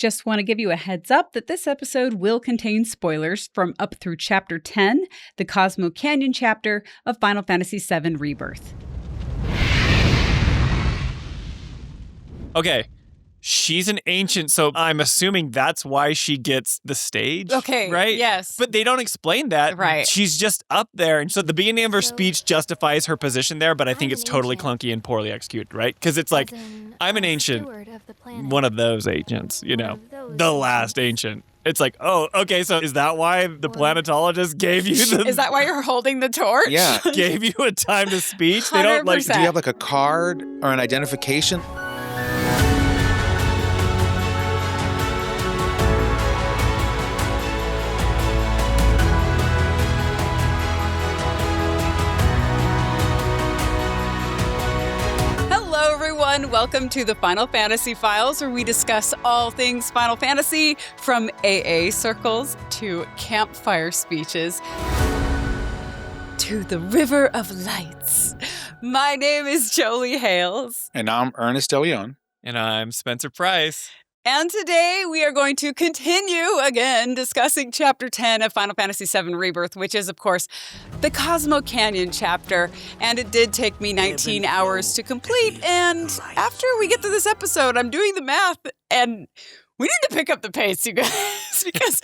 Just want to give you a heads up that this episode will contain spoilers from up through Chapter 10, the Cosmo Canyon chapter of Final Fantasy VII Rebirth. Okay, she's an ancient, so I'm assuming that's why she gets the stage. Okay, right? yes. But they don't explain that. Right. She's just up there. And so the beginning of her speech justifies her position there, but I think it's totally clunky and poorly executed, right? Because it's like, I'm an ancient, one of those ancients, you know, the last ancient. It's like, oh, okay, so is that why the planetologist gave you the... Is that why you're holding the torch? Yeah. gave you a time to speech? They don't like... 100%. Do you have like a card or an identification? Welcome to the Final Fantasy Files, where we discuss all things Final Fantasy, from AA circles to campfire speeches to the River of Lights. My name is Jolie Hales. And I'm Ernest de Leon. And I'm Spencer Price. And today we are going to continue again discussing Chapter 10 of Final Fantasy VII Rebirth, which is, of course, the Cosmo Canyon chapter. And it did take me 19 hours to complete. And after we get to this episode, I'm doing the math, and we need to pick up the pace, you guys, because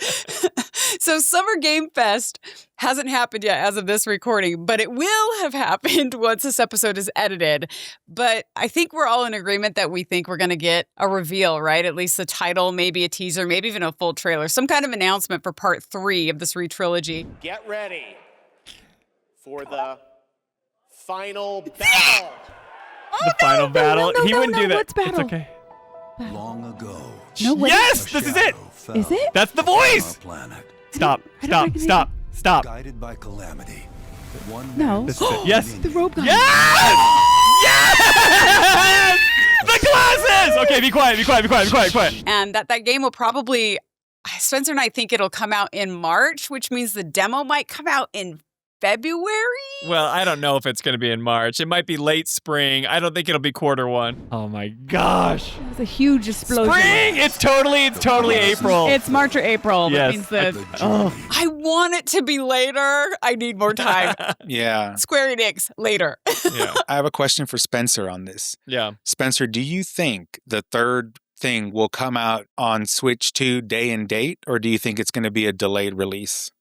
so Summer Game Fest hasn't happened yet as of this recording, but it will have happened once this episode is edited. But I think we're all in agreement that we think we're going to get a reveal, right? At least the title, maybe a teaser, maybe even a full trailer, some kind of announcement for part 3 of this re-trilogy. Get ready for the final battle. The final battle. He wouldn't do that. What's battle? It's okay. Long ago. No, wait. Yes, this is it. Is it? That's the voice. Planet, Stop. Stop. guided by calamity. One No. man This is it. Yes. The rope gun. Yes! Yes! The glasses! Okay, be quiet. And that game will probably, Spencer and I think it'll come out in March, which means the demo might come out in February? Well, I don't know if it's going to be in March. It might be late spring. I don't think it'll be quarter 1. Oh my gosh. It was a huge explosion. Spring! It's totally April. It's March or April. Yes. That means that. I want it to be later. I need more time. Yeah. Square Enix, later. Yeah. I have a question for Spencer on this. Yeah. Spencer, do you think the third thing will come out on Switch 2 day and date, or do you think it's going to be a delayed release?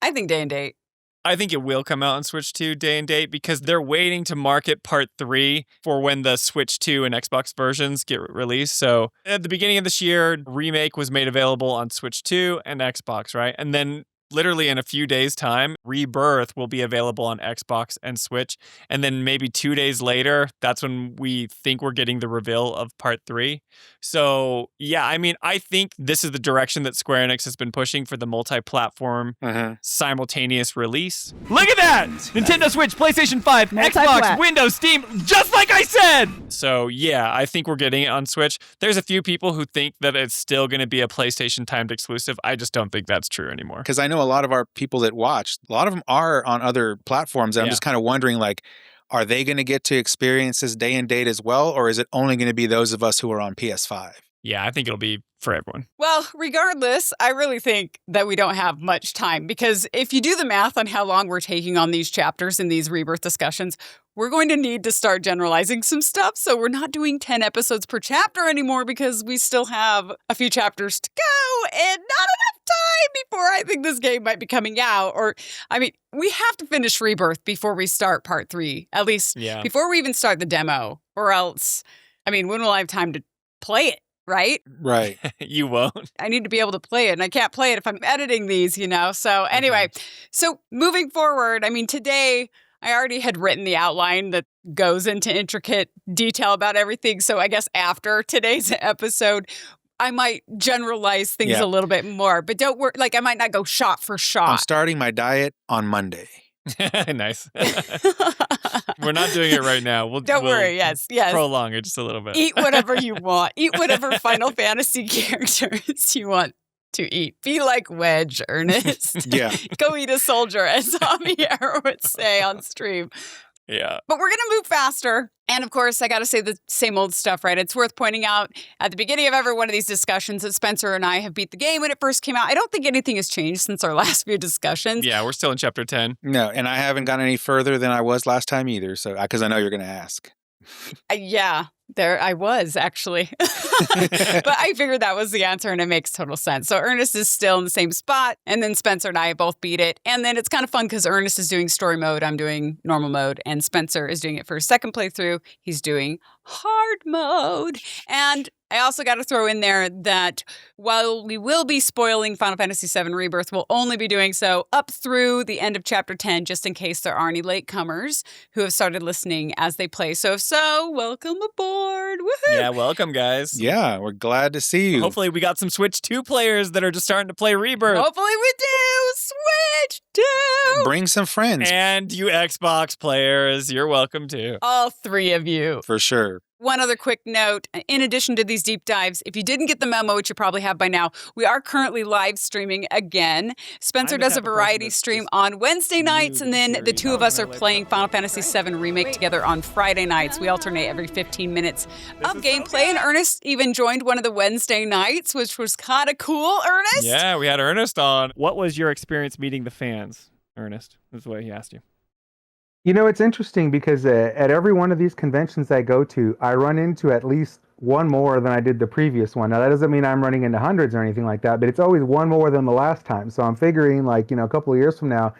I think day and date. I think it will come out on Switch 2 day and date because they're waiting to market part 3 for when the Switch 2 and Xbox versions get released. So at the beginning of this year, Remake was made available on Switch 2 and Xbox, right? And then literally in a few days' time, Rebirth will be available on Xbox and Switch. And then maybe 2 days later, that's when we think we're getting the reveal of part 3. So yeah, I mean, I think this is the direction that Square Enix has been pushing for the multi-platform simultaneous release. Look at that! Nintendo Switch, PlayStation 5, Multi-plat. Xbox, Windows, Steam, just like I said! So yeah, I think we're getting it on Switch. There's a few people who think that it's still going to be a PlayStation timed exclusive. I just don't think that's true anymore. Because I know a lot of our people that watch, a lot of them are on other platforms. And I'm just kind of wondering, like, are they going to get to experience this day and date as well? Or is it only going to be those of us who are on PS5? Yeah, I think it'll be for everyone. Well, regardless, I really think that we don't have much time, because if you do the math on how long we're taking on these chapters in these Rebirth discussions, we're going to need to start generalizing some stuff. So we're not doing 10 episodes per chapter anymore, because we still have a few chapters to go and not enough time before I think this game might be coming out. Or, I mean, we have to finish Rebirth before we start part 3, at least before we even start the demo, or else, I mean, when will I have time to play it? Right? Right. You won't. I need to be able to play it, and I can't play it if I'm editing these, you know? So anyway, so moving forward, I mean, today I already had written the outline that goes into intricate detail about everything. So I guess after today's episode, I might generalize things a little bit more. But don't worry, like I might not go shot for shot. I'm starting my diet on Monday. Nice. We're not doing it right now. We'll worry. Yes. Prolong it just a little bit. Eat whatever you want. Eat whatever Final Fantasy characters you want to eat. Be like Wedge, Ernest. Yeah. Go eat a soldier, as Javier would say on stream. Yeah. But we're going to move faster. And of course, I got to say the same old stuff, right? It's worth pointing out at the beginning of every one of these discussions that Spencer and I have beat the game when it first came out. I don't think anything has changed since our last few discussions. Yeah, we're still in chapter 10. No, and I haven't gone any further than I was last time either, so because I know you're going to ask. Yeah, there I was actually. But I figured that was the answer and it makes total sense. So Ernest is still in the same spot and then Spencer and I both beat it. And then it's kind of fun because Ernest is doing story mode, I'm doing normal mode, and Spencer is doing it for his second playthrough. He's doing hard mode. And I also got to throw in there that while we will be spoiling Final Fantasy VII Rebirth, we'll only be doing so up through the end of Chapter 10, just in case there are any latecomers who have started listening as they play. So if so, welcome aboard. Woohoo! Yeah, welcome, guys. Yeah, we're glad to see you. Hopefully we got some Switch 2 players that are just starting to play Rebirth. Hopefully we do. Switch 2. Bring some friends. And you Xbox players, you're welcome too. All three of you. For sure. One other quick note, in addition to these deep dives, if you didn't get the memo, which you probably have by now, we are currently live streaming again. Spencer does a variety stream on Wednesday nights, and then the two of us are playing Final Fantasy VII Remake together on Friday nights. We alternate every 15 minutes of gameplay, and Ernest even joined one of the Wednesday nights, which was kind of cool, Ernest. Yeah, we had Ernest on. What was your experience meeting the fans, Ernest? That's the way he asked you. You know, it's interesting because at every one of these conventions I go to, I run into at least one more than I did the previous one. Now, that doesn't mean I'm running into hundreds or anything like that, but it's always one more than the last time. So I'm figuring, like, a couple of years from now,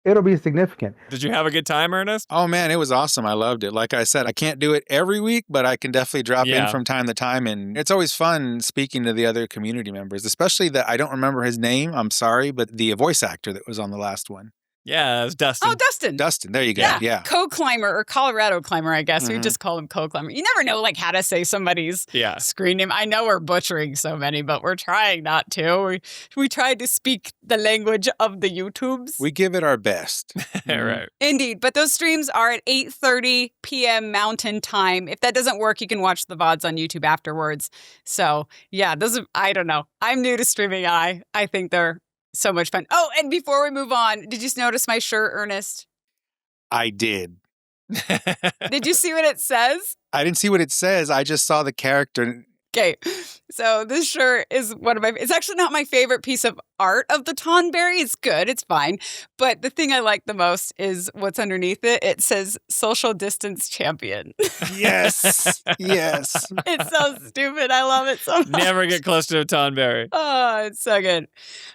it'll be significant. Did you have a good time, Ernest? Oh, man, it was awesome. I loved it. Like I said, I can't do it every week, but I can definitely drop in from time to time. And it's always fun speaking to the other community members, especially I don't remember his name. I'm sorry, but the voice actor that was on the last one. Yeah, it was Dustin. Oh, Dustin. Dustin, there you go. Yeah. Co-climber or Colorado climber, I guess. We just call him co-climber. You never know how to say somebody's screen name. I know we're butchering so many, but we're trying not to. We try to speak the language of the YouTubes. We give it our best. Right. Indeed. But those streams are at 8:30 p.m. Mountain Time. If that doesn't work, you can watch the VODs on YouTube afterwards. So, yeah, I don't know. I'm new to streaming. I think they're so much fun. Oh, and before we move on, did you notice my shirt, Ernest? I did. Did you see what it says? I didn't see what it says. I just saw the character. Okay, so this shirt is it's actually not my favorite piece of art of the Tonberry. It's good, it's fine. But the thing I like the most is what's underneath it. It says social distance champion. Yes, yes. It's so stupid. I love it so much. Never get close to a Tonberry. Oh, it's so good.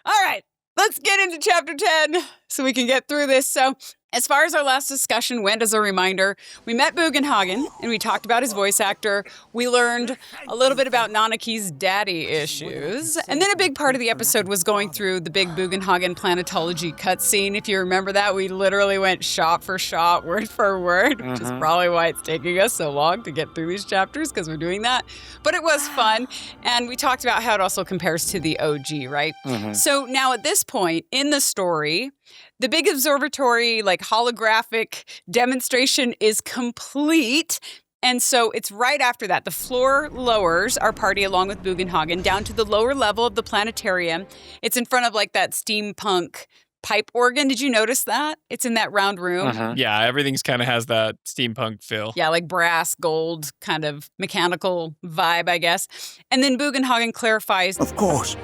All right, let's get into chapter 10 so we can get through this. So as far as our last discussion went, as a reminder, we met Bugenhagen and we talked about his voice actor. We learned a little bit about Nanaki's daddy issues. And then a big part of the episode was going through the big Bugenhagen Planetology cutscene. If you remember that, we literally went shot for shot, word for word, which is probably why it's taking us so long to get through these chapters, because we're doing that. But it was fun. And we talked about how it also compares to the OG, right? So now at this point in the story, the big observatory, holographic demonstration is complete. And so it's right after that. The floor lowers our party along with Bugenhagen down to the lower level of the planetarium. It's in front of that steampunk pipe organ. Did you notice that? It's in that round room. Yeah, everything's kind of has that steampunk feel. Yeah, like brass, gold, kind of mechanical vibe, I guess. And then Bugenhagen clarifies, of course,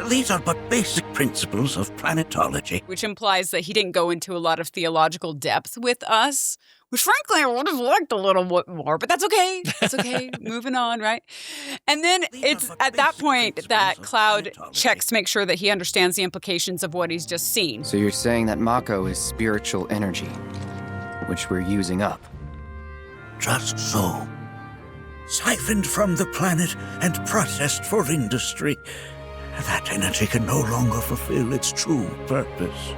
these are but basic principles of planetology. Which implies that he didn't go into a lot of theological depth with us, which frankly I would have liked a little bit more, but that's okay. That's okay. Moving on, right? And then it's at that point that Cloud checks to make sure that he understands the implications of what he's just seen. So you're saying that Mako is spiritual energy, which we're using up? Just so. Siphoned from the planet and processed for industry. That energy can no longer fulfill its true purpose.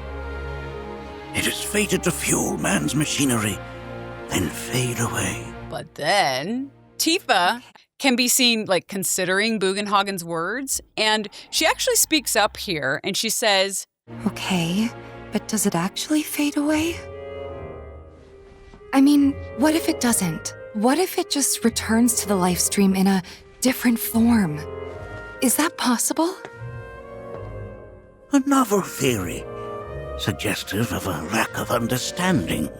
It is fated to fuel man's machinery, then fade away. But then Tifa can be seen considering Bugenhagen's words, and she actually speaks up here and she says, okay, but does it actually fade away? I mean, what if it doesn't? What if it just returns to the Lifestream in a different form? Is that possible? A novel theory, suggestive of a lack of understanding.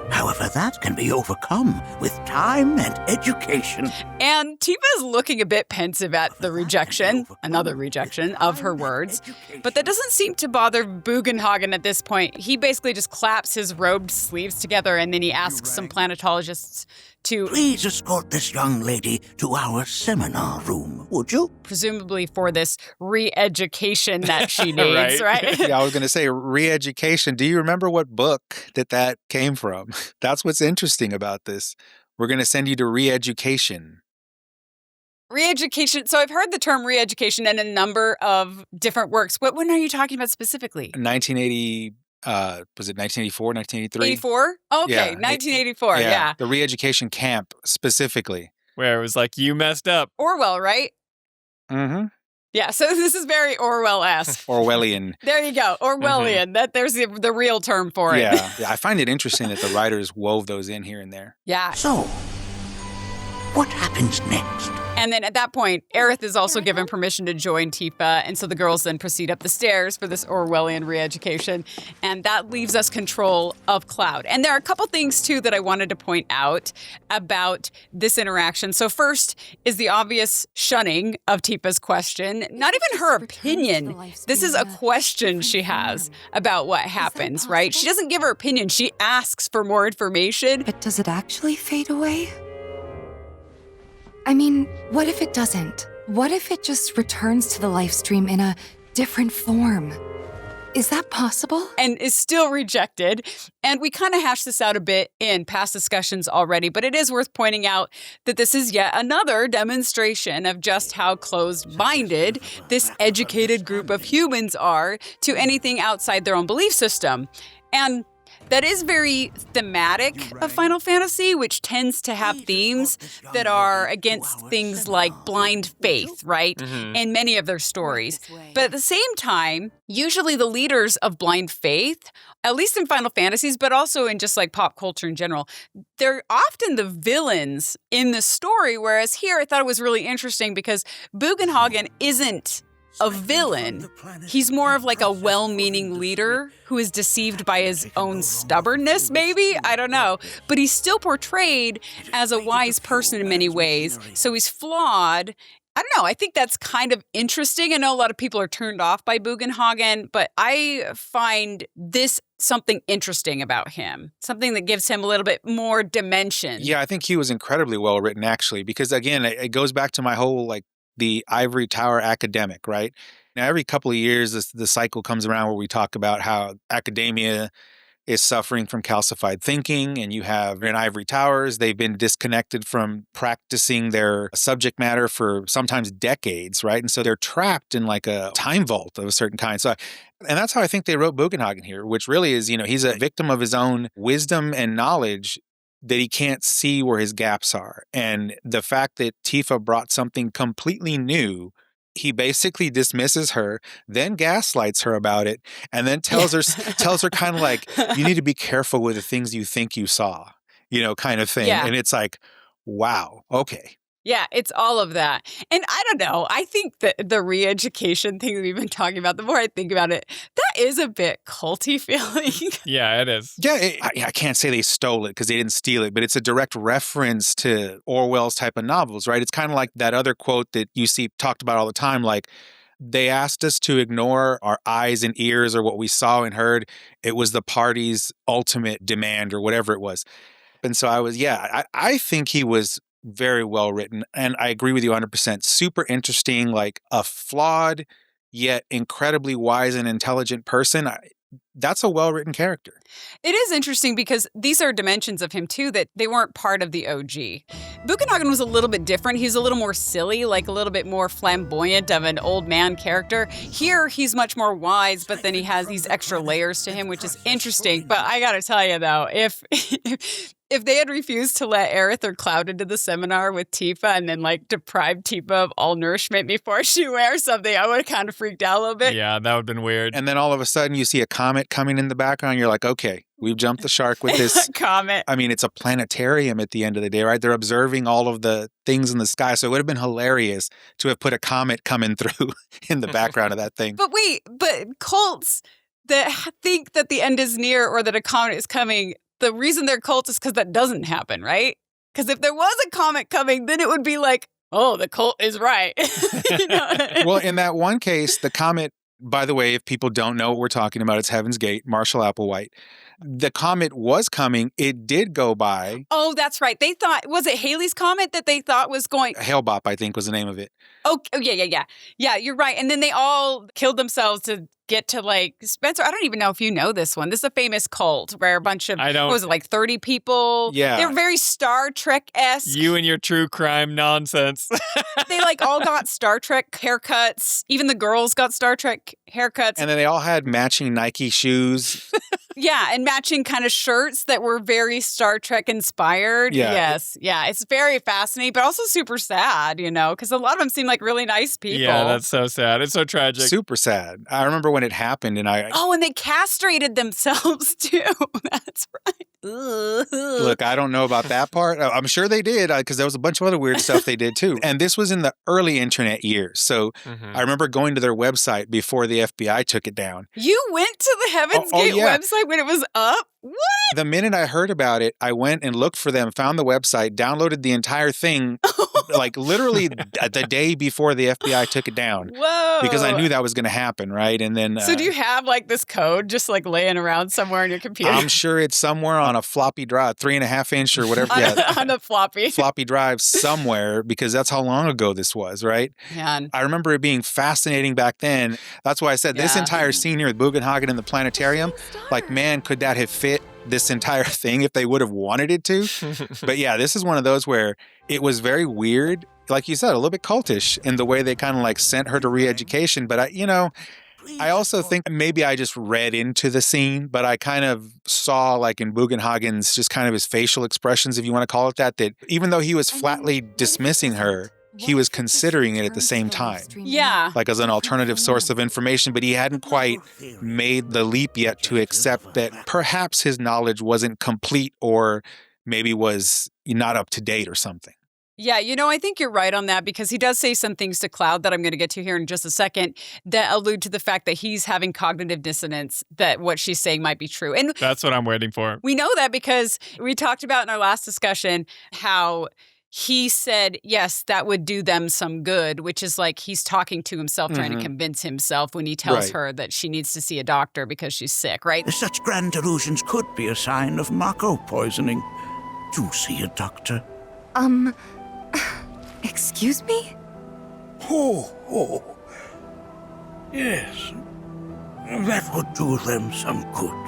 However, that can be overcome with time and education. And Tifa's looking a bit pensive at the rejection, another rejection of her words. But that doesn't seem to bother Bugenhagen at this point. He basically just claps his robed sleeves together and then he asks some planetologists to please escort this young lady to our seminar room, would you? Presumably for this re-education that she needs, right? Yeah, I was going to say re-education. Do you remember what book that came from? That's what's interesting about this. We're going to send you to re-education. Re-education. So I've heard the term re-education in a number of different works. What one are you talking about specifically? 1980. Was it 1984, 1983? 84? Okay, yeah. 1984, yeah. The re-education camp specifically. Where it was like, you messed up. Orwell, right? Mm-hmm. Yeah, so this is very Orwell-esque. Orwellian. There you go, Orwellian. That there's the real term for it. Yeah, I find it interesting that the writers wove those in here and there. Yeah. So, what happens next? And then at that point, Aerith is also given permission to join Tifa, and so the girls then proceed up the stairs for this Orwellian re-education, and that leaves us control of Cloud. And there are a couple things, too, that I wanted to point out about this interaction. So first is the obvious shunning of Tifa's question. Not even her opinion. This is a question she has about what happens, right? She doesn't give her opinion. She asks for more information. But does it actually fade away? I mean, what if it doesn't? What if it just returns to the Livestream in a different form? Is that possible? And is still rejected. And we kind of hashed this out a bit in past discussions already, but it is worth pointing out that this is yet another demonstration of just how closed-minded this educated group of humans are to anything outside their own belief system. And that is very thematic of Final Fantasy, which tends to have themes that are against things like blind faith, right? In many of their stories. But at the same time, usually the leaders of blind faith, at least in Final Fantasies, but also in just like pop culture in general, they're often the villains in the story. Whereas here, I thought it was really interesting because Bugenhagen isn't a villain. He's more of like a well-meaning leader who is deceived by his own stubbornness, maybe? I don't know. But he's still portrayed as a wise person in many ways. So he's flawed. I don't know. I think that's kind of interesting. I know a lot of people are turned off by Bugenhagen, but I find this something interesting about him, something that gives him a little bit more dimension. Yeah, I think he was incredibly well written, actually, because again, it goes back to my whole like the ivory tower academic, right? Now, every couple of years, the cycle comes around where we talk about how academia is suffering from calcified thinking, and you have in ivory towers, they've been disconnected from practicing their subject matter for sometimes decades, right? And so they're trapped in like a time vault of a certain kind. So, and that's how I think they wrote Bugenhagen here, which really is, he's a victim of his own wisdom and knowledge that he can't see where his gaps are. And the fact that Tifa brought something completely new, he basically dismisses her, then gaslights her about it, and then tells her kind of like, you need to be careful with the things you think you saw, kind of thing. Yeah. And it's like, wow, okay. Yeah, it's all of that. And I don't know, I think that the re-education thing that we've been talking about, the more I think about it, that is a bit culty feeling. Yeah, it is. Yeah, I can't say they stole it because they didn't steal it, but it's a direct reference to Orwell's type of novels, right? It's kind of like that other quote that you see talked about all the time, like, they asked us to ignore our eyes and ears or what we saw and heard. It was the party's ultimate demand or whatever it was. And so I think he was very well written. And I agree with you 100%. Super interesting, like a flawed yet incredibly wise and intelligent person. That's a well-written character. It is interesting because these are dimensions of him, too, that they weren't part of the OG. Bugenhagen was a little bit different. He's a little more silly, like a little bit more flamboyant of an old man character. Here, he's much more wise, but then he has these extra layers to him, which is interesting. But I gotta tell you, though, if they had refused to let Aerith or Cloud into the seminar with Tifa and then like deprived Tifa of all nourishment before she wears something, I would have kind of freaked out a little bit. Yeah, that would have been weird. And then all of a sudden you see a comet coming in the background. You're like, okay, we've jumped the shark with this comet. I mean, it's a planetarium at the end of the day, right? They're observing all of the things in the sky. So it would have been hilarious to have put a comet coming through in the background of that thing. But wait, cults that think that the end is near or that a comet is coming, the reason they're cult is because that doesn't happen, right? Because if there was a comet coming, then it would be like, oh, the cult is right. You know? Well, in that one case, the comet, by the way, if people don't know what we're talking about, it's Heaven's Gate, Marshall Applewhite. The comet was coming. It did go by. Oh, that's right. They thought, was it Halley's Comet that they thought was going? Hale-Bopp, I think, was the name of it. Oh, yeah. Yeah, you're right. And then they all killed themselves to get to like, Spencer, I don't even know if you know this one. This is a famous cult where a bunch of, what was it, like 30 people? Yeah. They're very Star Trek-esque. You and your true crime nonsense. They like all got Star Trek haircuts. Even the girls got Star Trek haircuts. And then they all had matching Nike shoes. Yeah, and matching kind of shirts that were very Star Trek inspired. Yeah. Yes. Yeah, it's very fascinating, but also super sad, you know, because a lot of them seem like really nice people. Yeah, that's so sad. It's so tragic. Super sad. I remember when it happened and Oh, and they castrated themselves too. That's right. Look, I don't know about that part. I'm sure they did because there was a bunch of other weird stuff they did too. And this was in the early internet years. So I remember going to their website before the FBI took it down. You went to the Heaven's Gate website when it was up? What? The minute I heard about it, I went and looked for them, found the website, downloaded the entire thing, like literally the day before the FBI took it down. Whoa. Because I knew that was going to happen, right? And then... So do you have like this code just like laying around somewhere on your computer? I'm sure it's somewhere on a floppy drive, 3.5 inch or whatever. On a floppy. Floppy drive somewhere because that's how long ago this was, right? Man. I remember it being fascinating back then. That's why I said this entire scene here with Bugenhagen in the planetarium, like, man, could that have fit this entire thing if they would have wanted it to? But yeah, this is one of those where it was very weird. Like you said, a little bit cultish in the way they kind of like sent her to Reeducation. But I also think maybe I just read into the scene, but I kind of saw like in Bugenhagen's just kind of his facial expressions, if you want to call it that even though he was flatly dismissing her, he was considering it at the same time. Yeah. Like as an alternative source of information, but he hadn't quite made the leap yet to accept that perhaps his knowledge wasn't complete or maybe was not up to date or something. Yeah, I think you're right on that because he does say some things to Cloud that I'm going to get to here in just a second that allude to the fact that he's having cognitive dissonance, that what she's saying might be true. And that's what I'm waiting for. We know that because we talked about in our last discussion how he said, yes, that would do them some good, which is like he's talking to himself, trying to convince himself when he tells her that she needs to see a doctor because she's sick, right? Such grand delusions could be a sign of Mako poisoning. Do see a doctor. Excuse me? Oh. Yes. That would do them some good.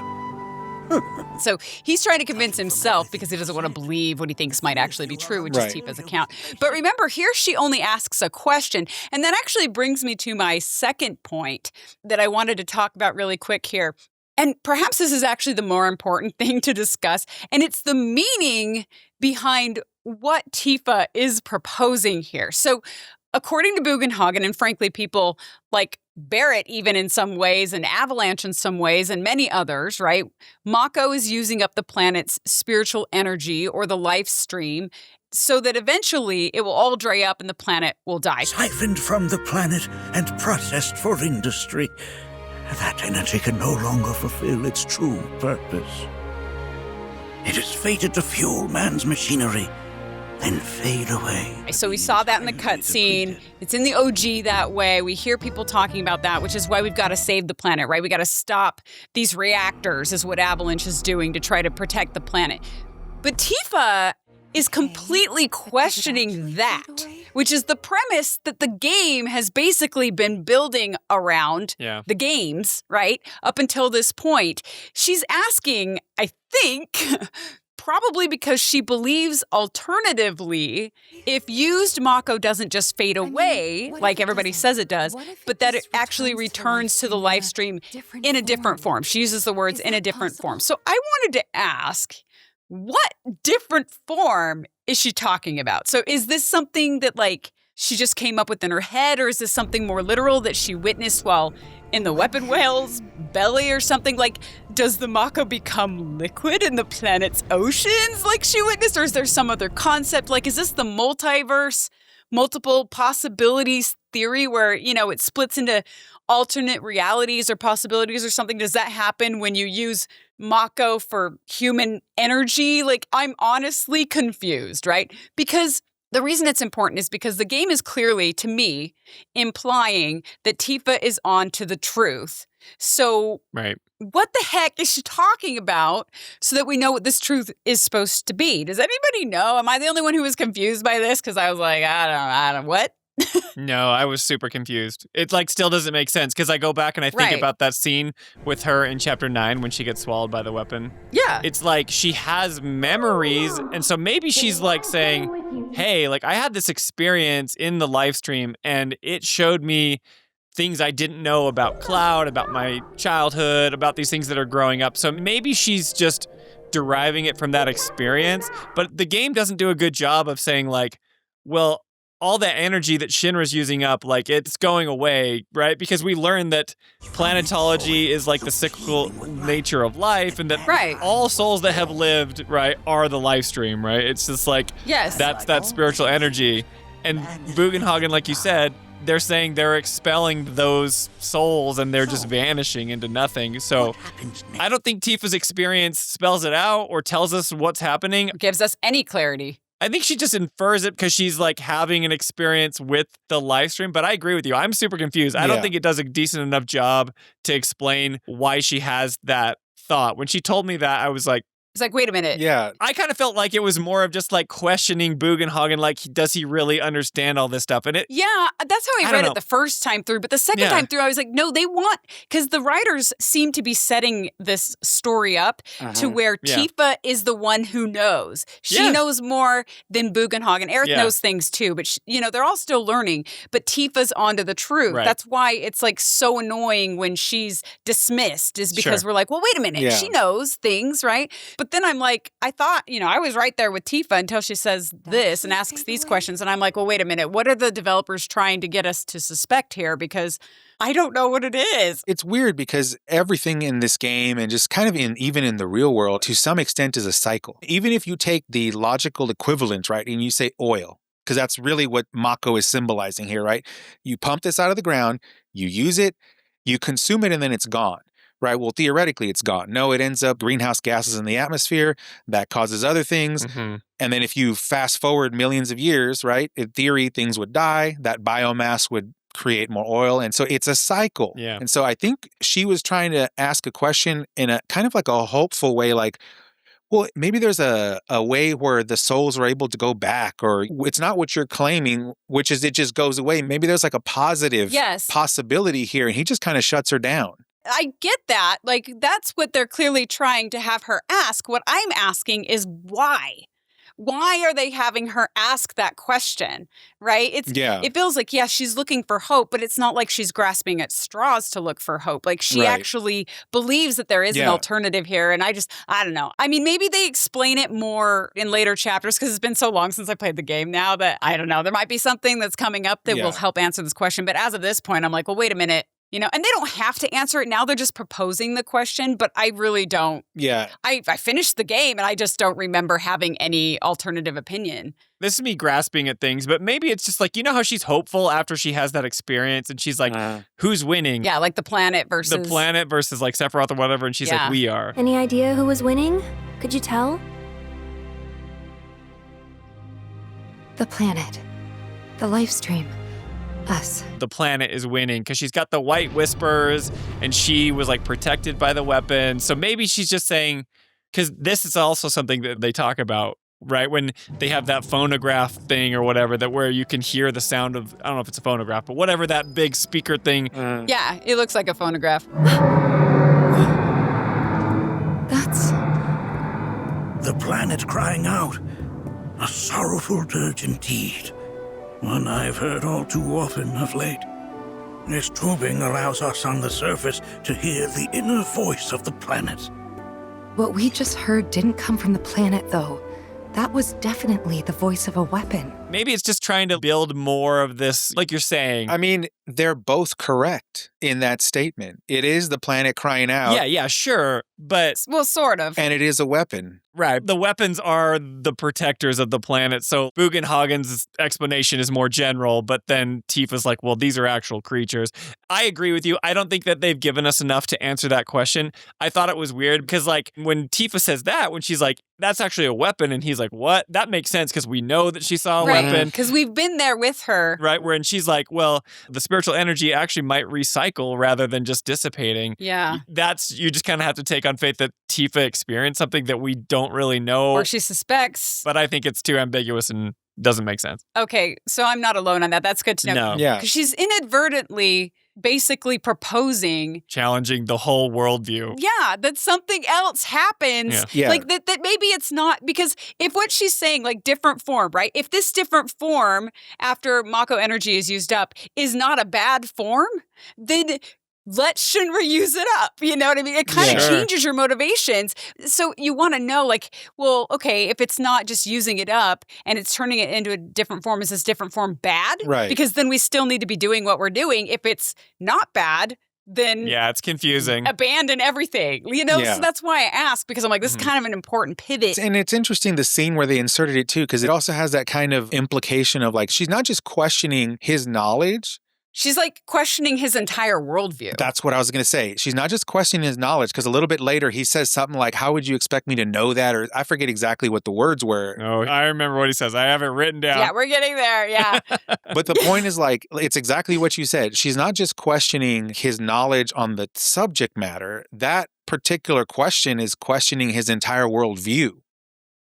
So he's trying to convince himself because he doesn't want to believe what he thinks might actually be true, which is Tifa's account. But remember, here she only asks a question. And that actually brings me to my second point that I wanted to talk about really quick here. And perhaps this is actually the more important thing to discuss. And it's the meaning behind what Tifa is proposing here. So according to Bugenhagen, and frankly, people like Barret even in some ways, and Avalanche in some ways, and many others, right? Mako is using up the planet's spiritual energy or the Lifestream so that eventually it will all dry up and the planet will die. Siphoned from the planet and processed for industry, that energy can no longer fulfill its true purpose. It is fated to fuel man's machinery, then fade away. So we saw that in the cutscene. It's in the OG that way. We hear people talking about that, which is why we've got to save the planet, right? We got to stop these reactors is what Avalanche is doing to try to protect the planet. But Tifa is completely questioning that, which is the premise that the game has basically been building around the games, right? Up until this point. She's asking, I think, probably because she believes alternatively, if used, Mako doesn't just fade away like everybody says it does, but that it actually returns to the Lifestream in a different form. She uses the words in a different form. So I wanted to ask, what different form is she talking about? So is this something that like she just came up with in her head, or is this something more literal that she witnessed while in the weapon whale's belly or something? Like, does the Mako become liquid in the planet's oceans like she witnessed, or is there some other concept? Like, is this the multiverse, multiple possibilities theory where, it splits into alternate realities or possibilities or something? Does that happen when you use Mako for human energy? Like, I'm honestly confused, right? Because the reason it's important is because the game is clearly, to me, implying that Tifa is on to the truth. So what the heck is she talking about so that we know what this truth is supposed to be? Does anybody know? Am I the only one who was confused by this? Because I was like, I don't, what? No, I was super confused. It like still doesn't make sense because I go back and I think about that scene with her in chapter 9 when she gets swallowed by the weapon. Yeah. It's like she has memories, and so maybe she's like saying, hey, like I had this experience in the live stream and it showed me things I didn't know about Cloud, about my childhood, about these things that are growing up. So maybe she's just deriving it from that experience, but the game doesn't do a good job of saying like, well, all that energy that Shinra's using up, like it's going away, right? Because we learned that planetology is like the cyclical nature of life, and that all souls that have lived, right, are the live stream, right? It's just like, that's that spiritual energy. And Bugenhagen, like you said, they're saying they're expelling those souls and they're just vanishing into nothing. So I don't think Tifa's experience spells it out or tells us what's happening. Gives us any clarity. I think she just infers it because she's like having an experience with the live stream. But I agree with you. I'm super confused. I don't think it does a decent enough job to explain why she has that thought. When she told me that, I was like, It's like, wait a minute. Yeah. I kind of felt like it was more of just like questioning Bugenhagen, like, does he really understand all this stuff? And yeah, that's how I read it the first time through. But the second time through, I was like, no, they want, because the writers seem to be setting this story up to where Tifa is the one who knows. She knows more than Bugenhagen. Aerith knows things too, but they're all still learning. But Tifa's onto the truth. Right. That's why it's like so annoying when she's dismissed, is because we're like, well, wait a minute, she knows things, right? But then I'm like, I thought, I was right there with Tifa until she says this and asks these questions. And I'm like, well, wait a minute. What are the developers trying to get us to suspect here? Because I don't know what it is. It's weird because everything in this game and just kind of even in the real world, to some extent, is a cycle. Even if you take the logical equivalent, right, and you say oil, because that's really what Mako is symbolizing here, right? You pump this out of the ground, you use it, you consume it, and then it's gone. Right. Well, theoretically, it's gone. No, it ends up greenhouse gases in the atmosphere. That causes other things. And then if you fast forward millions of years, right, in theory, things would die. That biomass would create more oil. And so it's a cycle. Yeah. And so I think she was trying to ask a question in a kind of like a hopeful way, like, well, maybe there's a way where the souls are able to go back, or it's not what you're claiming, which is it just goes away. Maybe there's like a positive possibility here. And he just kind of shuts her down. I get that. Like, that's what they're clearly trying to have her ask. What I'm asking is why? Why are they having her ask that question, right? It feels like, she's looking for hope, but it's not like she's grasping at straws to look for hope. Like, she actually believes that there is an alternative here. And I don't know. I mean, maybe they explain it more in later chapters because it's been so long since I played the game now that, I don't know, there might be something that's coming up that will help answer this question. But as of this point, I'm like, well, wait a minute. And they don't have to answer it now. They're just proposing the question, but I really don't. Yeah. I finished the game and I just don't remember having any alternative opinion. This is me grasping at things, but maybe it's just like, how she's hopeful after she has that experience and she's like, who's winning? Yeah, like the planet versus like Sephiroth or whatever. And she's like, we are. Any idea who was winning? Could you tell? The planet. The Livestream. Us. The planet is winning because she's got the white whispers and she was like protected by the weapon. So maybe she's just saying, because this is also something that they talk about, right? When they have that phonograph thing or whatever, that where you can hear the sound of, I don't know if it's a phonograph, but whatever that big speaker thing. Yeah, it looks like a phonograph. That's the planet crying out. A sorrowful dirge indeed. One I've heard all too often of late. This tubing allows us on the surface to hear the inner voice of the planet. What we just heard didn't come from the planet, though. That was definitely the voice of a weapon. Maybe it's just trying to build more of this, like you're saying. I mean, they're both correct in that statement. It is the planet crying out. Yeah, sure. But well, sort of. And it is a weapon. Right. The weapons are the protectors of the planet. So Bugenhagen's explanation is more general, but then Tifa's like, well, these are actual creatures. I agree with you. I don't think that they've given us enough to answer that question. I thought it was weird because, like, when Tifa says that, when she's like, that's actually a weapon, and he's like, what? That makes sense because we know that she saw a weapon. Because we've been there with her. Right. Where, and she's like, well, the spiritual energy actually might recycle rather than just dissipating. Yeah. You just kind of have to take on faith that Tifa experienced something that we don't really know. Or she suspects. But I think it's too ambiguous and doesn't make sense. Okay, so I'm not alone on that. That's good to know. No. Yeah. Because she's inadvertently basically proposing. Challenging the whole worldview. Yeah, that something else happens. Yeah. Like that maybe it's not, because if what she's saying, like different form, right? If this different form after Mako energy is used up is not a bad form, then let's Shinra use it up. You know what I mean? It kind of changes your motivations. So you want to know, like, well, okay, if it's not just using it up and it's turning it into a different form, is this different form bad? Right. Because then we still need to be doing what we're doing. If it's not bad, then yeah, it's confusing. Abandon everything, you know? Yeah. So that's why I ask, because I'm like, this is kind of an important pivot. And it's interesting, the scene where they inserted it too, because it also has that kind of implication of like, she's not just questioning his knowledge. She's like questioning his entire worldview. That's what I was going to say. She's not just questioning his knowledge, because a little bit later he says something like, how would you expect me to know that? Or I forget exactly what the words were. Oh, I remember what he says. I have it written down. Yeah, we're getting there. Yeah. But the point is, like, it's exactly what you said. She's not just questioning his knowledge on the subject matter. That particular question is questioning his entire worldview.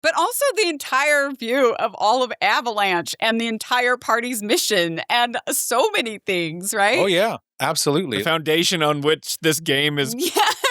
But also the entire view of all of Avalanche and the entire party's mission and so many things, right? Oh, yeah, absolutely. The foundation on which this game is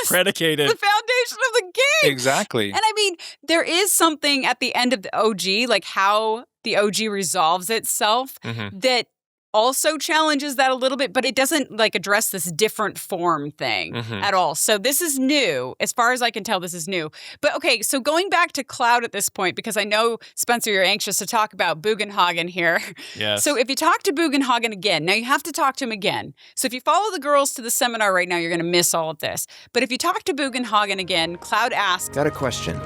predicated. The foundation of the game. Exactly. And I mean, there is something at the end of the OG, like how the OG resolves itself, that also challenges that a little bit, but it doesn't like address this different form thing at all. So this is new. As far as I can tell, this is new. But okay, so going back to Cloud at this point, because I know, Spencer, you're anxious to talk about Bugenhagen here. Yes. So if you talk to Bugenhagen again, now you have to talk to him again. So if you follow the girls to the seminar right now, you're going to miss all of this. But if you talk to Bugenhagen again, Cloud asks... Got a question.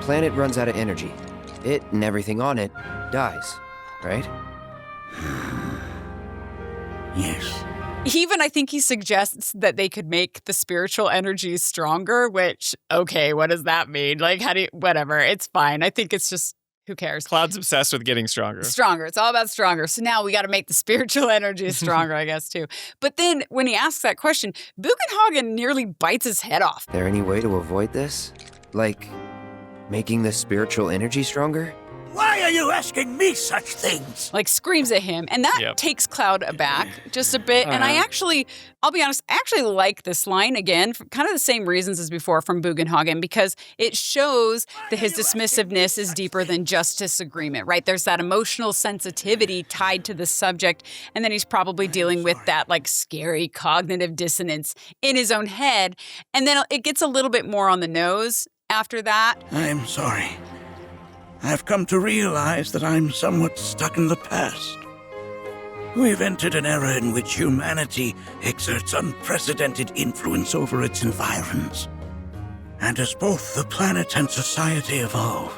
Planet runs out of energy. It and everything on it dies, right? Yes. Even I think he suggests that they could make the spiritual energies stronger, which, okay, what does that mean? Like, how do you, whatever, it's fine. I think it's just, who cares? Cloud's obsessed with getting stronger. Stronger. It's all about stronger. So now we got to make the spiritual energies stronger, I guess, too. But then when he asks that question, Bugenhagen nearly bites his head off. There any way to avoid this? Like, making the spiritual energy stronger? Why are you asking me such things? Like, screams at him. And that takes Cloud aback just a bit. And I actually, I'll be honest, I actually like this line again, for kind of the same reasons as before from Bugenhagen, because it shows that his dismissiveness is deeper than just disagreement, right? There's that emotional sensitivity tied to the subject. And then he's probably dealing with that, like, scary cognitive dissonance in his own head. And then it gets a little bit more on the nose after that. I'm sorry. I've come to realize that I'm somewhat stuck in the past. We've entered an era in which humanity exerts unprecedented influence over its environs. And as both the planet and society evolve,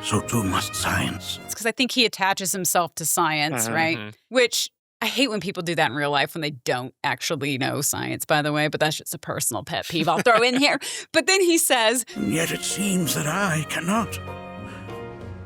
so too must science. It's because I think he attaches himself to science, right? Which I hate when people do that in real life when they don't actually know science, by the way, but that's just a personal pet peeve I'll throw in here. But then he says, And yet it seems that I cannot.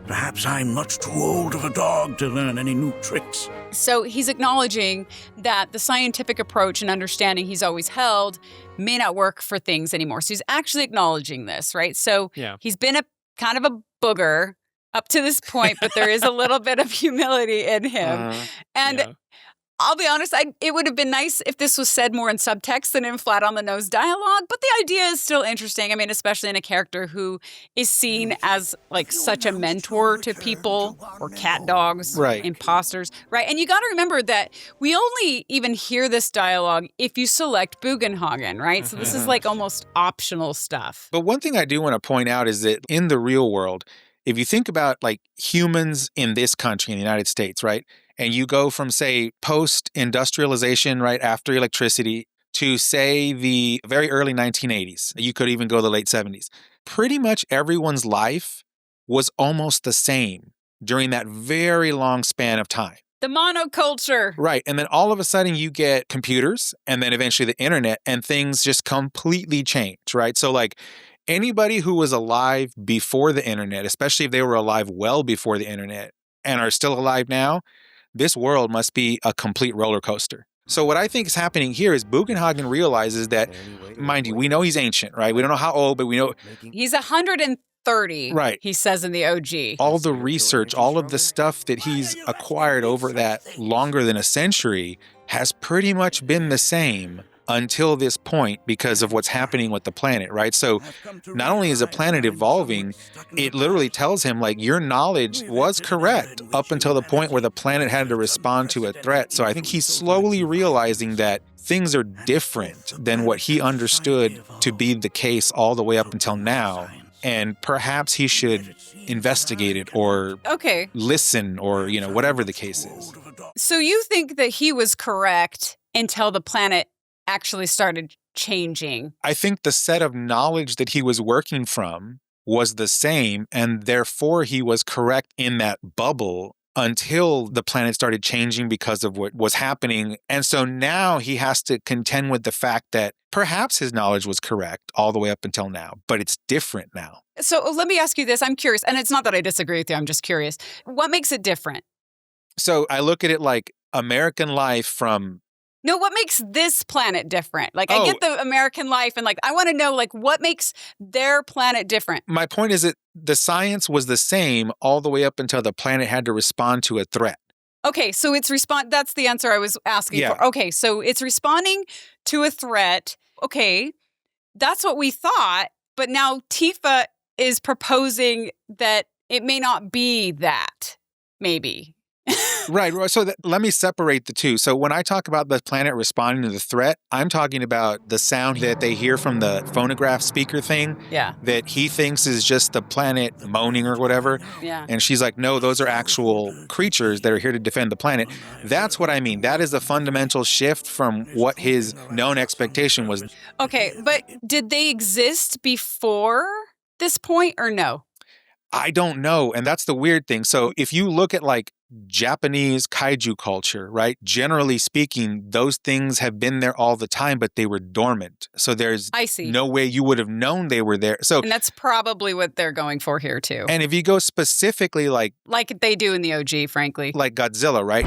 Perhaps I'm much too old of a dog to learn any new tricks. So he's acknowledging that the scientific approach and understanding he's always held may not work for things anymore. So he's actually acknowledging this, right? So he's been a kind of a booger up to this point, but there is a little bit of humility in him. I'll be honest, it would have been nice if this was said more in subtext than in flat-on-the-nose dialogue, but the idea is still interesting. I mean, especially in a character who is seen as, like, such a mentor to people, or cat dogs, imposters, right? And you got to remember that we only even hear this dialogue if you select Bugenhagen, right? So this is, like, almost optional stuff. But one thing I do want to point out is that in the real world, if you think about like humans in this country, in the United States, right? And you go from, say, post-industrialization, right, after electricity, to, say, the very early 1980s. You could even go the late 70s. Pretty much everyone's life was almost the same during that very long span of time. The monoculture. Right. And then all of a sudden you get computers and then eventually the internet and things just completely change, right? So like anybody who was alive before the internet, especially if they were alive well before the internet and are still alive now, this world must be a complete roller coaster. So what I think is happening here is Bugenhagen realizes that, mind you, we know he's ancient, right? We don't know how old, but we know he's 130, right? He says in the OG. All the research, all of the stuff that he's acquired over that longer than a century has pretty much been the same until this point because of what's happening with the planet, right? So not only is the planet evolving, it literally tells him like your knowledge was correct up until the point where the planet had to respond to a threat. So I think he's slowly realizing that things are different than what he understood to be the case all the way up until now. And perhaps he should investigate it or listen or, you know, whatever the case is. So you think that he was correct until the planet actually started changing? I think the set of knowledge that he was working from was the same, and therefore he was correct in that bubble until the planet started changing because of what was happening. And so now he has to contend with the fact that perhaps his knowledge was correct all the way up until now, but it's different now. So let me ask you this. I'm curious, and it's not that I disagree with you. I'm just curious. What makes it different? So I look at it like American life from... No, what makes this planet different? Like, I get the American life, and like, I want to know, like, what makes their planet different? My point is that the science was the same all the way up until the planet had to respond to a threat. Okay, so it's that's the answer I was asking for. Okay, so it's responding to a threat. Okay, that's what we thought, but now Tifa is proposing that it may not be that, maybe. Right. So let me separate the two. So when I talk about the planet responding to the threat, I'm talking about the sound that they hear from the phonograph speaker thing that he thinks is just the planet moaning or whatever. Yeah. And she's like, no, those are actual creatures that are here to defend the planet. That's what I mean. That is a fundamental shift from what his known expectation was. Okay, but did they exist before this point or no? I don't know. And that's the weird thing. So if you look at like Japanese kaiju culture, right? Generally speaking, those things have been there all the time, but they were dormant. So there's no way you would have known they were there. So, and that's probably what they're going for here too. And if you go specifically like they do in the OG, frankly. Like Godzilla, right?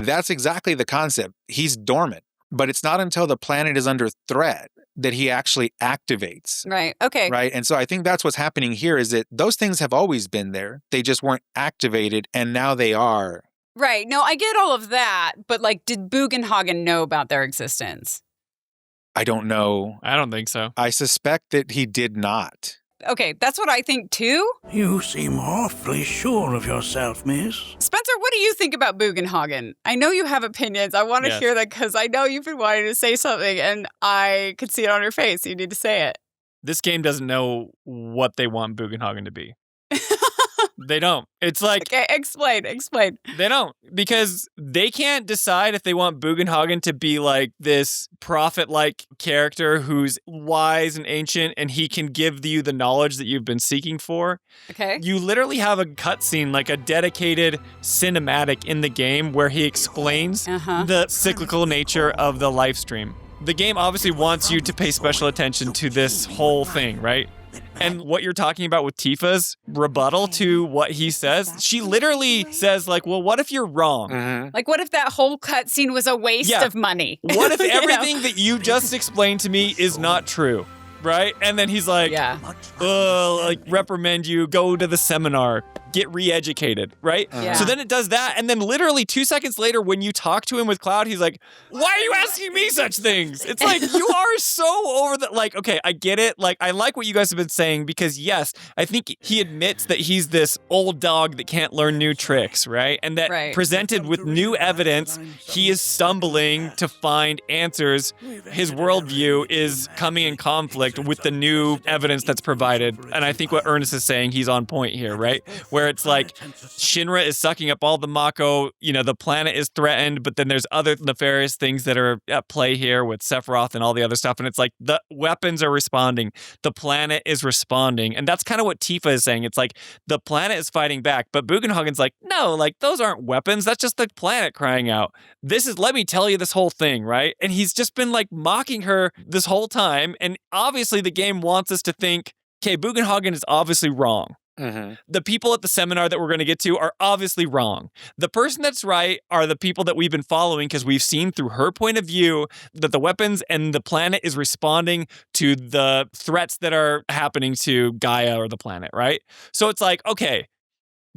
That's exactly the concept. He's dormant. But it's not until the planet is under threat that he actually activates. Right. Okay. Right. And so I think that's what's happening here is that those things have always been there. They just weren't activated and now they are. Right. No, I get all of that. But like, did Bugenhagen know about their existence? I don't know. I don't think so. I suspect that he did not. Okay, that's what I think too. You seem awfully sure of yourself, miss. Spencer, what do you think about Bugenhagen? I know you have opinions. I want to hear that because I know you've been wanting to say something and I could see it on your face. You need to say it. This game doesn't know what they want Bugenhagen to be. They don't. It's like... Okay, explain. They don't. Because they can't decide if they want Bugenhagen to be like this prophet-like character who's wise and ancient and he can give you the knowledge that you've been seeking for. Okay. You literally have a cutscene, like a dedicated cinematic in the game where he explains the cyclical nature of the Livestream. The game obviously wants you to pay special attention to this whole thing, right? And what you're talking about with Tifa's rebuttal to what he says, she literally says, like, well, what if you're wrong? Mm-hmm. Like, what if that whole cutscene was a waste of money? What if everything that you just explained to me is not true? Right? And then he's like, like, reprimand you, go to the seminar. get re-educated, right? Yeah. So then it does that, and then literally 2 seconds later, when you talk to him with Cloud, he's like, why are you asking me such things? It's like, you are so over the, like, okay, I get it. Like, I like what you guys have been saying, because yes, I think he admits that he's this old dog that can't learn new tricks, right? And that presented with new evidence, he is stumbling to find answers. His worldview is coming in conflict with the new evidence that's provided. And I think what Ernest is saying, he's on point here, right? Where it's like, Shinra is sucking up all the Mako, you know, the planet is threatened, but then there's other nefarious things that are at play here with Sephiroth and all the other stuff. And it's like, the weapons are responding. The planet is responding. And that's kind of what Tifa is saying. It's like, the planet is fighting back, but Bugenhagen's like, no, like, those aren't weapons. That's just the planet crying out. This is, let me tell you this whole thing, right? And he's just been like mocking her this whole time. And obviously the game wants us to think, okay, Bugenhagen is obviously wrong. Mm-hmm. The people at the seminar that we're going to get to are obviously wrong. The person that's right are the people that we've been following, because we've seen through her point of view that the weapons and the planet is responding to the threats that are happening to Gaia or the planet, right? So it's like, okay,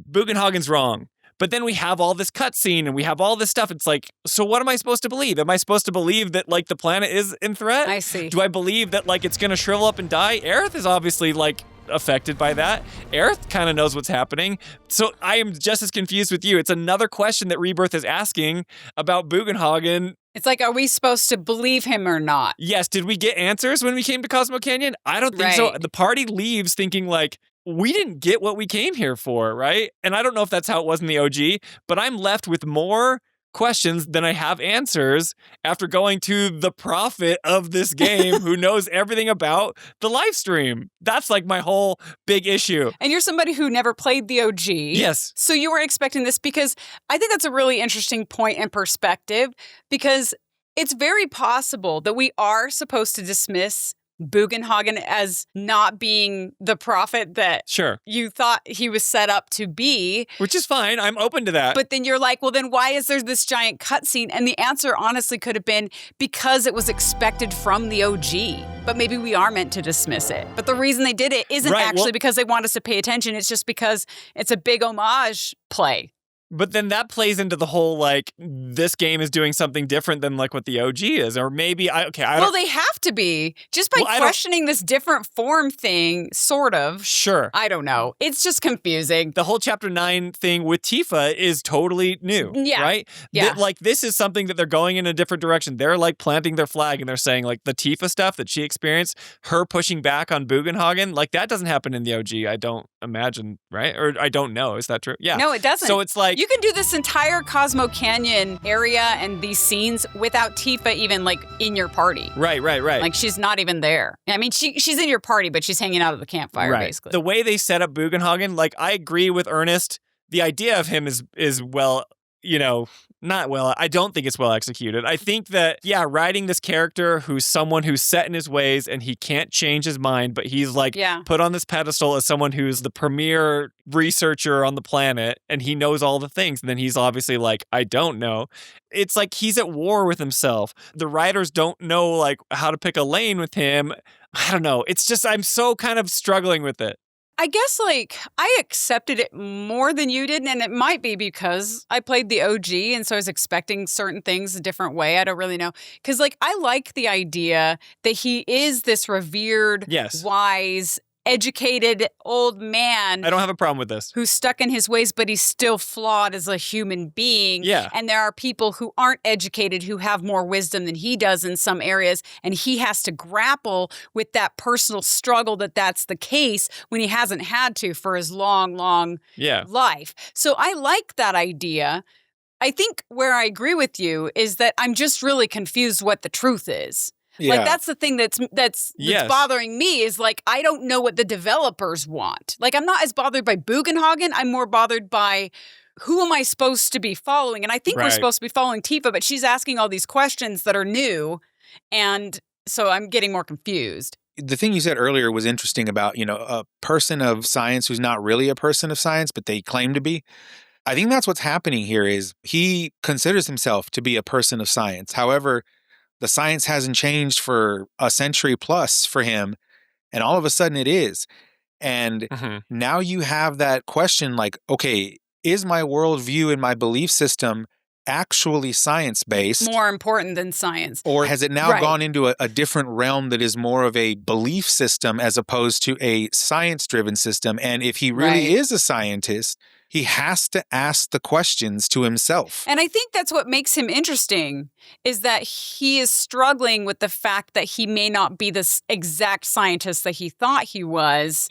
Bugenhagen's wrong. But then we have all this cutscene and we have all this stuff. It's like, so what am I supposed to believe? Am I supposed to believe that, like, the planet is in threat? I see. Do I believe that, like, it's going to shrivel up and die? Aerith is obviously, like, affected by that. Aerith kind of knows what's happening. So I am just as confused with you. It's another question that Rebirth is asking about Bugenhagen. It's like, are we supposed to believe him or not? Yes. Did we get answers when we came to Cosmo Canyon? I don't think so. The party leaves thinking like, we didn't get what we came here for, right? And I don't know if that's how it was in the OG, but I'm left with more questions than I have answers after going to the prophet of this game who knows everything about the Livestream. That's like my whole big issue. And you're somebody who never played the OG. Yes. So you were expecting this, because I think that's a really interesting point and perspective, because it's very possible that we are supposed to dismiss Bugenhagen as not being the prophet that you thought he was set up to be. Which is fine. I'm open to that. But then you're like, well, then why is there this giant cutscene? And the answer honestly could have been because it was expected from the OG. But maybe we are meant to dismiss it. But the reason they did it isn't actually because they want us to pay attention. It's just because it's a big homage play. But then that plays into the whole, like, this game is doing something different than, like, what the OG is. Or maybe, well, they have to be. Just by questioning this different form thing, sort of. Sure. I don't know. It's just confusing. The whole Chapter 9 thing with Tifa is totally new, right? Yeah. Like, this is something that they're going in a different direction. They're, like, planting their flag, and they're saying, like, the Tifa stuff that she experienced, her pushing back on Bugenhagen, like, that doesn't happen in the OG, I don't imagine, right? Or I don't know. Is that true? Yeah. No, it doesn't. So it's like, you can do this entire Cosmo Canyon area and these scenes without Tifa even, like, in your party. Right. Like, she's not even there. I mean, she's in your party, but she's hanging out at the campfire, basically. The way they set up Bugenhagen, like, I agree with Ernest. The idea of him is well, you know, not well. I don't think it's well executed. I think that, writing this character who's someone who's set in his ways and he can't change his mind, but he's like put on this pedestal as someone who's the premier researcher on the planet and he knows all the things. And then he's obviously like, I don't know. It's like he's at war with himself. The writers don't know, like, how to pick a lane with him. I don't know. It's just, I'm so kind of struggling with it. I guess, like, I accepted it more than you did, and it might be because I played the OG, and so I was expecting certain things a different way. I don't really know. Because, like, I like the idea that he is this revered, wise, educated old man. I don't have a problem with this. Who's stuck in his ways, but he's still flawed as a human being. Yeah. And there are people who aren't educated who have more wisdom than he does in some areas. And he has to grapple with that personal struggle that's the case when he hasn't had to for his long life. So I like that idea. I think where I agree with you is that I'm just really confused what the truth is. Yeah. Like, that's the thing that's bothering me is, like, I don't know what the developers want. Like, I'm not as bothered by Bugenhagen. I'm more bothered by who am I supposed to be following? And I think we're supposed to be following Tifa, but she's asking all these questions that are new. And so I'm getting more confused. The thing you said earlier was interesting about, you know, a person of science who's not really a person of science, but they claim to be. I think that's what's happening here is he considers himself to be a person of science. However, the science hasn't changed for a century plus for him, and all of a sudden it is. And now you have that question like, okay, is my worldview and my belief system actually science-based? More important than science. Or has it now gone into a different realm that is more of a belief system as opposed to a science-driven system? And if he really is a scientist, he has to ask the questions to himself. And I think that's what makes him interesting, is that he is struggling with the fact that he may not be the exact scientist that he thought he was,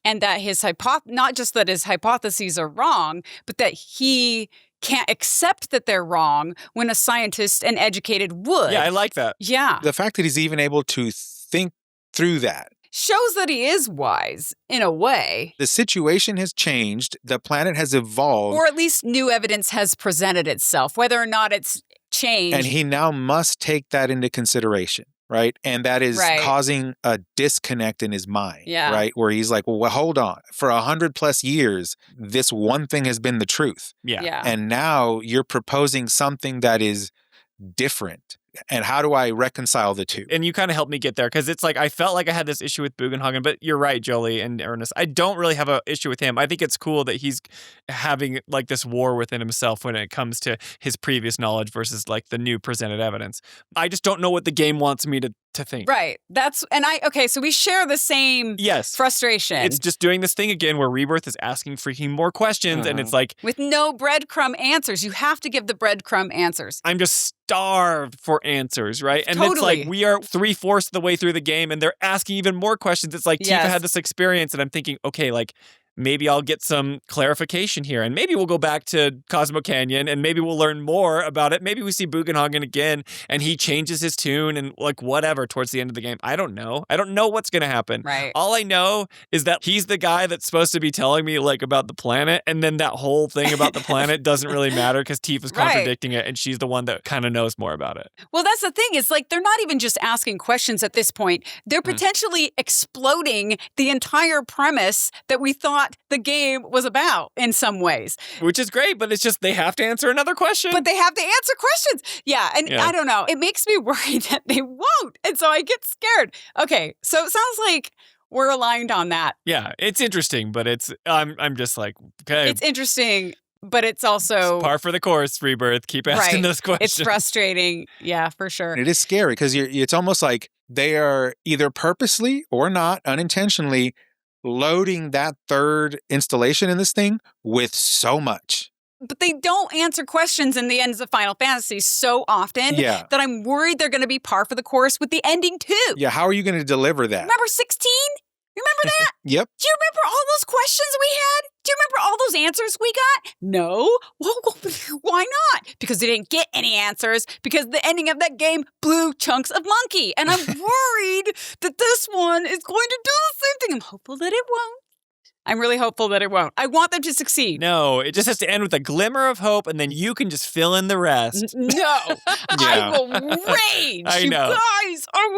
and that his not just that his hypotheses are wrong, but that he can't accept that they're wrong when a scientist and educated would. Yeah, I like that. Yeah. The fact that he's even able to think through that shows that he is wise, in a way. The situation has changed. The planet has evolved. Or at least new evidence has presented itself, whether or not it's changed. And he now must take that into consideration, right? And that is causing a disconnect in his mind, right? Where he's like, well, hold on. For 100+ years, this one thing has been the truth. Yeah. And now you're proposing something that is different. And how do I reconcile the two? And you kind of helped me get there, because it's like I felt like I had this issue with Bugenhagen, but you're right, Jolie and Ernest. I don't really have an issue with him. I think it's cool that he's having like this war within himself when it comes to his previous knowledge versus like the new presented evidence. I just don't know what the game wants me to think. Right. So we share the same frustration. It's just doing this thing again where Rebirth is asking freaking more questions, and it's like, with no breadcrumb answers. You have to give the breadcrumb answers. I'm just starved for answers, right? And it's like we are 3/4 of the way through the game and they're asking even more questions. It's like Tifa had this experience and I'm thinking, okay, like maybe I'll get some clarification here, and maybe we'll go back to Cosmo Canyon and maybe we'll learn more about it. Maybe we see Bugenhagen again and he changes his tune and like whatever towards the end of the game. I don't know. I don't know what's going to happen. Right. All I know is that he's the guy that's supposed to be telling me like about the planet, and then that whole thing about the planet doesn't really matter because Tifa's contradicting it and she's the one that kind of knows more about it. Well, that's the thing. It's like they're not even just asking questions at this point. They're potentially exploding the entire premise that we thought the game was about in some ways. Which is great, but it's just they have to answer another question. But they have to answer questions. Yeah, and I don't know. It makes me worried that they won't. And so I get scared. Okay, so it sounds like we're aligned on that. Yeah, it's interesting, but I'm just like, okay. It's interesting, but it's also par for the course, Rebirth. Keep asking those questions. It's frustrating. Yeah, for sure. It is scary because it's almost like they are either purposely or not, unintentionally, loading that third installation in this thing with so much. But they don't answer questions in the ends of Final Fantasy so often that I'm worried they're going to be par for the course with the ending too. Yeah, how are you going to deliver that? Remember 16? Remember that? Yep. Do you remember all those questions we had? Do you remember all those answers we got? No. Well, why not? Because they didn't get any answers, because the ending of that game blew chunks of monkey. And I'm worried that this one is going to do the same thing. I'm hopeful that it won't. I'm really hopeful that it won't. I want them to succeed. No, it just has to end with a glimmer of hope, and then you can just fill in the rest. No, I will rage. I know. You guys, I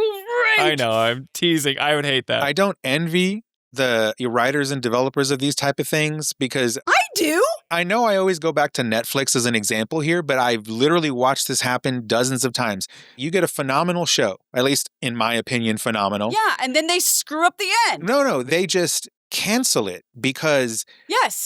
will rage. I know, I'm teasing. I would hate that. I don't envy the writers and developers of these type of things because I do. I know I always go back to Netflix as an example here, but I've literally watched this happen dozens of times. You get a phenomenal show, at least in my opinion, phenomenal. Yeah, and then they screw up the end. No, they just cancel it because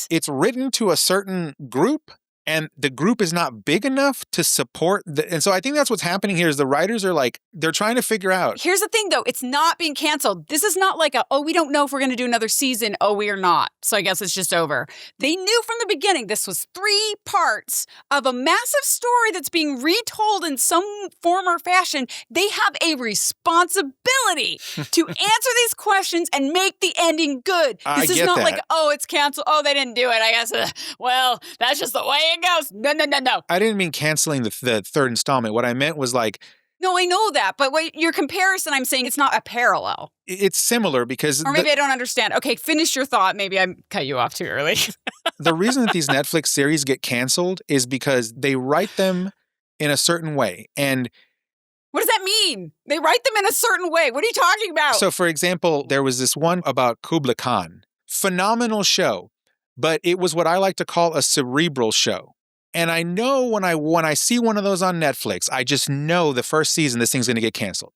it's written to a certain group and the group is not big enough to support and so I think that's what's happening here is the writers are like, they're trying to figure out. Here's the thing though, it's not being canceled. This is not like we don't know if we're going to do another season. Oh, we are not. So I guess it's just over. They knew from the beginning this was 3 parts of a massive story that's being retold in some form or fashion. They have a responsibility to answer these questions and make the ending good. This is not like, oh, it's canceled. Oh, they didn't do it. I guess, well, that's just the way it goes. No. I didn't mean canceling the third installment. What I meant was like... No, I know that. But your comparison, I'm saying it's not a parallel. It's similar because... Or maybe I don't understand. Okay, finish your thought. Maybe I cut you off too early. The reason that these Netflix series get canceled is because they write them in a certain way. And... What does that mean? They write them in a certain way. What are you talking about? So, for example, there was this one about Kublai Khan. Phenomenal show. But it was what I like to call a cerebral show. And I know when I see one of those on Netflix, I just know the first season this thing's going to get canceled,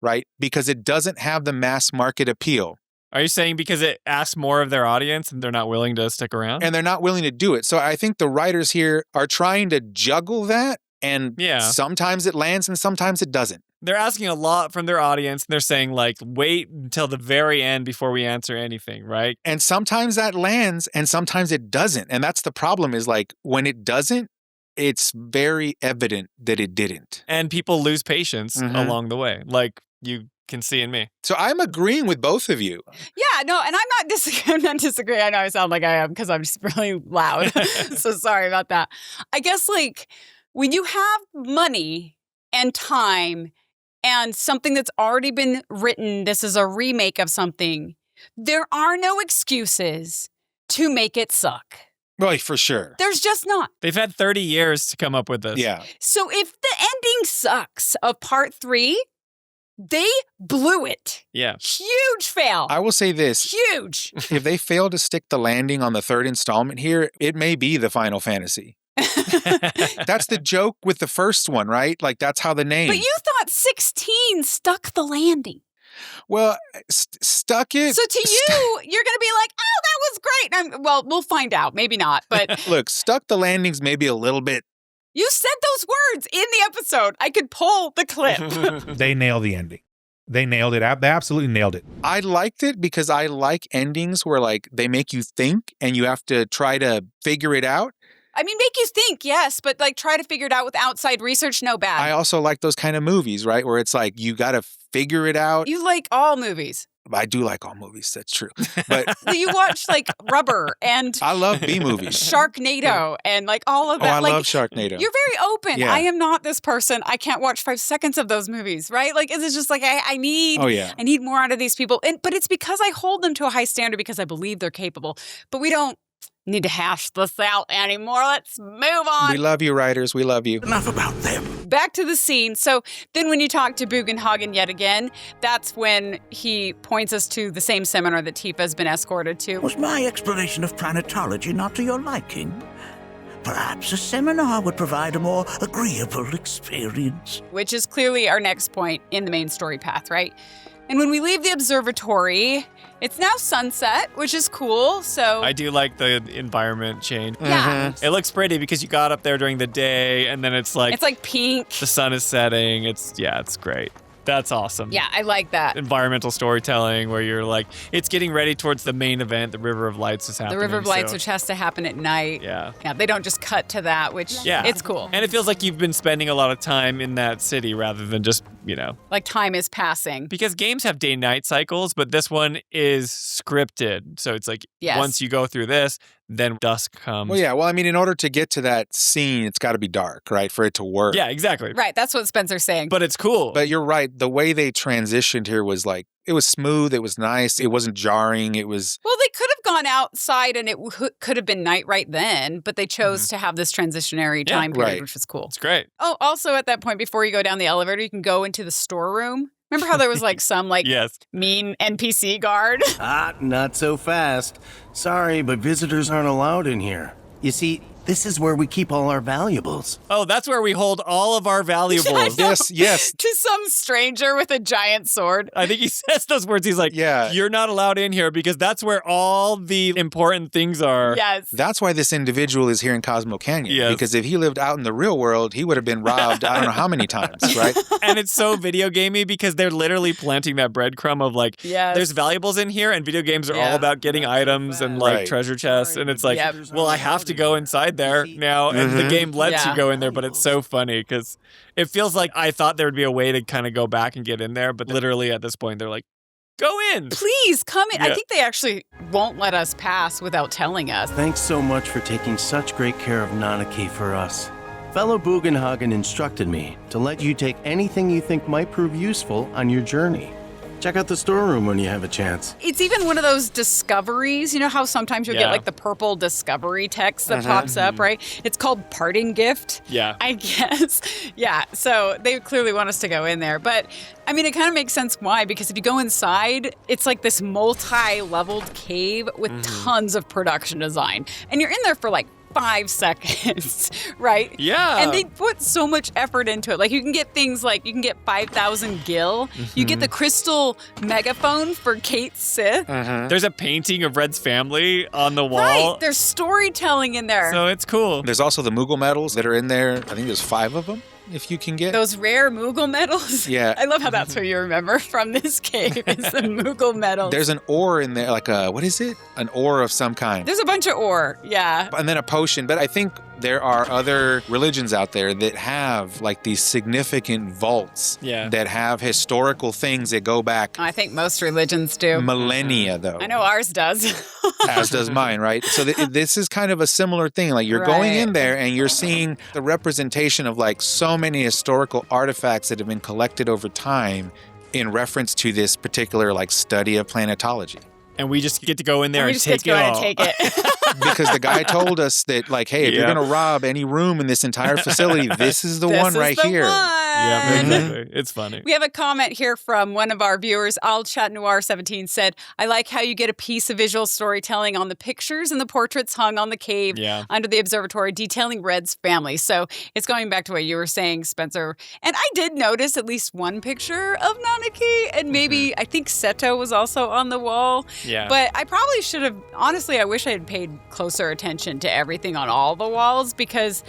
right? Because it doesn't have the mass market appeal. Are you saying because it asks more of their audience and they're not willing to stick around? And they're not willing to do it. So I think the writers here are trying to juggle that, and sometimes it lands and sometimes it doesn't. They're asking a lot from their audience, and they're saying, like, wait until the very end before we answer anything, right? And sometimes that lands and sometimes it doesn't. And that's the problem, is like when it doesn't, it's very evident that it didn't. And people lose patience along the way, like you can see in me. So I'm agreeing with both of you. Yeah, no, and I'm not disagreeing. I know I sound like I am because I'm just really loud. So sorry about that. I guess, like, when you have money and time and something that's already been written, this is a remake of something, there are no excuses to make it suck. Right, for sure. There's just not. They've had 30 years to come up with this. Yeah. So if the ending sucks of part 3, they blew it. Yeah. Huge fail. I will say this. Huge. If they fail to stick the landing on the third installment here, it may be the Final Fantasy. That's the joke with the first one, right? Like, that's how the name. But you thought 16 stuck the landing. Well, stuck it. So to you, you're going to be like, oh, that was great. Well, we'll find out. Maybe not. But look, stuck the landings maybe a little bit. You said those words in the episode. I could pull the clip. They nailed the ending. They nailed it. They absolutely nailed it. I liked it because I like endings where, like, they make you think and you have to try to figure it out. I mean, make you think, yes, but like try to figure it out with outside research, no bad. I also like those kind of movies, right? Where it's like, you got to figure it out. You like all movies. I do like all movies. That's true. But you watch like Rubber and I love B movies. Sharknado and like all of that. I love Sharknado. You're very open. Yeah. I am not this person. I can't watch 5 seconds of those movies, right? Like it's just like I need I need more out of these people. But it's because I hold them to a high standard because I believe they're capable. But we don't need to hash this out anymore. Let's move on. We love you, writers. We love you. Enough about them. Back to the scene. So then when you talk to Bugenhagen yet again, that's when he points us to the same seminar that Tifa has been escorted to. Was my explanation of planetology not to your liking? Perhaps a seminar would provide a more agreeable experience. Which is clearly our next point in the main story path, right? And when we leave the observatory, it's now sunset, which is cool. So I do like the environment change. Yeah. It looks pretty because you got up there during the day and then it's like pink. The sun is setting. It's great. That's awesome. Yeah, I like that. Environmental storytelling where you're like, it's getting ready towards the main event. The River of Lights is happening. The River of Lights, which has to happen at night. Yeah. Yeah, they don't just cut to that, which it's cool. And it feels like you've been spending a lot of time in that city rather than just, like time is passing. Because games have day-night cycles, but this one is scripted. So it's like once you go through this, then dusk comes. Well, yeah. Well, I mean, in order to get to that scene, it's got to be dark, right? For it to work. Yeah, exactly. Right. That's what Spencer's saying. But it's cool. But you're right. The way they transitioned here was like, it was smooth. It was nice. It wasn't jarring. It was... Well, they could have gone outside and it could have been night right then, but they chose to have this transitionary time period, which was cool. It's great. Oh, also at that point, before you go down the elevator, you can go into the storeroom. Remember how there was like some mean NPC guard? Not so fast. Sorry, but visitors aren't allowed in here. You see, this is where we keep all our valuables. Oh, that's where we hold all of our valuables. Yes. To some stranger with a giant sword. I think he says those words. He's like, you're not allowed in here because that's where all the important things are. Yes. That's why this individual is here in Cosmo Canyon. Yes. Because if he lived out in the real world, he would have been robbed I don't know how many times, right? And it's so video gamey because they're literally planting that breadcrumb of like, there's valuables in here and video games are all about getting items and like treasure chests. And it's like, well, I have to go inside there now, and the game lets you go in there, but it's so funny because it feels like I thought there would be a way to kind of go back and get in there, but literally at this point they're like, go in. Please come in. I think they actually won't let us pass without telling us. Thanks so much for taking such great care of Nanaki for us. Fellow Bugenhagen instructed me to let you take anything you think might prove useful on your journey. Check out the storeroom when you have a chance. It's even one of those discoveries. You know how sometimes you'll get like the purple discovery text that pops up, right? It's called Parting Gift. Yeah. I guess. Yeah. So they clearly want us to go in there. But I mean, it kind of makes sense why, because if you go inside, it's like this multi-leveled cave with tons of production design. And you're in there for like 5 seconds, right? Yeah. And they put so much effort into it. Like you can get things like you can get 5,000 gil. You get the crystal megaphone for Kate Sith. There's a painting of Red's family on the wall. Right. There's storytelling in there. So it's cool. There's also the Moogle medals that are in there. I think there's 5 of them. If you can get those rare Moogle medals. Yeah. I love how that's what you remember from this cave is the Moogle medals. There's an ore in there, like what is it? An ore of some kind. There's a bunch of ore, yeah. And then a potion. But I think there are other religions out there that have like these significant vaults that have historical things that go back. I think most religions do. Millennia, though. I know ours does. As does mine, right? So this is kind of a similar thing. Like you're going in there and you're seeing the representation of like so many historical artifacts that have been collected over time in reference to this particular like study of planetology. And we just get to go in there and take it all. Because the guy told us that, like, hey, if you're going to rob any room in this entire facility, this is the one right here. Yeah, exactly. It's funny. We have a comment here from one of our viewers. Al Chat Noir 17 said, I like how you get a piece of visual storytelling on the pictures and the portraits hung on the cave under the observatory detailing Red's family. So it's going back to what you were saying, Spencer. And I did notice at least one picture of Nanaki, and maybe I think Seto was also on the wall. Yeah. But I probably should have, honestly, I wish I had paid closer attention to everything on all the walls because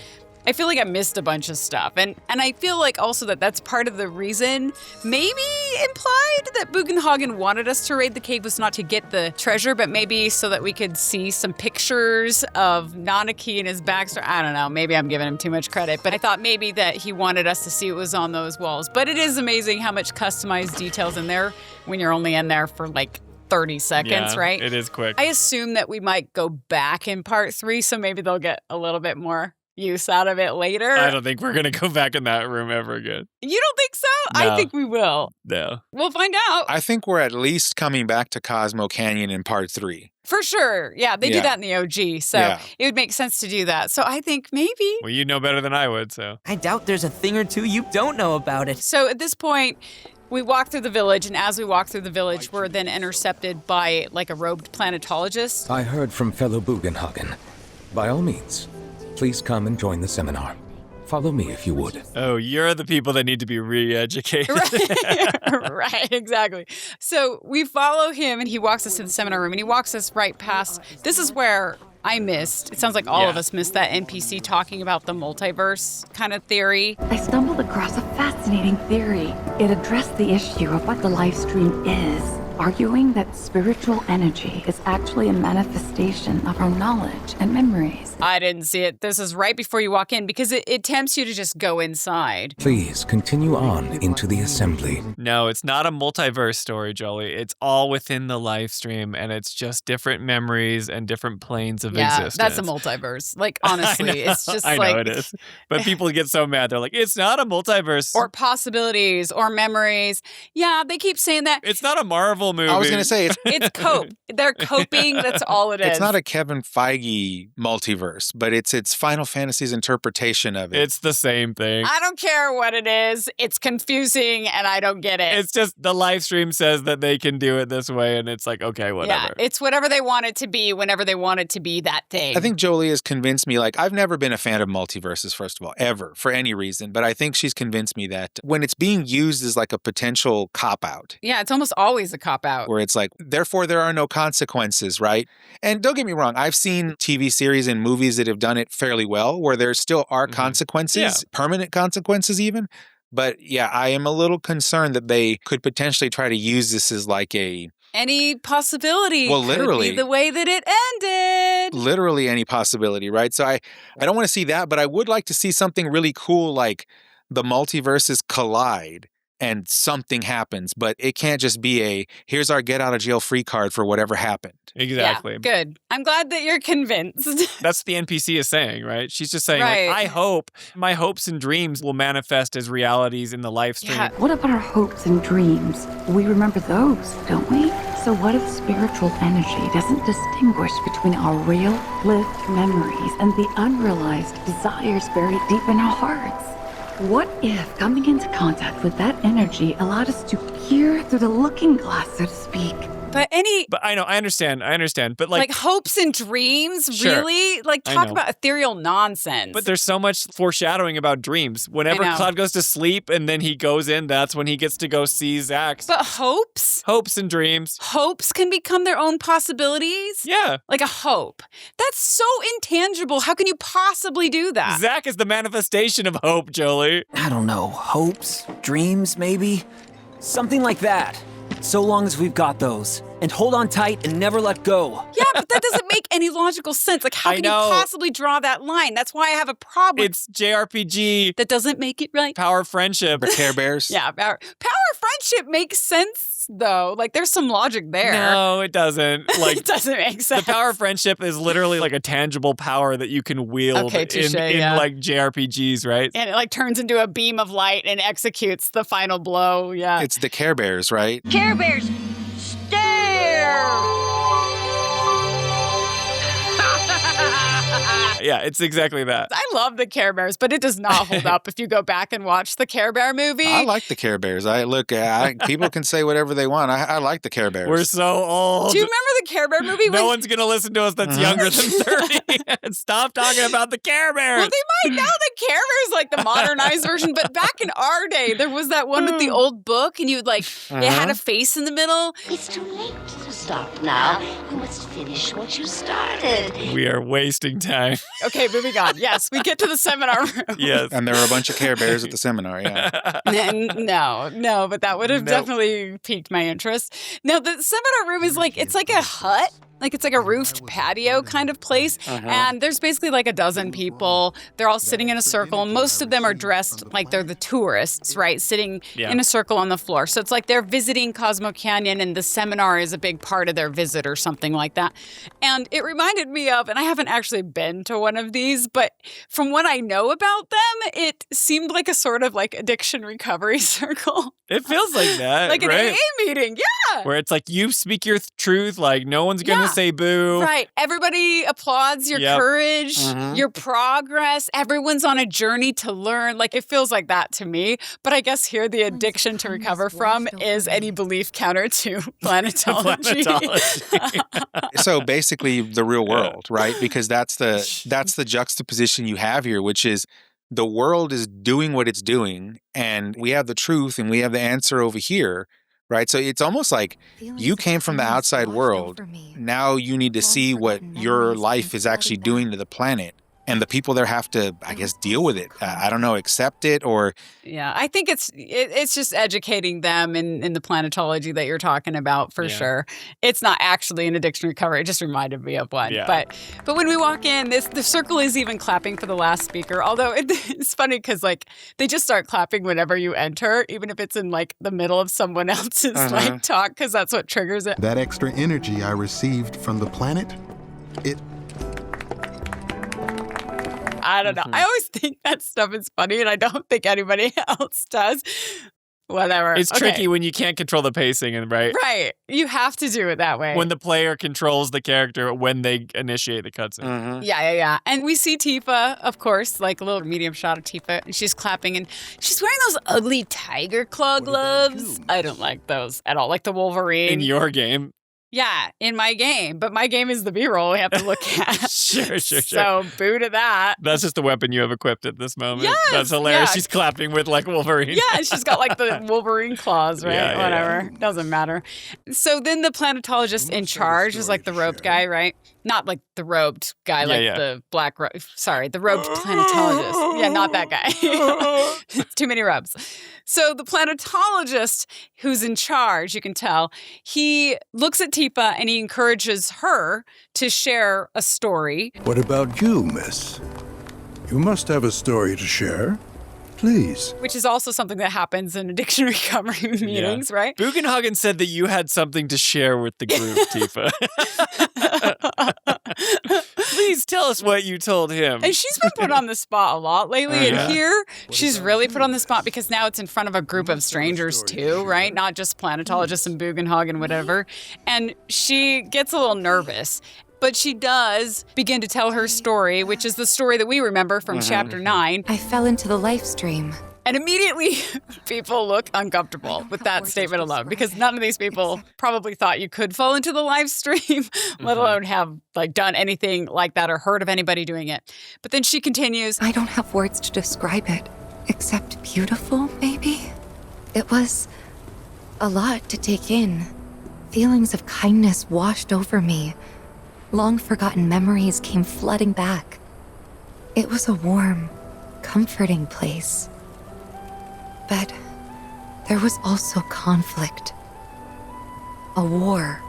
I feel like I missed a bunch of stuff. And I feel like also that's part of the reason, maybe implied, that Bugenhagen wanted us to raid the cave was not to get the treasure, but maybe so that we could see some pictures of Nanaki and his backstory. I don't know. Maybe I'm giving him too much credit, but I thought maybe that he wanted us to see what was on those walls. But it is amazing how much customized details in there when you're only in there for like 30 seconds, right? It is quick. I assume that we might go back in part 3, so maybe they'll get a little bit more use out of it later. I don't think we're going to go back in that room ever again. You don't think so? No. I think we will. No. We'll find out. I think we're at least coming back to Cosmo Canyon in part 3. For sure. Yeah, they did that in the OG, so it would make sense to do that. So I think maybe. Well, you know better than I would, so. I doubt there's a thing or two you don't know about it. So at this point, we walk through the village, and as we walk through the village, we're then intercepted by like a robed planetologist. I heard from fellow Bugenhagen. By all means, please come and join the seminar. Follow me if you would. Oh, you're the people that need to be re-educated. Right, exactly. So we follow him, and he walks us to the seminar room, and he walks us right past. This is where I missed. It sounds like all of us missed that NPC talking about the multiverse kind of theory. I stumbled across a fascinating theory. It addressed the issue of what the Livestream is, arguing that spiritual energy is actually a manifestation of our knowledge and memories. I didn't see it. This is right before you walk in because it tempts you to just go inside. Please continue on into the assembly. No, it's not a multiverse story, Jolie. It's all within the live stream, and it's just different memories and different planes of existence. That's a multiverse. Like, honestly, it's just I like... know it is. But people get so mad. They're like, it's not a multiverse. Or possibilities or memories. Yeah, they keep saying that. It's not a Marvel movie. I was going to say it's cope. They're coping. That's all it is. It's not a Kevin Feige multiverse, but it's Final Fantasy's interpretation of it. It's the same thing. I don't care what it is. It's confusing, and I don't get it. It's just the live stream says that they can do it this way, and it's like, okay, whatever. Yeah, it's whatever they want it to be, whenever they want it to be that thing. I think Jolie has convinced me, like, I've never been a fan of multiverses, first of all, ever, for any reason, but I think she's convinced me that when it's being used as like a potential cop-out. Yeah, it's almost always a cop-out. Where it's like, therefore there are no consequences, right? And don't get me wrong, I've seen TV series and movies that have done it fairly well, where there still are consequences, permanent consequences even. But yeah, I am a little concerned that they could potentially try to use this as like a... Any possibility literally, could be the way that it ended. Literally any possibility, right? So I don't want to see that, but I would like to see something really cool like the multiverses collide and something happens, but it can't just be here's our get out of jail free card for whatever happened. Exactly. Yeah, good. I'm glad that you're convinced. That's what the NPC is saying, right? She's just saying, right. like, I hope my hopes and dreams will manifest as realities in the live stream. Yeah. What about our hopes and dreams? We remember those, don't we? So what if spiritual energy doesn't distinguish between our real, lived memories and the unrealized desires buried deep in our hearts? What if coming into contact with that energy allowed us to peer through the looking glass, so to speak, But I know, I understand. But like hopes and dreams, sure, really? Like talk about ethereal nonsense. But there's so much foreshadowing about dreams. Whenever Cloud goes to sleep and then he goes in, that's when he gets to go see Zax. But hopes and dreams. Hopes can become their own possibilities? Yeah. Like a hope. That's so intangible. How can you possibly do that? Zack is the manifestation of hope, Jolie. I don't know. Hopes? Dreams, maybe? Something like that. So long as we've got those. And hold on tight and never let go. Yeah, but that doesn't make any logical sense. Like, how can you possibly draw that line? That's why I have a problem. It's JRPG. That doesn't make it right. Power Friendship. Or Care Bears. Yeah, Power Friendship makes sense, though. Like, there's some logic there. No, it doesn't. Like, it doesn't make sense. The Power Friendship is literally like a tangible power that you can wield in like JRPGs, right? And it like turns into a beam of light and executes the final blow. Yeah. It's the Care Bears, right? Care Bears, Yeah, it's exactly that. I love the Care Bears, but it does not hold up if you go back and watch the Care Bear movie. I like the Care Bears. People can say whatever they want. I like the Care Bears. We're so old. Do you remember the Care Bear movie? No one's going to listen to us that's younger than 30. Stop talking about the Care Bears. Well, they might now. The Care Bears like the modernized version, but back in our day, there was that one with the old book, and it had a face in the middle. It's too late to stop now. You must finish what you started. We are wasting time. Okay, moving on. Yes, we get to the seminar room. Yes. And there were a bunch of Care Bears at the seminar, yeah. No, but that would have definitely piqued my interest. Now, the seminar room is it's like a hut. Like it's like a roofed patio kind of place. And there's basically like a dozen people. They're all sitting in a circle. Most of them are dressed like they're the tourists, right? Sitting in a circle on the floor. So it's like they're visiting Cosmo Canyon and the seminar is a big part of their visit or something like that. And it reminded me of, and I haven't actually been to one of these, but from what I know about them, it seemed like a sort of like addiction recovery circle. It feels like that, like an right? AA meeting, yeah. Where it's like you speak your truth, like no one's going to say boo. Right. Everybody applauds your courage, your progress. Everyone's on a journey to learn. Like it feels like that to me. But I guess here the addiction to recover from is any belief counter to planetology. So basically the real world, right? Because that's the juxtaposition you have here, which is the world is doing what it's doing and we have the truth and we have the answer over here. Right. So it's almost like you came from the outside world. Now you need to see what your life is actually doing to the planet. And the people there have to, I guess, deal with it. I don't know, accept it or. Yeah, I think it's just educating them in the planetology that you're talking about for sure. It's not actually an addiction recovery. It just reminded me of one. Yeah. But when we walk in, the circle is even clapping for the last speaker. Although it's funny because they just start clapping whenever you enter, even if it's in like the middle of someone else's like talk, because that's what triggers it. That extra energy I received from the planet, I don't know. I always think that stuff is funny, and I don't think anybody else does. Whatever. It's tricky when you can't control the pacing, right? Right. You have to do it that way. When the player controls the character when they initiate the cutscene. Yeah. And we see Tifa, of course, like a little medium shot of Tifa, and she's clapping, and she's wearing those ugly tiger claw gloves. I don't like those at all. Like the Wolverine. In your game. Yeah, in my game. But my game is the B-roll we have to look at. Sure. So boo to that. That's just the weapon you have equipped at this moment. Yes, that's hilarious. yeah. She's clapping with like Wolverine. Yeah, and she's got like the Wolverine claws, right? Yeah, whatever. Yeah. Doesn't matter. So then the planetologist in charge is like the robed guy, right? Not like the robed guy, the black the robed planetologist. Yeah, not that guy. Too many robes. So the planetologist who's in charge, you can tell, he looks at Tifa and he encourages her to share a story. What about you, miss? You must have a story to share. Please. Which is also something that happens in addiction recovery meetings, right? Bugenhagen said that you had something to share with the group, Tifa. Please tell us what you told him. And she's been put on the spot a lot lately. And here, she's really put on the spot because now it's in front of a group of strangers too, right? Not just planetologists and Bugenhagen, whatever. And she gets a little nervous. But she does begin to tell her story, which is the story that we remember from Chapter 9. I fell into the Lifestream. And immediately people look uncomfortable with that statement alone, because none of these people probably thought you could fall into the live stream, let alone have done anything like that or heard of anybody doing it. But then she continues, I don't have words to describe it, except beautiful, maybe? It was a lot to take in. Feelings of kindness washed over me. Long-forgotten memories came flooding back. It was a warm, comforting place. But there was also conflict. A war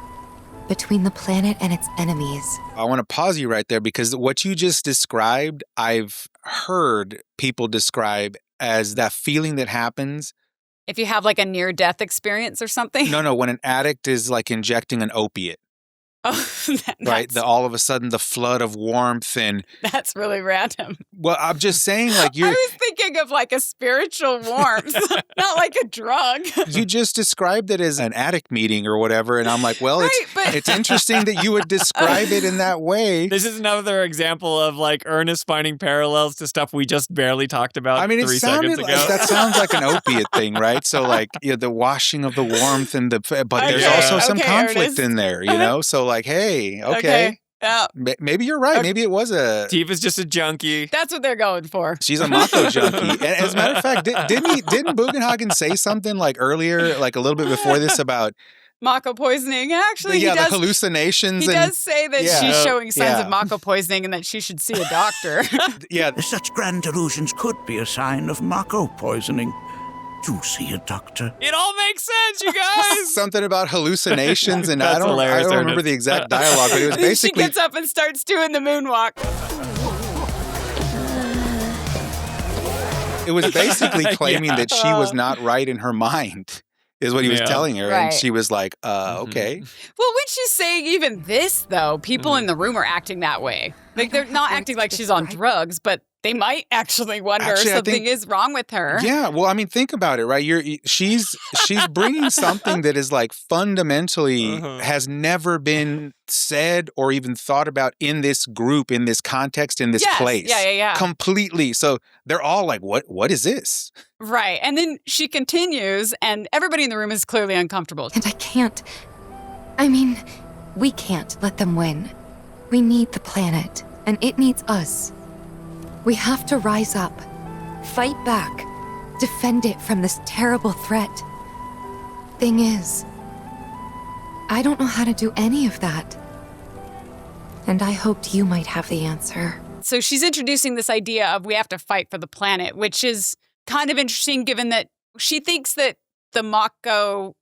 between the planet and its enemies. I want to pause you right there because what you just described, I've heard people describe as that feeling that happens. If you have a near-death experience or something? No, when an addict is injecting an opiate. Oh, right? All of a sudden, the flood of warmth and... That's really random. Well, I'm just saying, you're... I was thinking of a spiritual warmth, not like a drug. You just described it as an addict meeting or whatever, and I'm like, well, it's interesting that you would describe it in that way. This is another example of Ernest finding parallels to stuff we just barely talked about 3 seconds ago. That sounds like an opiate thing, right? So the washing of the warmth and but there's also some conflict Ernest. In there, So hey, okay. Yeah. Maybe you're right. Maybe it was a... Tifa's just a junkie. That's what they're going for. She's a Mako junkie. And as a matter of fact, didn't Bugenhagen say something earlier, a little bit before this about... Mako poisoning. Actually, the hallucinations. He does say that she's showing signs of Mako poisoning and that she should see a doctor. Such grand delusions could be a sign of Mako poisoning. Do see a doctor. It all makes sense, you guys. Something about hallucinations, and I don't remember the exact dialogue, but it was basically... She gets up and starts doing the moonwalk. It was basically claiming that she was not right in her mind, is what he was telling her. Right. And she was like, okay. Well, when she's saying even this, though, people in the room are acting that way. They're not acting like she's on drugs, but they might actually wonder if something is wrong with her. Yeah, well, I mean, think about it, right? She's bringing something that is fundamentally has never been said or even thought about in this group, in this context, in this place. Yeah. Completely. So they're all like, what is this? Right. And then she continues, and everybody in the room is clearly uncomfortable. And we can't let them win. We need the planet, and it needs us. We have to rise up, fight back, defend it from this terrible threat. Thing is, I don't know how to do any of that. And I hoped you might have the answer. So she's introducing this idea of we have to fight for the planet, which is kind of interesting given that she thinks that the Mako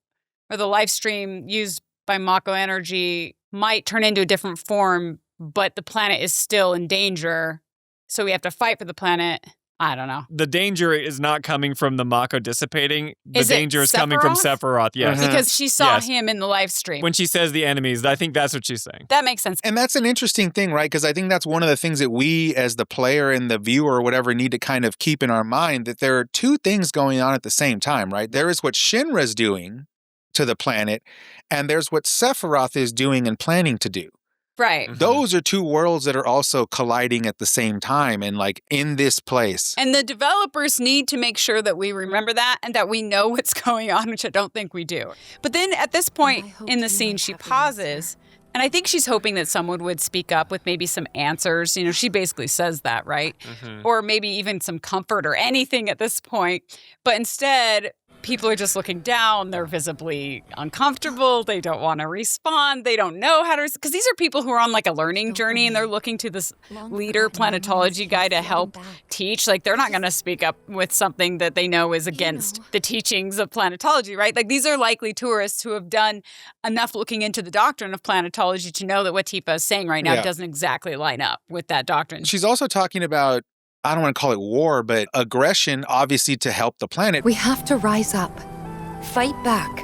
or the Livestream used by Mako energy might turn into a different form, but the planet is still in danger. So we have to fight for the planet. I don't know. The danger is not coming from the Mako dissipating. The Is it danger is coming from Sephiroth, yes. Because she saw him in the live stream. When she says the enemies, I think that's what she's saying. That makes sense. And that's an interesting thing, right? Because I think that's one of the things that we as the player and the viewer or whatever need to kind of keep in our mind, that there are two things going on at the same time, right? There is what Shinra's doing to the planet, and there's what Sephiroth is doing and planning to do. Right. Those are two worlds that are also colliding at the same time and in this place. And the developers need to make sure that we remember that and that we know what's going on, which I don't think we do. But then at this point in the scene, she pauses. And I think she's hoping that someone would speak up with maybe some answers. She basically says that, right? Or maybe even some comfort or anything at this point. But instead, people are just looking down. They're visibly uncomfortable. They don't want to respond. They don't know how to, because these are people who are on a learning journey and they're looking to this leader planetology guy to help teach. They're not going to speak up with something that they know is against the teachings of planetology, right? These are likely tourists who have done enough looking into the doctrine of planetology to know that what Tifa is saying right now doesn't exactly line up with that doctrine. She's also talking about, I don't want to call it war, but aggression, obviously, to help the planet. We have to rise up, fight back,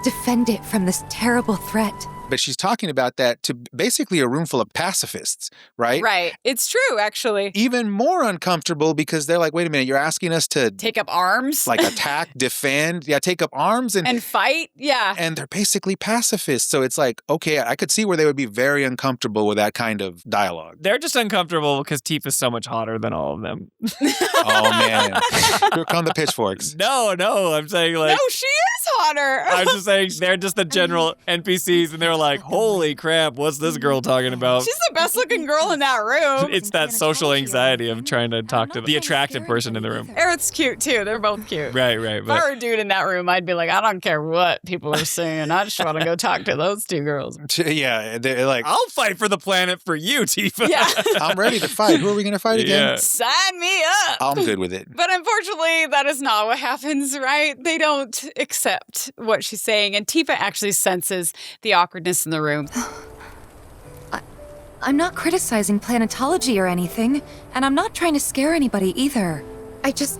defend it from this terrible threat. But she's talking about that to basically a room full of pacifists, right? Right. It's true, actually. Even more uncomfortable because they're like, wait a minute, you're asking us to take up arms? Like attack, defend, take up arms and fight? Yeah. And they're basically pacifists. So it's like, okay, I could see where they would be very uncomfortable with that kind of dialogue. They're just uncomfortable because Tifa's so much hotter than all of them. Oh, man. Here come the pitchforks. No, I'm saying like... No, she is hotter. I'm just saying they're just the general NPCs and they're like, holy crap, what's this girl talking about? She's the best looking girl in that room. It's that social anxiety of trying to talk to the attractive person in the room. Aerith's cute too. They're both cute. Right. If I were a dude in that room, I'd be like, I don't care what people are saying. I just want to go talk to those two girls. Yeah, they're like, I'll fight for the planet for you, Tifa. Yeah. I'm ready to fight. Who are we going to fight again? Yeah. Sign me up. I'm good with it. But unfortunately, that is not what happens, right? They don't accept what she's saying. And Tifa actually senses the awkwardness in the room. I'm not criticizing Planetology or anything, and I'm not trying to scare anybody either. I just...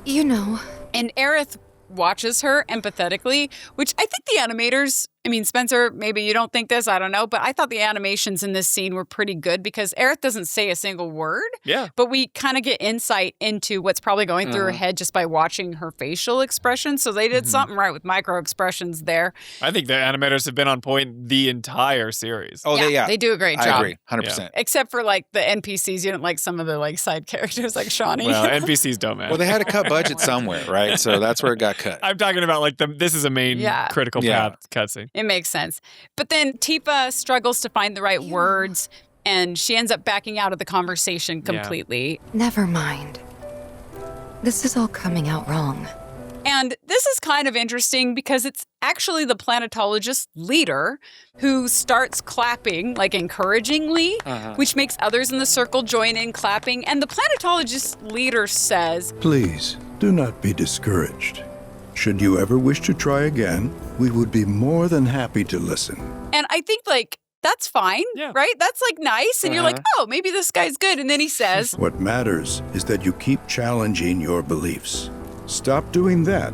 You know. And Aerith watches her empathetically, which I think the animators... I mean, Spencer, maybe you don't think this, I don't know, but I thought the animations in this scene were pretty good because Aerith doesn't say a single word. Yeah. But we kind of get insight into what's probably going through her head just by watching her facial expressions. So they did something right with micro expressions there. I think the animators have been on point the entire series. Oh, they do a great job. I agree, 100%. Yeah. Except for like the NPCs, you didn't like some of the like side characters like Shawnee. Well, NPCs don't matter. Well, they had to cut budget somewhere, right? So that's where it got cut. I'm talking about like this is a main critical path cutscene. It makes sense. But then Tifa struggles to find the right words, and she ends up backing out of the conversation completely. Never mind. This is all coming out wrong. And this is kind of interesting because it's actually the planetologist leader who starts clapping, like encouragingly, which makes others in the circle join in clapping. And the planetologist leader says, Please, do not be discouraged. Should you ever wish to try again, we would be more than happy to listen. And I think, like, that's fine, right? That's, like, nice. And you're like, oh, maybe this guy's good. And then he says, What matters is that you keep challenging your beliefs. Stop doing that,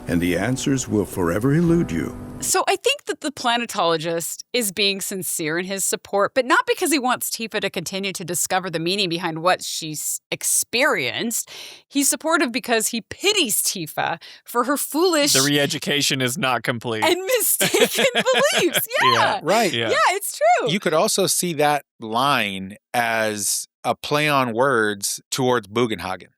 and the answers will forever elude you. So I think that the planetologist is being sincere in his support, but not because he wants Tifa to continue to discover the meaning behind what she's experienced. He's supportive because he pities Tifa for her foolish... The re-education is not complete. And mistaken beliefs. Yeah. Right. Yeah, it's true. You could also see that line as a play on words towards Bugenhagen.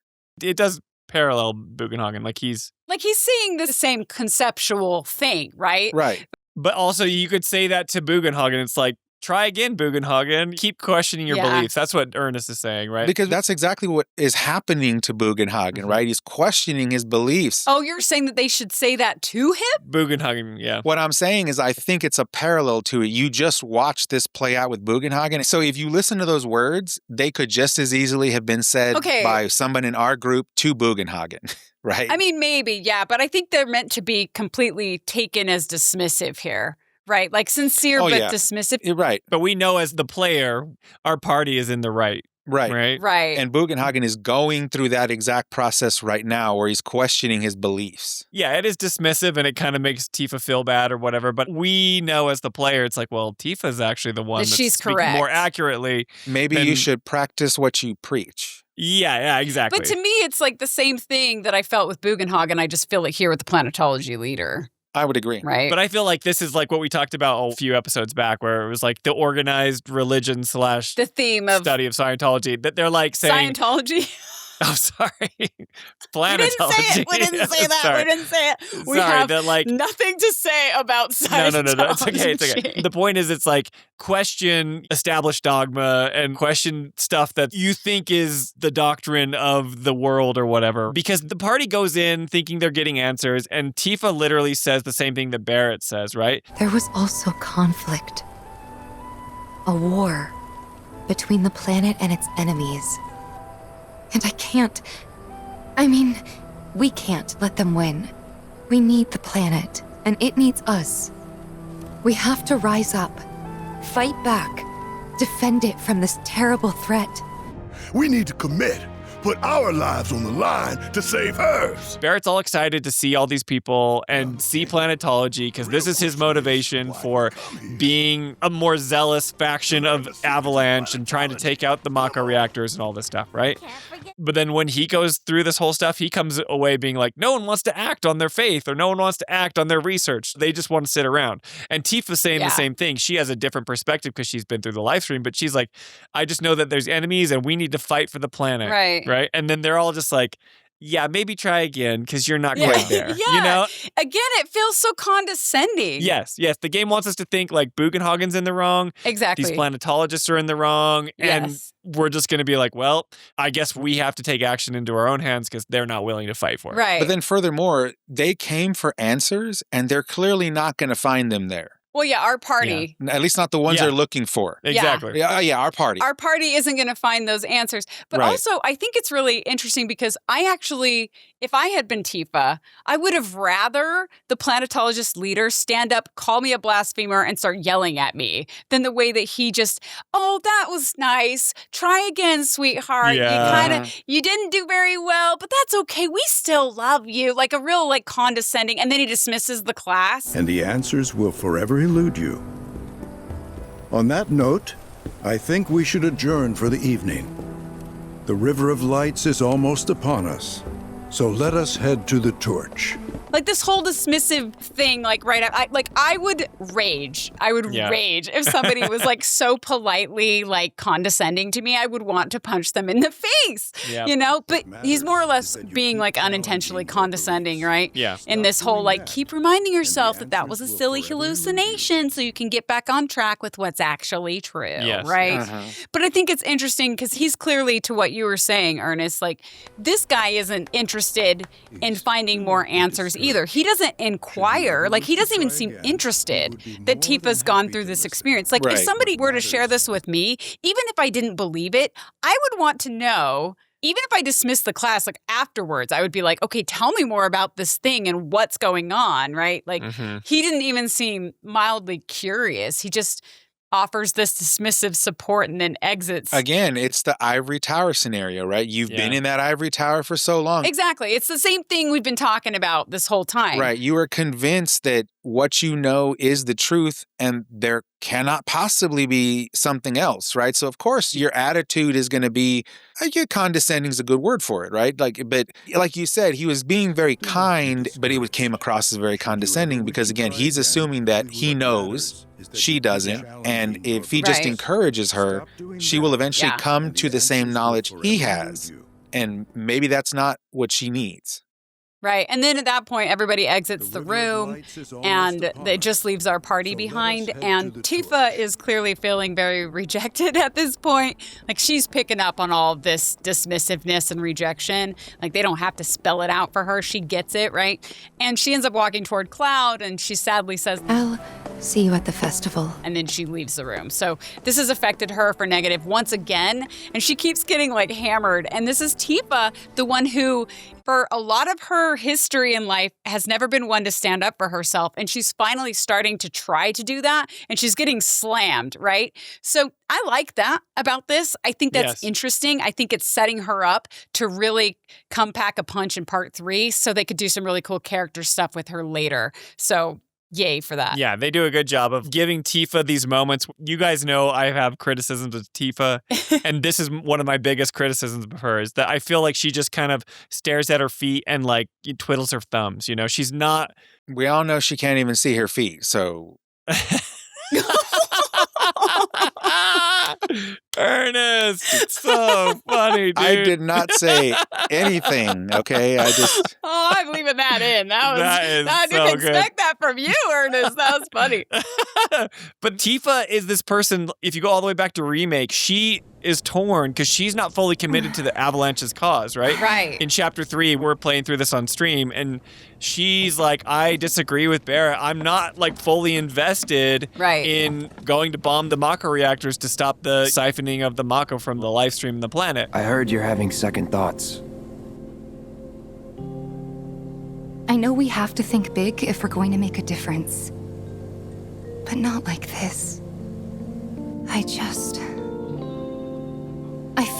It does parallel Bugenhagen. Like he's seeing the same conceptual thing, right? Right. But also you could say that to Bugenhagen. It's like, try again, Bugenhagen. Keep questioning your beliefs. That's what Ernest is saying, right? Because that's exactly what is happening to Bugenhagen, right? He's questioning his beliefs. Oh, you're saying that they should say that to him? Bugenhagen, yeah. What I'm saying is I think it's a parallel to it. You just watched this play out with Bugenhagen. So if you listen to those words, they could just as easily have been said by someone in our group to Bugenhagen. Right? I mean, maybe, yeah, but I think they're meant to be completely taken as dismissive here. Right, like sincere but dismissive. You're right. But we know as the player, our party is in the right. Right. And Bugenhagen is going through that exact process right now where he's questioning his beliefs. Yeah, it is dismissive and it kind of makes Tifa feel bad or whatever. But we know as the player, it's like, well, Tifa's actually the one that's speaking more accurately. Maybe you should practice what you preach. Yeah, exactly. But to me, it's like the same thing that I felt with Bugenhagen. I just feel it here with the planetology leader. I would agree. Right. But I feel like this is like what we talked about a few episodes back where it was like the organized religion / the theme of study of Scientology that they're like saying Scientology. Oh, sorry. Planetology. We didn't say that. Sorry. We didn't say it. We have nothing to say about Scientology. No. It's okay. It's okay. The point is, it's like question established dogma and question stuff that you think is the doctrine of the world or whatever. Because the party goes in thinking they're getting answers, and Tifa literally says the same thing that Barret says, right? There was also conflict. A war between the planet and its enemies. And we can't let them win. We need the planet, and it needs us. We have to rise up, fight back, defend it from this terrible threat. We need to commit, put our lives on the line to save hers. Barret's all excited to see all these people and see Planetology because this is his motivation for being a more zealous faction of Avalanche and trying to take out the Mako reactors and all this stuff, right? But then when he goes through this whole stuff, he comes away being like, no one wants to act on their faith or no one wants to act on their research. They just want to sit around. And Tifa's saying the same thing. She has a different perspective because she's been through the Livestream, but she's like, I just know that there's enemies and we need to fight for the planet. Right. And then they're all just like, yeah, maybe try again because you're not quite there. You know? Again, it feels so condescending. Yes. The game wants us to think like Bugenhagen's in the wrong. Exactly. These planetologists are in the wrong. And we're just going to be like, well, I guess we have to take action into our own hands because they're not willing to fight for it. Right. But then furthermore, they came for answers and they're clearly not going to find them there. Well, yeah, our party. Yeah. At least not the ones they're looking for. Exactly. Yeah, our party. Our party isn't going to find those answers. But also, I think it's really interesting because I actually, if I had been Tifa, I would have rather the planetologist leader stand up, call me a blasphemer, and start yelling at me than the way that he just, oh, that was nice. Try again, sweetheart. You didn't do very well, but that's okay. We still love you. Like a real condescending. And then he dismisses the class. And the answers will forever elude you. On that note, I think we should adjourn for the evening. The River of Lights is almost upon us, so let us head to the torch. Like this whole dismissive thing, I would rage. I would rage if somebody was so politely condescending to me. I would want to punch them in the face, you know? But he's more or less being unintentionally condescending, right? Yeah. In this whole keep reminding yourself that was a silly hallucination so you can get back on track with what's actually true, right? But I think it's interesting because he's clearly, to what you were saying, Ernest, this guy isn't interested in finding more answers either. He doesn't inquire. He doesn't even seem interested that Tifa's gone through this experience. If somebody were to share this with me, even if I didn't believe it, I would want to know. Even if I dismissed the class, afterwards, I would be like, okay, tell me more about this thing and what's going on, right? He didn't even seem mildly curious. He just offers this dismissive support and then exits. Again, it's the ivory tower scenario, right? You've been in that ivory tower for so long. Exactly. It's the same thing we've been talking about this whole time. Right. You are convinced that what you know is the truth and there cannot possibly be something else, right? So, of course, your attitude is going to be, condescending is a good word for it, right? But like you said, he was being very kind, but it came across as very condescending because, again, he's assuming that he knows, she doesn't, and if he just encourages her, she will eventually come to the same knowledge he has, and maybe that's not what she needs. Right. And then at that point, everybody exits the room and it just leaves our party behind. And Tifa is clearly feeling very rejected at this point. She's picking up on all this dismissiveness and rejection. They don't have to spell it out for her. She gets it, right? And she ends up walking toward Cloud and she sadly says, I'll see you at the festival. And then she leaves the room. So this has affected her for negative once again. And she keeps getting hammered. And this is Tifa, the one who, for a lot of her history in life, has never been one to stand up for herself. And she's finally starting to try to do that. And she's getting slammed, right? So I like that about this. I think that's interesting. I think it's setting her up to really come pack a punch in part 3 so they could do some really cool character stuff with her later. So yay for that. Yeah, they do a good job of giving Tifa these moments. You guys know I have criticisms of Tifa, and this is one of my biggest criticisms of her, is that I feel like she just kind of stares at her feet and twiddles her thumbs. She's not... We all know she can't even see her feet, so... Ernest, it's so funny, dude. I did not say anything, okay? I'm leaving that in. I didn't expect that from you, Ernest. That was funny. But Tifa is this person, if you go all the way back to Remake, she is torn because she's not fully committed to the Avalanche's cause, right? Right. In Chapter 3, we're playing through this on stream, and she's like, I disagree with Barret. I'm not fully invested in going to bomb the Mako reactors to stop the siphoning of the Mako from the Livestream and the planet. I heard you're having second thoughts. I know we have to think big if we're going to make a difference. But not like this. I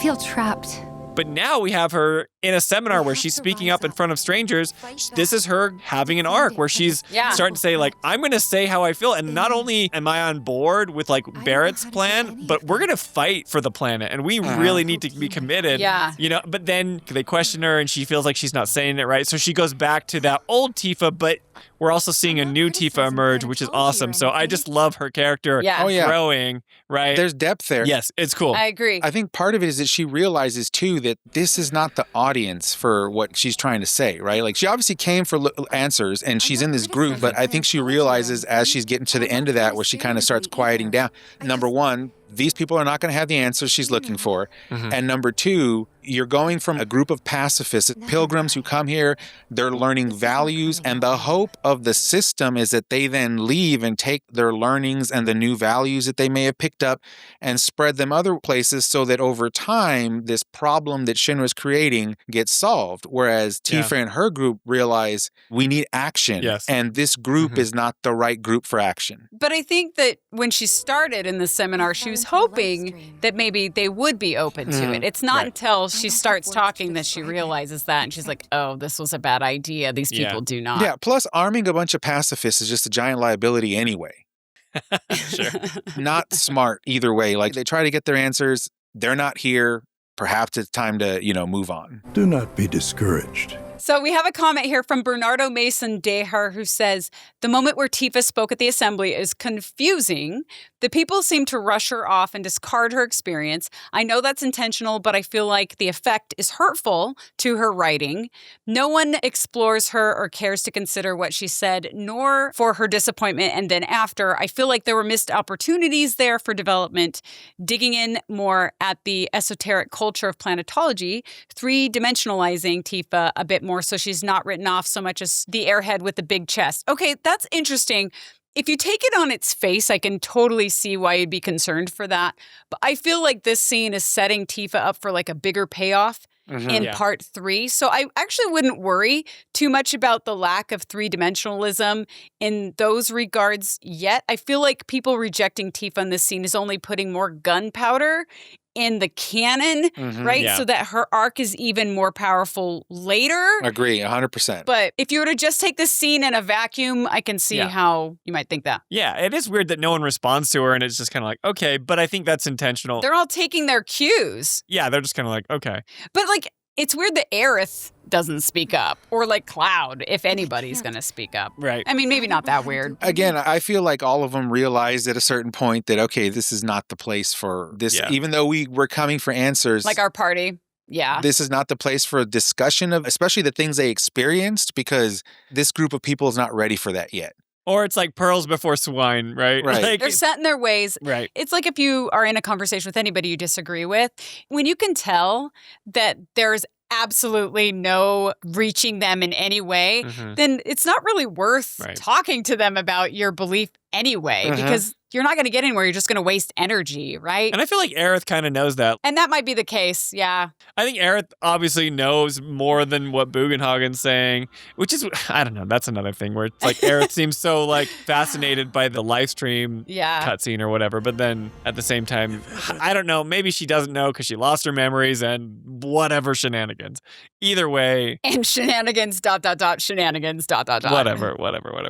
feel trapped. But now we have her in a seminar where she's speaking up in front of strangers. This is her having an arc where she's starting to say, like, I'm going to say how I feel. And not only am I on board with, like, Barret's plan, but we're going to fight for the planet. And we really need to be committed. Yeah. You know, but then they question her and she feels like she's not saying it right. So she goes back to that old Tifa, but we're also seeing a new Tifa emerge, which is awesome. So I just love her character growing, right? There's depth there. Yes, it's cool. I agree. I think part of it is that she realizes, too, that this is not the audience for what she's trying to say, right? Like, she obviously came for answers, and she's in this group, but I think she realizes as she's getting to the end of that, where she kind of starts quieting down, number one, these people are not going to have the answers she's looking for. And number two, you're going from a group of pacifists, pilgrims who come here, they're learning values, and the hope of the system is that they then leave and take their learnings and the new values that they may have picked up and spread them other places so that over time, this problem that Shinra's creating gets solved. Whereas Tifa and her group realize we need action, and this group is not the right group for action. But I think that when she started in the seminar, she was hoping that maybe they would be open to it. It's not until she starts talking that she realizes that, and she's like, oh, this was a bad idea. These people do not. Yeah, plus arming a bunch of pacifists is just a giant liability anyway. Sure. Not smart either way. Like, they try to get their answers, they're not here. Perhaps it's time to, move on. Do not be discouraged. So we have a comment here from Bernardo Mason Dejar who says, the moment where Tifa spoke at the assembly is confusing. The people seem to rush her off and discard her experience. I know that's intentional, but I feel like the effect is hurtful to her writing. No one explores her or cares to consider what she said, nor for her disappointment. And then after, I feel like there were missed opportunities there for development. Digging in more at the esoteric culture of planetology, three-dimensionalizing Tifa a bit more so she's not written off so much as the airhead with the big chest. Okay, that's interesting. If you take it on its face, I can totally see why you'd be concerned for that. But I feel like this scene is setting Tifa up for like a bigger payoff in part 3. So I actually wouldn't worry too much about the lack of three-dimensionalism in those regards yet. I feel like people rejecting Tifa in this scene is only putting more gunpowder in the canon, right? Yeah. So that her arc is even more powerful later. Agree, 100%. But if you were to just take this scene in a vacuum, I can see how you might think that. Yeah, it is weird that no one responds to her and it's just kind of like, okay, but I think that's intentional. They're all taking their cues. Yeah, they're just kind of like, okay. But like, it's weird that Aerith doesn't speak up, or like Cloud, if anybody's going to speak up. Right. I mean, maybe not that weird. Again, I feel like all of them realized at a certain point that, okay, this is not the place for this, even though we were coming for answers. Like our party. Yeah. This is not the place for a discussion of, especially the things they experienced, because this group of people is not ready for that yet. Or it's like pearls before swine, right? Like, they're set in their ways. Right. It's like if you are in a conversation with anybody you disagree with, when you can tell that there's absolutely no reaching them in any way, then it's not really worth talking to them about your belief anyway, because you're not going to get anywhere. You're just going to waste energy, right? And I feel like Aerith kind of knows that. And that might be the case, yeah. I think Aerith obviously knows more than what Bugenhagen's saying, which is, I don't know, that's another thing where it's like Aerith seems so like fascinated by the Livestream cutscene or whatever, but then at the same time, I don't know, maybe she doesn't know because she lost her memories and whatever shenanigans. Either way. And shenanigans, shenanigans, Whatever.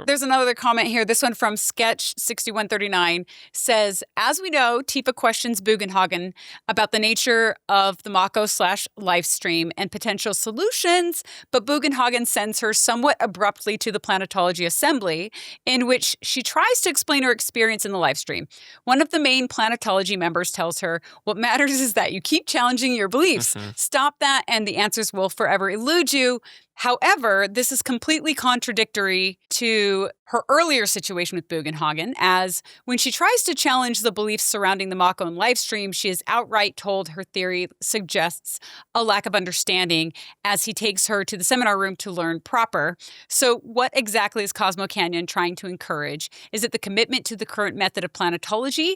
There's another comment here. This one from Sketch6139 says, as we know, Tifa questions Bugenhagen about the nature of the Mako / Livestream and potential solutions, but Bugenhagen sends her somewhat abruptly to the Planetology assembly, in which she tries to explain her experience in the Livestream. One of the main Planetology members tells her, what matters is that you keep challenging your beliefs. Stop that and the answers will forever elude you. However, this is completely contradictory to her earlier situation with Bugenhagen, as when she tries to challenge the beliefs surrounding the Mako and Livestream, she is outright told her theory suggests a lack of understanding as he takes her to the seminar room to learn proper. So what exactly is Cosmo Canyon trying to encourage? Is it the commitment to the current method of planetology?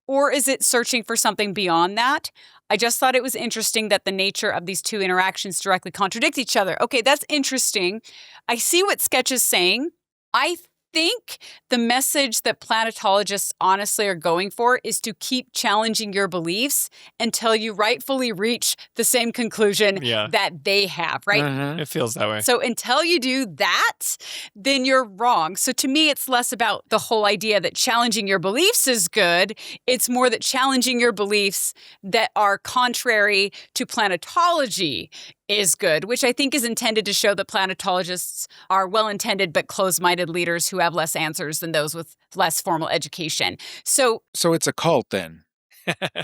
Or is it searching for something beyond that? I just thought it was interesting that the nature of these two interactions directly contradict each other. Okay, that's interesting. I see what Sketch is saying. I think the message that planetologists honestly are going for is to keep challenging your beliefs until you rightfully reach the same conclusion that they have, right? It feels that way. So until you do that, then you're wrong. So to me, it's less about the whole idea that challenging your beliefs is good. It's more that challenging your beliefs that are contrary to planetology is good, which I think is intended to show that planetologists are well-intended but closed-minded leaders who have less answers than those with less formal education. So it's a cult then.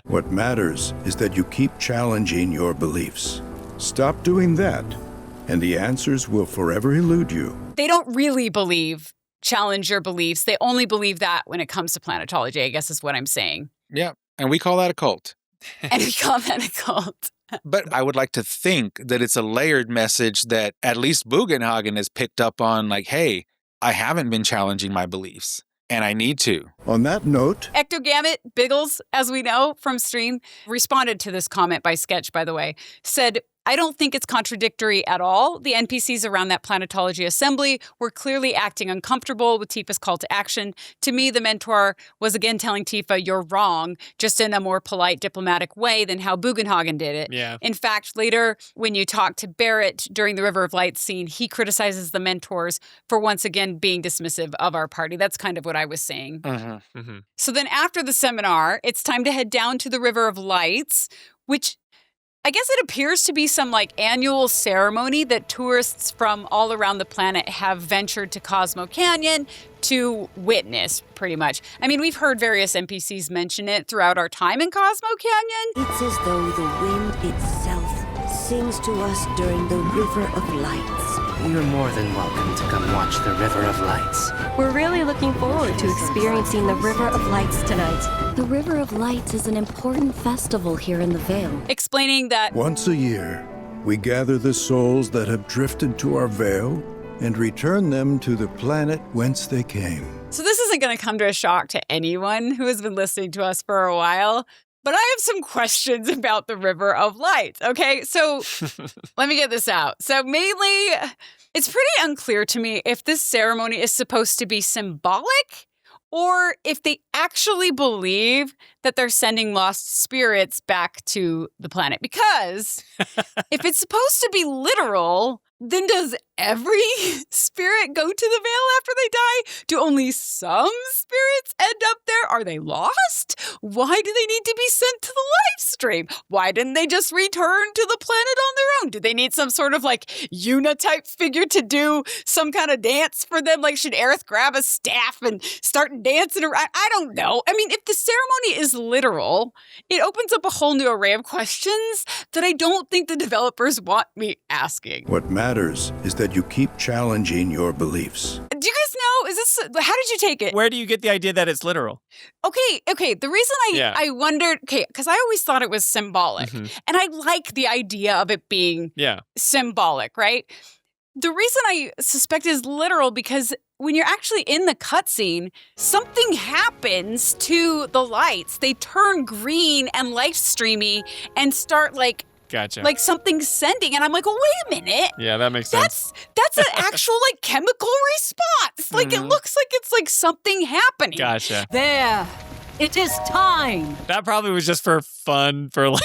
What matters is that you keep challenging your beliefs. Stop doing that, and the answers will forever elude you. they don't really believe challenge your beliefs. They only believe that when it comes to planetology, I guess is what I'm saying. Yeah, and we call that a cult. And we call that a cult. But I would like to think that it's a layered message that at least Bugenhagen has picked up on, like, hey, I haven't been challenging my beliefs, and I need to. On that note, Ectogamut Biggles, as we know from Stream, responded to this comment by Sketch, by the way, said, I don't think it's contradictory at all. The NPCs around that planetology assembly were clearly acting uncomfortable with Tifa's call to action. To me, the mentor was again telling Tifa, you're wrong, just in a more polite, diplomatic way than how Bugenhagen did it. Yeah. In fact, later, when you talk to Barret during the River of Light scene, he criticizes the mentors for once again being dismissive of our party. That's kind of what I was saying. Mm-hmm. Mm-hmm. So then after the seminar, it's time to head down to the River of Lights, which I guess it appears to be some like annual ceremony that tourists from all around the planet have ventured to Cosmo Canyon to witness, pretty much. I mean, we've heard various NPCs mention it throughout our time in Cosmo Canyon. It's as though the wind itself sings to us during the River of Lights. You're more than welcome to come watch the River of Lights. We're really looking forward to experiencing the River of Lights tonight. The River of Lights is an important festival here in the Vale. Explaining that once a year, we gather the souls that have drifted to our Vale and return them to the planet whence they came. So this isn't going to come to a shock to anyone who has been listening to us for a while. But I have some questions about the River of Lights, okay? So let me get this out. So mainly, it's pretty unclear to me if this ceremony is supposed to be symbolic or if they actually believe that they're sending lost spirits back to the planet. Because if it's supposed to be literal, then does every spirit go to the Vale after they die? Do only some spirits end up there? Are they lost? Why do they need to be sent to the Livestream? Why didn't they just return to the planet on their own? Do they need some sort of like Una-type figure to do some kind of dance for them? Like, should Aerith grab a staff and start dancing around? I don't know. I mean, if the ceremony is literal, it opens up a whole new array of questions that I don't think the developers want me asking. What matters is that you keep challenging your beliefs. Do you guys know, is this, how did you take it? Where do you get the idea that it's literal? Okay. The reason I wondered, because I always thought it was symbolic. Mm-hmm. And I like the idea of it being symbolic, right? The reason I suspect is literal because when you're actually in the cutscene, something happens to the lights. They turn green and life streamy and start like Gotcha. Like something's sending, and I'm like, oh, wait a minute. Yeah, that makes sense. That's an actual like chemical response. Like it looks like it's like something happening. Gotcha. There. It is time. That probably was just for fun, for like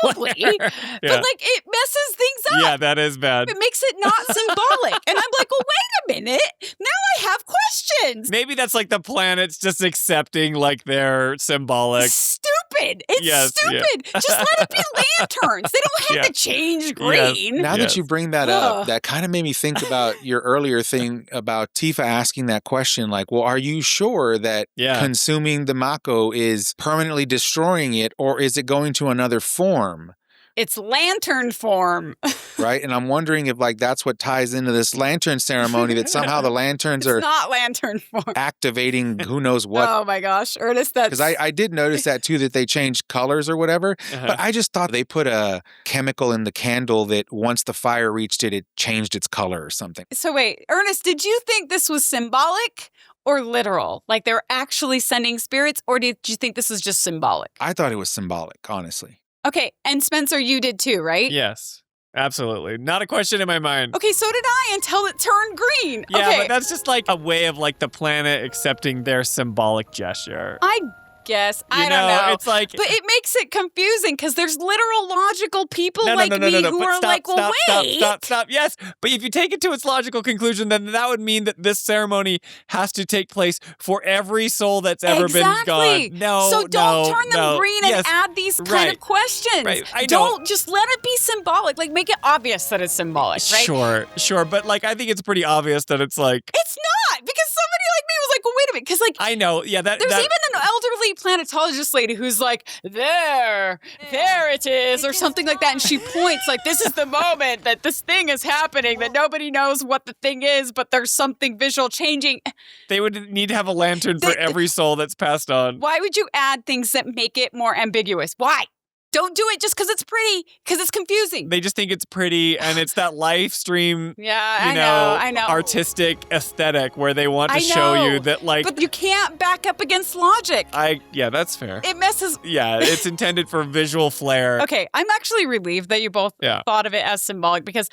probably. Yeah. But like it messes things up. Yeah, that is bad. It makes it not symbolic. And I'm like, well, wait a minute. Now I have questions. Maybe that's like the planets just accepting like their symbolic. Stupid. It's stupid. Yeah. Just let it be lanterns. They don't have to change green. Now that you bring that up, that kind of made me think about your earlier thing about Tifa asking that question, like, well, are you sure that consuming the Mako is permanently destroying it, or is it going to another form? It's lantern form. Right? And I'm wondering if like that's what ties into this lantern ceremony, that somehow the lanterns are not lantern form activating who knows what. Oh my gosh, Ernest, that's... Because I did notice that too, that they changed colors or whatever. But I just thought they put a chemical in the candle that once the fire reached it, it changed its color or something. So wait, Ernest, did you think this was symbolic or literal? Like they're actually sending spirits, or did you think this was just symbolic? I thought it was symbolic, honestly. Okay, and Spencer, you did too, right? Yes. Absolutely. Not a question in my mind. Okay, so did I until it turned green. Yeah, okay. but that's just like a way of like the planet accepting their symbolic gesture. I guess. I don't know. It's like... But it makes it confusing because there's literal logical people No, like me who are like, well, wait. Stop. Yes, but if you take it to its logical conclusion, then that would mean that this ceremony has to take place for every soul that's ever been gone. No, So don't turn them green and yes, add these kind of questions. Right. I know. Don't just let it be symbolic. Like, make it obvious that it's symbolic, right? Sure. But like, I think it's pretty obvious that it's like... It's not, because somebody like me was like, well, wait a minute, because like... I know, yeah, There's even an elderly planetologist lady who's like, there it is, or something like that, and she points like, this is the moment that this thing is happening, that nobody knows what the thing is, but there's something visual changing. They would need to have a lantern for every soul that's passed on. Why would you add things that make it more ambiguous? Why? Don't do it just because it's pretty, because it's confusing. They just think it's pretty, and it's that Livestream, I know. artistic aesthetic where they want to show you that, like... But you can't back up against logic. Yeah, that's fair. It messes... Yeah, it's intended for visual flair. Okay, I'm actually relieved that you both thought of it as symbolic, because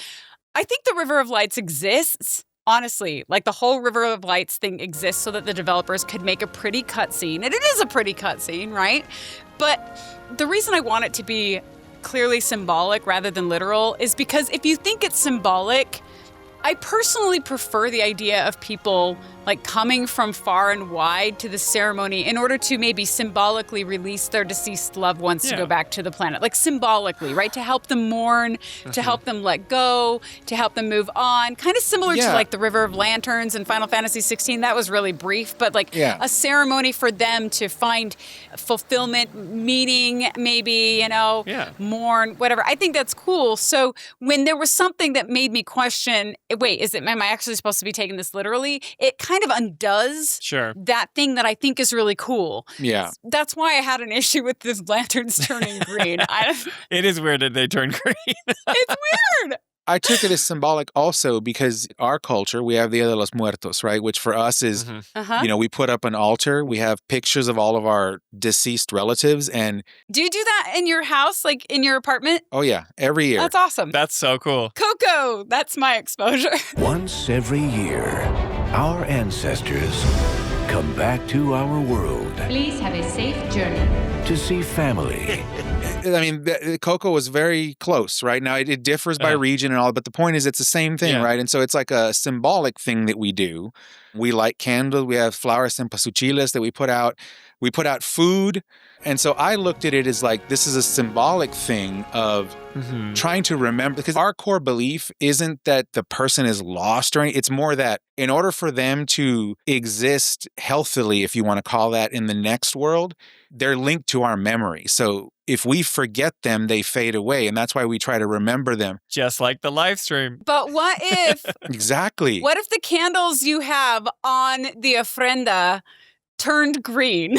I think the River of Lights exists. Honestly, like the whole River of Lights thing exists so that the developers could make a pretty cutscene. And it is a pretty cutscene, right? But the reason I want it to be clearly symbolic rather than literal is because if you think it's symbolic, I personally prefer the idea of people like coming from far and wide to the ceremony in order to maybe symbolically release their deceased loved ones to go back to the planet. Like symbolically, right? To help them mourn, to help them let go, to help them move on. Kind of similar to like the River of Lanterns in Final Fantasy 16. That was really brief, but like a ceremony for them to find fulfillment, meaning, maybe, mourn, whatever. I think that's cool. So when there was something that made me question, wait, am I actually supposed to be taking this literally? It kind of undoes that thing that I think is really cool. Yeah. That's why I had an issue with the lanterns turning green. It is weird that they turn green. It's weird. I took it as symbolic also because our culture, we have Dia de los Muertos, right? Which for us is, we put up an altar. We have pictures of all of our deceased relatives. And do you do that in your house, like in your apartment? Oh, yeah. Every year. That's awesome. That's so cool. Coco, that's my exposure. Once every year, our ancestors come back to our world. Please have a safe journey. To see family. I mean, Coco was very close, right? Now, it differs by region and all, but the point is it's the same thing, right? And so it's like a symbolic thing that we do. We light candles. We have flowers and cempasúchiles that we put out. We put out food. And so I looked at it as like, this is a symbolic thing of trying to remember, because our core belief isn't that the person is lost or anything. It's more that in order for them to exist healthily, if you want to call that, in the next world, they're linked to our memory. So if we forget them, they fade away. And that's why we try to remember them. Just like the Livestream. But what if... Exactly. What if the candles you have on the ofrenda turned green?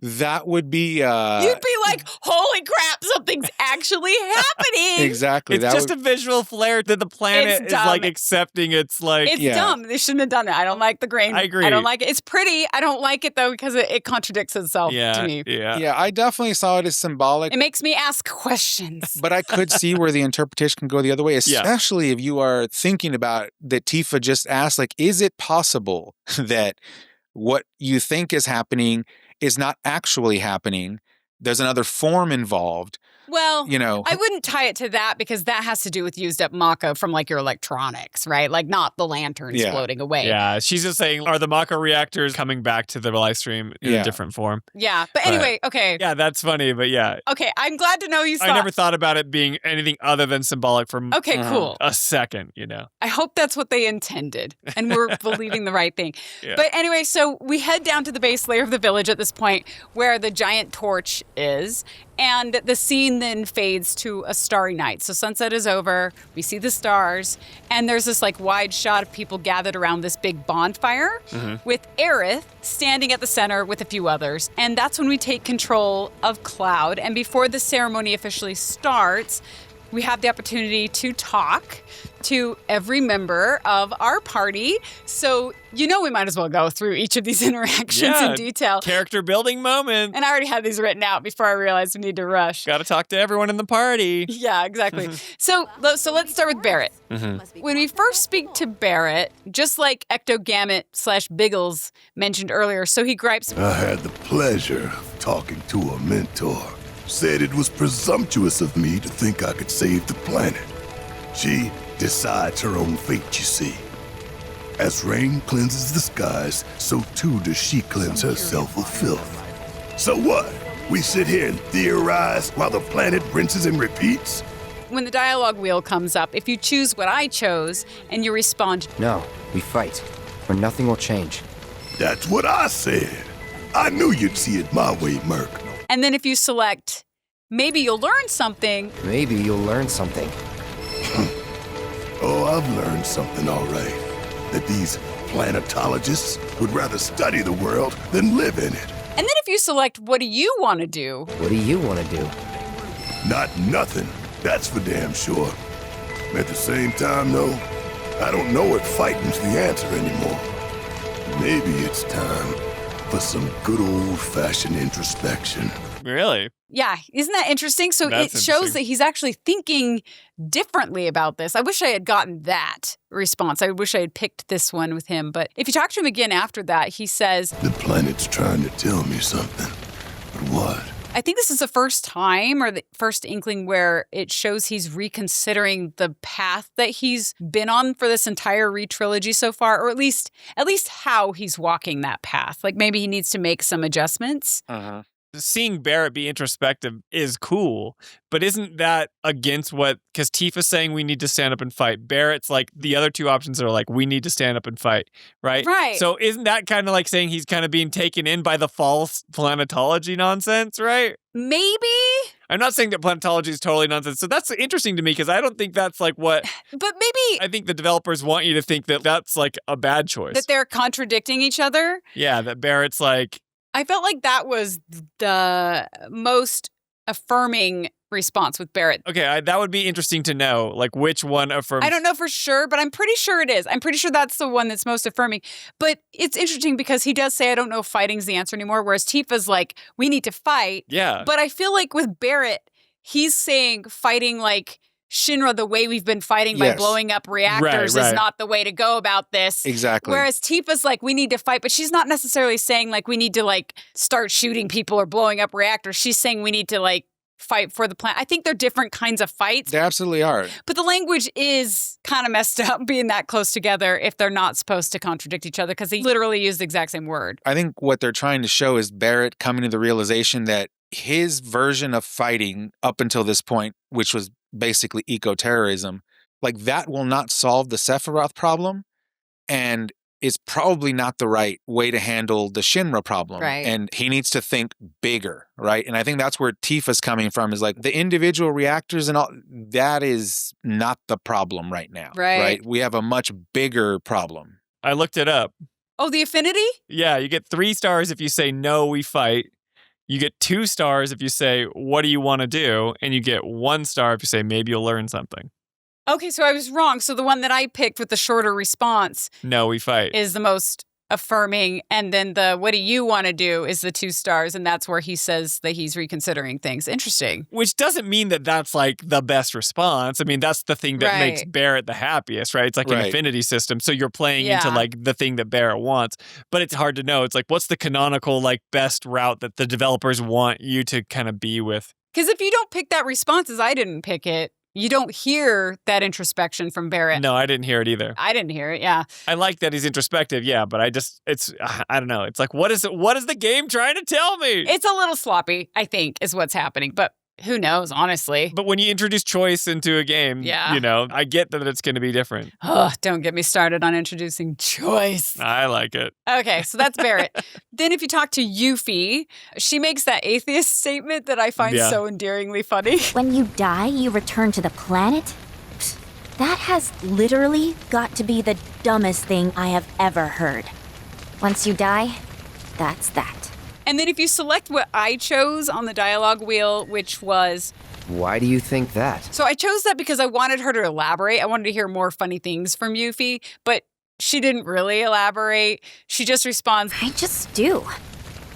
That would be... You'd be like, holy crap, something's actually happening. Exactly. It's just a visual flare that the planet is like accepting. It's like... It's dumb. They shouldn't have done it. I don't like the green. I agree. I don't like it. It's pretty. I don't like it, though, because it contradicts itself to me. Yeah, I definitely saw it as symbolic. It makes me ask questions. But I could see where the interpretation can go the other way, especially if you are thinking about that Tifa just asked, like, is it possible that what you think is happening is not actually happening? There's another form involved. Well, I wouldn't tie it to that because that has to do with used up Mako from like your electronics, right? Like not the lanterns floating away. Yeah, she's just saying, are the Mako reactors coming back to the Livestream in a different form? Yeah, but anyway, okay. Yeah, that's funny, but yeah. Okay, I'm glad to know you saw. I never thought about it being anything other than symbolic for cool. a second, I hope that's what they intended and we're believing the right thing. Yeah. But anyway, so we head down to the base layer of the village at this point where the giant torch is. And the scene then fades to a starry night. So sunset is over, we see the stars, and there's this like wide shot of people gathered around this big bonfire with Aerith standing at the center with a few others. And that's when we take control of Cloud. And before the ceremony officially starts, we have the opportunity to talk to every member of our party. So, we might as well go through each of these interactions in detail. Character building moment. And I already had these written out before I realized we need to rush. Got to talk to everyone in the party. Yeah, exactly. So let's start with Barret. When we first speak to Barret, just like Ectogamut/Biggles mentioned earlier, so he gripes. I had the pleasure of talking to a mentor. Said it was presumptuous of me to think I could save the planet. She decides her own fate, you see. As rain cleanses the skies, so too does she cleanse herself of filth. So what? We sit here and theorize while the planet rinses and repeats? When the dialogue wheel comes up, if you choose what I chose and you respond, no, we fight, or nothing will change. That's what I said. I knew you'd see it my way, Merc. And then if you select, maybe you'll learn something. Maybe you'll learn something. Oh, I've learned something, all right. That these planetologists would rather study the world than live in it. And then if you select, what do you want to do? What do you want to do? Not nothing, that's for damn sure. At the same time, though, I don't know if fighting's the answer anymore. Maybe it's time for some good old-fashioned introspection. Really? Yeah, isn't that interesting? So it shows that he's actually thinking differently about this. I wish I had gotten that response. I wish I had picked this one with him. But if you talk to him again after that, he says, the planet's trying to tell me something. But what? I think this is the first time or the first inkling where it shows he's reconsidering the path that he's been on for this entire re-trilogy so far, or at least how he's walking that path. Like maybe he needs to make some adjustments. Uh-huh. Seeing Barret be introspective is cool, but isn't that against because Tifa's saying we need to stand up and fight. Barrett's like, the other two options are like, we need to stand up and fight, right? Right. So isn't that kind of like saying he's kind of being taken in by the false planetology nonsense, right? Maybe. I'm not saying that planetology is totally nonsense. So that's interesting to me because I don't think that's like what... But maybe... I think the developers want you to think that that's like a bad choice. That they're contradicting each other? Yeah, that Barrett's like... I felt like that was the most affirming response with Barret. Okay, that would be interesting to know, like which one affirms. I don't know for sure, but I'm pretty sure it is. I'm pretty sure that's the one that's most affirming. But it's interesting because he does say, I don't know if fighting's the answer anymore, whereas Tifa's like, we need to fight. Yeah. But I feel like with Barret, he's saying fighting like Shinra, the way we've been fighting by blowing up reactors is not the way to go about this. Exactly. Whereas Tifa's like, we need to fight, but she's not necessarily saying like we need to like start shooting people or blowing up reactors. She's saying we need to like fight for the planet. I think they're different kinds of fights. They absolutely are. But the language is kind of messed up being that close together if they're not supposed to contradict each other because they literally use the exact same word. I think what they're trying to show is Barret coming to the realization that his version of fighting up until this point, which was basically eco-terrorism, like that will not solve the Sephiroth problem and is probably not the right way to handle the Shinra problem. Right. And he needs to think bigger, right? And I think that's where Tifa's coming from is like the individual reactors and all, that is not the problem right now. Right. We have a much bigger problem. I looked it up. Oh, the affinity? Yeah, you get 3 stars if you say, no, we fight. You get 2 stars if you say, what do you want to do? And you get 1 star if you say, maybe you'll learn something. Okay, so I was wrong. So the one that I picked with the shorter response no, we fight is the most affirming. And then the what do you want to do is the 2 stars. And that's where he says that he's reconsidering things. Interesting. Which doesn't mean that that's like the best response. I mean, that's the thing that makes Barret the happiest, right? It's like an affinity system. So you're playing into like the thing that Barret wants. But it's hard to know. It's like, what's the canonical like best route that the developers want you to kind of be with? Because if you don't pick that response as I didn't pick it, you don't hear that introspection from Barret. No, I didn't hear it either. I didn't hear it, yeah. I like that he's introspective, yeah, but I don't know. It's like, what is the game trying to tell me? It's a little sloppy, I think, is what's happening, but who knows, honestly. But when you introduce choice into a game, you know, I get that it's going to be different. Oh, don't get me started on introducing choice. I like it. Okay, so that's Barret. Then if you talk to Yuffie, she makes that atheist statement that I find so endearingly funny. When you die, you return to the planet? That has literally got to be the dumbest thing I have ever heard. Once you die, that's that. And then if you select what I chose on the dialogue wheel, which was... Why do you think that? So I chose that because I wanted her to elaborate. I wanted to hear more funny things from Yuffie, but she didn't really elaborate. She just responds, I just do.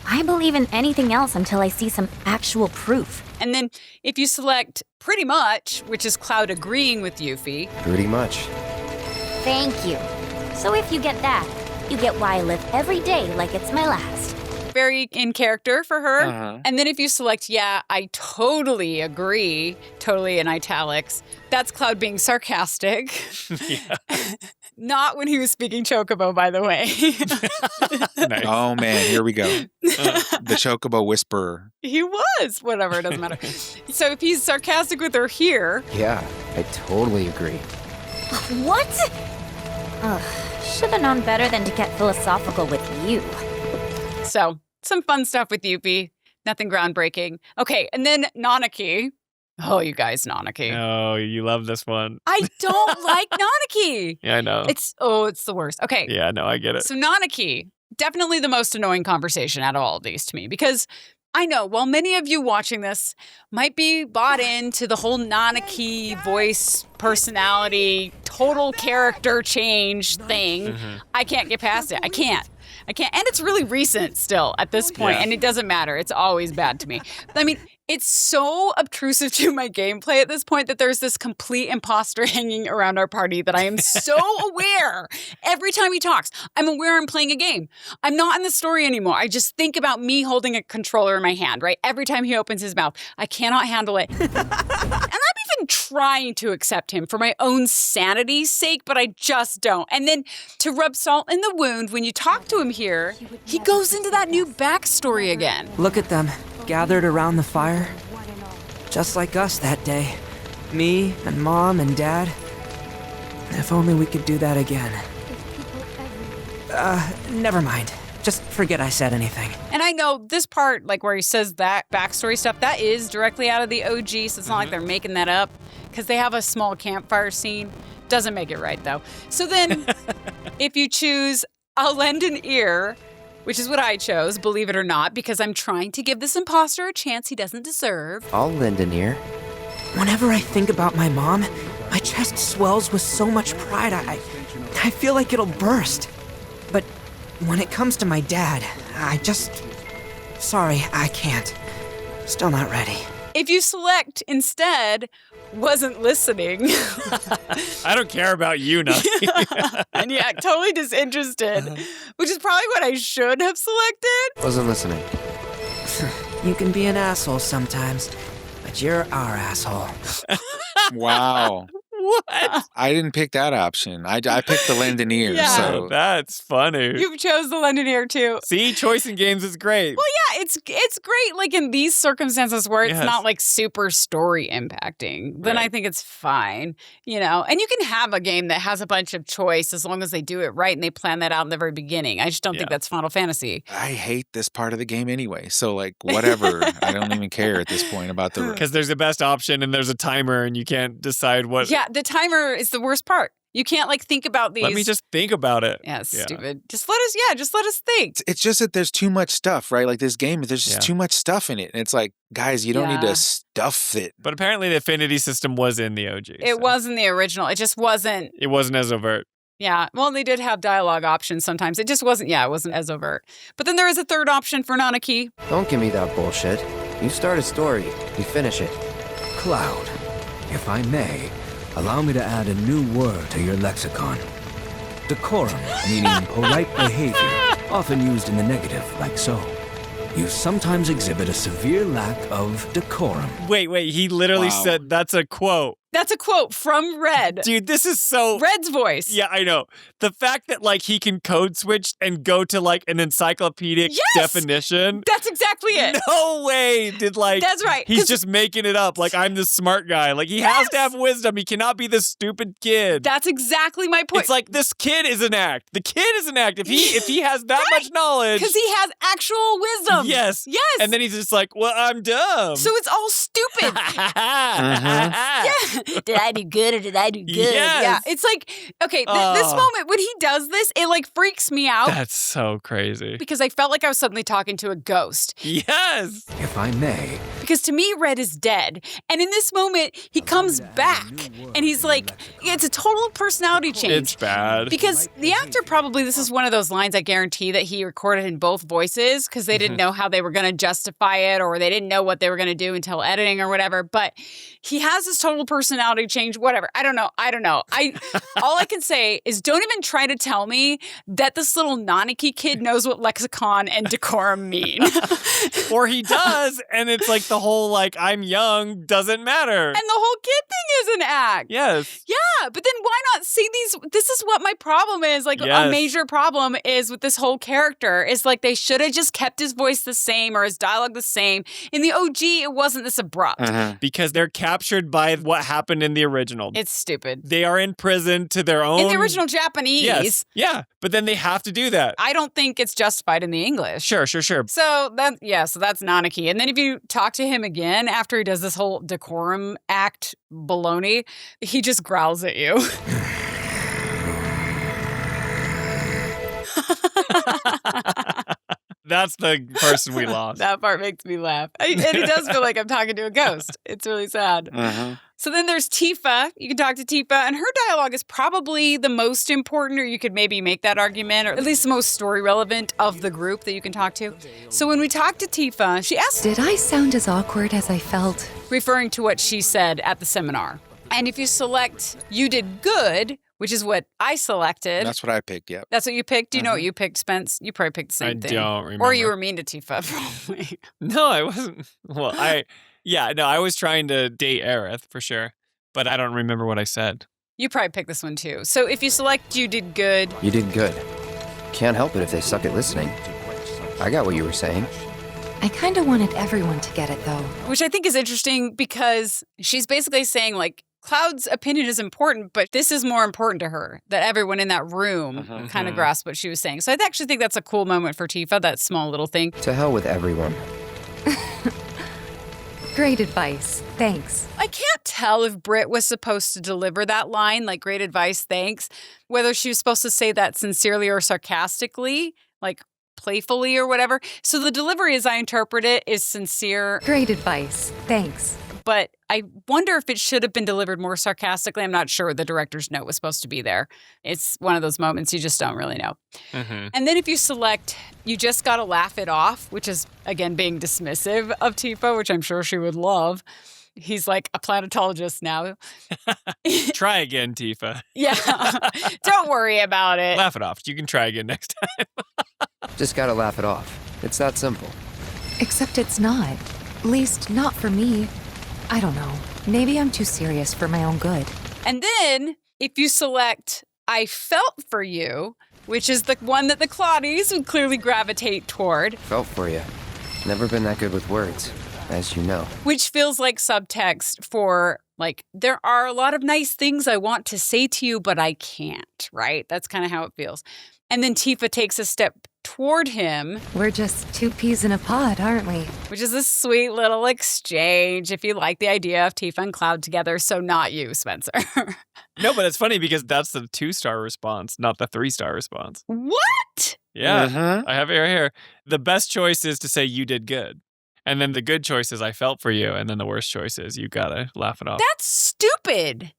I believe in anything else until I see some actual proof. And then if you select pretty much, which is Cloud agreeing with Yuffie. Pretty much. Thank you. So if you get that, you get why I live every day like it's my last. Very in character for her. And then if you select, yeah, I totally agree, totally in italics, that's Cloud being sarcastic. Not when he was speaking Chocobo, by the way. Nice. Oh, man, here we go. The Chocobo Whisperer. He was. Whatever, it doesn't matter. So if he's sarcastic with her here. Yeah, I totally agree. What? Should have known better than to get philosophical with you. So, some fun stuff with Yuffie. Nothing groundbreaking. Okay, and then Nanaki. Oh, you guys, Nanaki. Oh, you love this one. I don't like Nanaki. Yeah, I know. It's the worst. Okay. Yeah, no, I get it. So Nanaki, definitely the most annoying conversation out of all of these to me, because I know while many of you watching this might be bought into the whole Nanaki voice, personality, total character change thing, I can't get past it. I can't. And it's really recent still at this point, and it doesn't matter. It's always bad to me. But, I mean, it's so obtrusive to my gameplay at this point that there's this complete imposter hanging around our party that I am so aware every time he talks. I'm aware I'm playing a game. I'm not in the story anymore. I just think about me holding a controller in my hand, right? Every time he opens his mouth. I cannot handle it. And I'm even trying to accept him for my own sanity's sake, but I just don't. And then to rub salt in the wound, when you talk to him here, he goes into that new backstory again. Look at them, gathered around the fire. Just like us that day. Me and Mom and Dad. If only we could do that again. Never mind. Just forget I said anything. And I know this part, like where he says that backstory stuff, that is directly out of the OG, so it's not like they're making that up, because they have a small campfire scene. Doesn't make it right, though. So then, if you choose I'll lend an ear, which is what I chose, believe it or not, because I'm trying to give this imposter a chance he doesn't deserve. I'll lend an ear. Whenever I think about my mom, my chest swells with so much pride, I feel like it'll burst. But when it comes to my dad, sorry, I can't. Still not ready. If you select instead, wasn't listening. I don't care about you, Naki. And yeah, totally disinterested, which is probably what I should have selected. Wasn't listening. You can be an asshole sometimes, but you're our asshole. Wow. What? I didn't pick that option. I picked the lend an ear. Yeah. So That's funny. You chose the lend an ear too. See, choice in games is great. Well, yeah, it's great. Like in these circumstances where it's not like super story impacting, then I think it's fine, you know. And you can have a game that has a bunch of choice as long as they do it right and they plan that out in the very beginning. I just don't think that's Final Fantasy. I hate this part of the game anyway. So like whatever, I don't even care at this point about the because there's a best option and there's a timer and you can't decide what. Yeah, the timer is the worst part. You can't like think about these. Let me just think about it. Yeah, it's stupid. Just let us think. It's just that there's too much stuff, right? Like this game, there's just too much stuff in it. And it's like, guys, you don't need to stuff it. But apparently the affinity system was in the OG. It was in the original. It just wasn't. It wasn't as overt. Yeah. Well, they did have dialogue options sometimes. It just wasn't, it wasn't as overt. But then there is a third option for Nanaki. Don't give me that bullshit. You start a story, you finish it. Cloud, if I may, allow me to add a new word to your lexicon. Decorum, meaning polite behavior, often used in the negative, like so. You sometimes exhibit a severe lack of decorum. Wait, he literally said that's a quote. That's a quote from Red. Dude, this is so... Red's voice. Yeah, I know. The fact that, like, he can code switch and go to, like, an encyclopedic definition. That's exactly it. No way did, like... That's right. He's just making it up. Like, I'm the smart guy. Like, he has to have wisdom. He cannot be this stupid kid. That's exactly my point. It's like, this kid is an act. The kid is an act. If he has that much knowledge... Because he has actual wisdom. Yes. And then he's just like, well, I'm dumb. So it's all stupid. Yeah. Did I do good or did I do good? Yes. Yeah. It's like, okay, this moment when he does this, it like freaks me out. That's so crazy. Because I felt like I was suddenly talking to a ghost. Yes. If I may. Because to me, Red is dead. And in this moment, he comes back and he's like, it's a total personality change. It's bad. Because the actor probably, this is one of those lines I guarantee that he recorded in both voices because they didn't know how they were going to justify it or they didn't know what they were going to do until editing or whatever. But he has this total personality change, whatever. I don't know. All I can say is don't even try to tell me that this little Nanaki kid knows what lexicon and decorum mean. Or he does, and it's like the whole like I'm young doesn't matter. And the whole kid thing is an act. Yes. Yeah, but then why not see these? This is what my problem is. Like a major problem is with this whole character is like they should have just kept his voice the same or his dialogue the same. In the OG, it wasn't this abrupt. Because they're captured by what happened in the original. It's stupid. They are in prison to their own. In the original Japanese. Yes. Yeah, but then they have to do that. I don't think it's justified in the English. Sure. So that's Nanaki. And then if you talk to him again after he does this whole decorum act baloney, he just growls at you. That's the person we lost. That part makes me laugh. And it does feel like I'm talking to a ghost. It's really sad. So then there's Tifa. You can talk to Tifa, and her dialogue is probably the most important, or you could maybe make that argument, or at least the most story relevant of the group that you can talk to. So when we talk to Tifa, she asks, "Did I sound as awkward as I felt?" Referring to what she said at the seminar. And if you select "you did good," which is what I selected. That's what I picked, yep. That's what you picked? Do you know what you picked, Spence? You probably picked the same thing. I don't remember. Or you were mean to Tifa, probably. No, I wasn't. Well, I was trying to date Aerith for sure, but I don't remember what I said. You probably picked this one too. So if you select "you did good." You did good. Can't help it if they suck at listening. I got what you were saying. I kind of wanted everyone to get it, though. Which I think is interesting because she's basically saying, like, Cloud's opinion is important, but this is more important to her, that everyone in that room kind of grasped what she was saying. So I actually think that's a cool moment for Tifa, that small little thing. To hell with everyone. Great advice. Thanks. I can't tell if Britt was supposed to deliver that line, like, great advice, thanks, whether she was supposed to say that sincerely or sarcastically, like playfully or whatever. So the delivery, as I interpret it, is sincere. Great advice. Thanks. But I wonder if it should have been delivered more sarcastically. I'm not sure the director's note was supposed to be there. It's one of those moments you just don't really know. And then if you select, "you just gotta laugh it off," which is, again, being dismissive of Tifa, which I'm sure she would love. He's like a planetologist now. Try again, Tifa. Yeah. Don't worry about it. Laugh it off. You can try again next time. Just gotta laugh it off. It's that simple. Except it's not. At least, not for me. I don't know. Maybe I'm too serious for my own good. And then, if you select "I felt for you," which is the one that the Claudies would clearly gravitate toward. Felt for you. Never been that good with words, as you know. Which feels like subtext for, like, there are a lot of nice things I want to say to you, but I can't, right? That's kind of how it feels. And then Tifa takes a step toward him. We're just two peas in a pod, aren't we? Which is a sweet little exchange, if you like the idea of Tifa and Cloud together. So not you, Spencer. No, but it's funny because that's the 2-star response, not the 3-star response. What? Yeah, I have it right here. The best choice is to say "you did good." And then the good choice is "I felt for you." And then the worst choice is "you gotta laugh it off." That's stupid.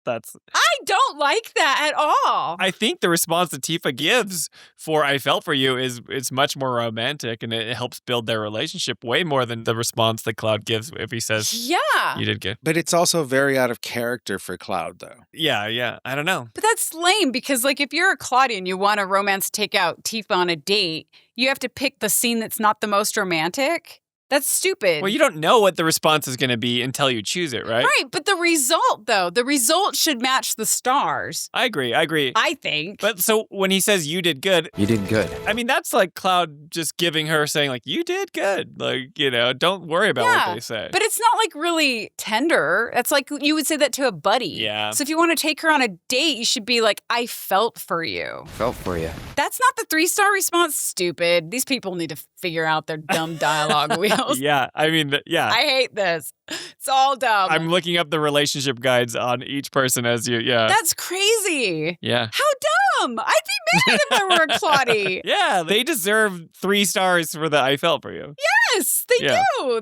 That's. I don't like that at all. I think the response that Tifa gives for "I felt for you" is it's much more romantic, and it helps build their relationship way more than the response that Cloud gives if he says, "Yeah, you did good." But it's also very out of character for Cloud, though. Yeah. I don't know. But that's lame because, like, if you're a Claudia and you want a romance to take out Tifa on a date, you have to pick the scene that's not the most romantic. That's stupid. Well, you don't know what the response is going to be until you choose it, right? Right, but the result, though, the result should match the stars. I agree. I think. But so when he says "you did good," you did good. I mean, that's like Cloud just giving her saying, like, "You did good." Like, don't worry about what they say. But it's not like really tender. That's like you would say that to a buddy. Yeah. So if you want to take her on a date, you should be like, "I felt for you." Felt for you. That's not the 3-star response. Stupid. These people need to figure out their dumb dialogue wheel. emails. Yeah, I mean, I hate this. It's all dumb. I'm looking up the relationship guides on each person as you, That's crazy. Yeah. How dumb. I'd be mad if I were a Claudie. Yeah, they deserve 3 stars for the I felt for you. Yes, they do.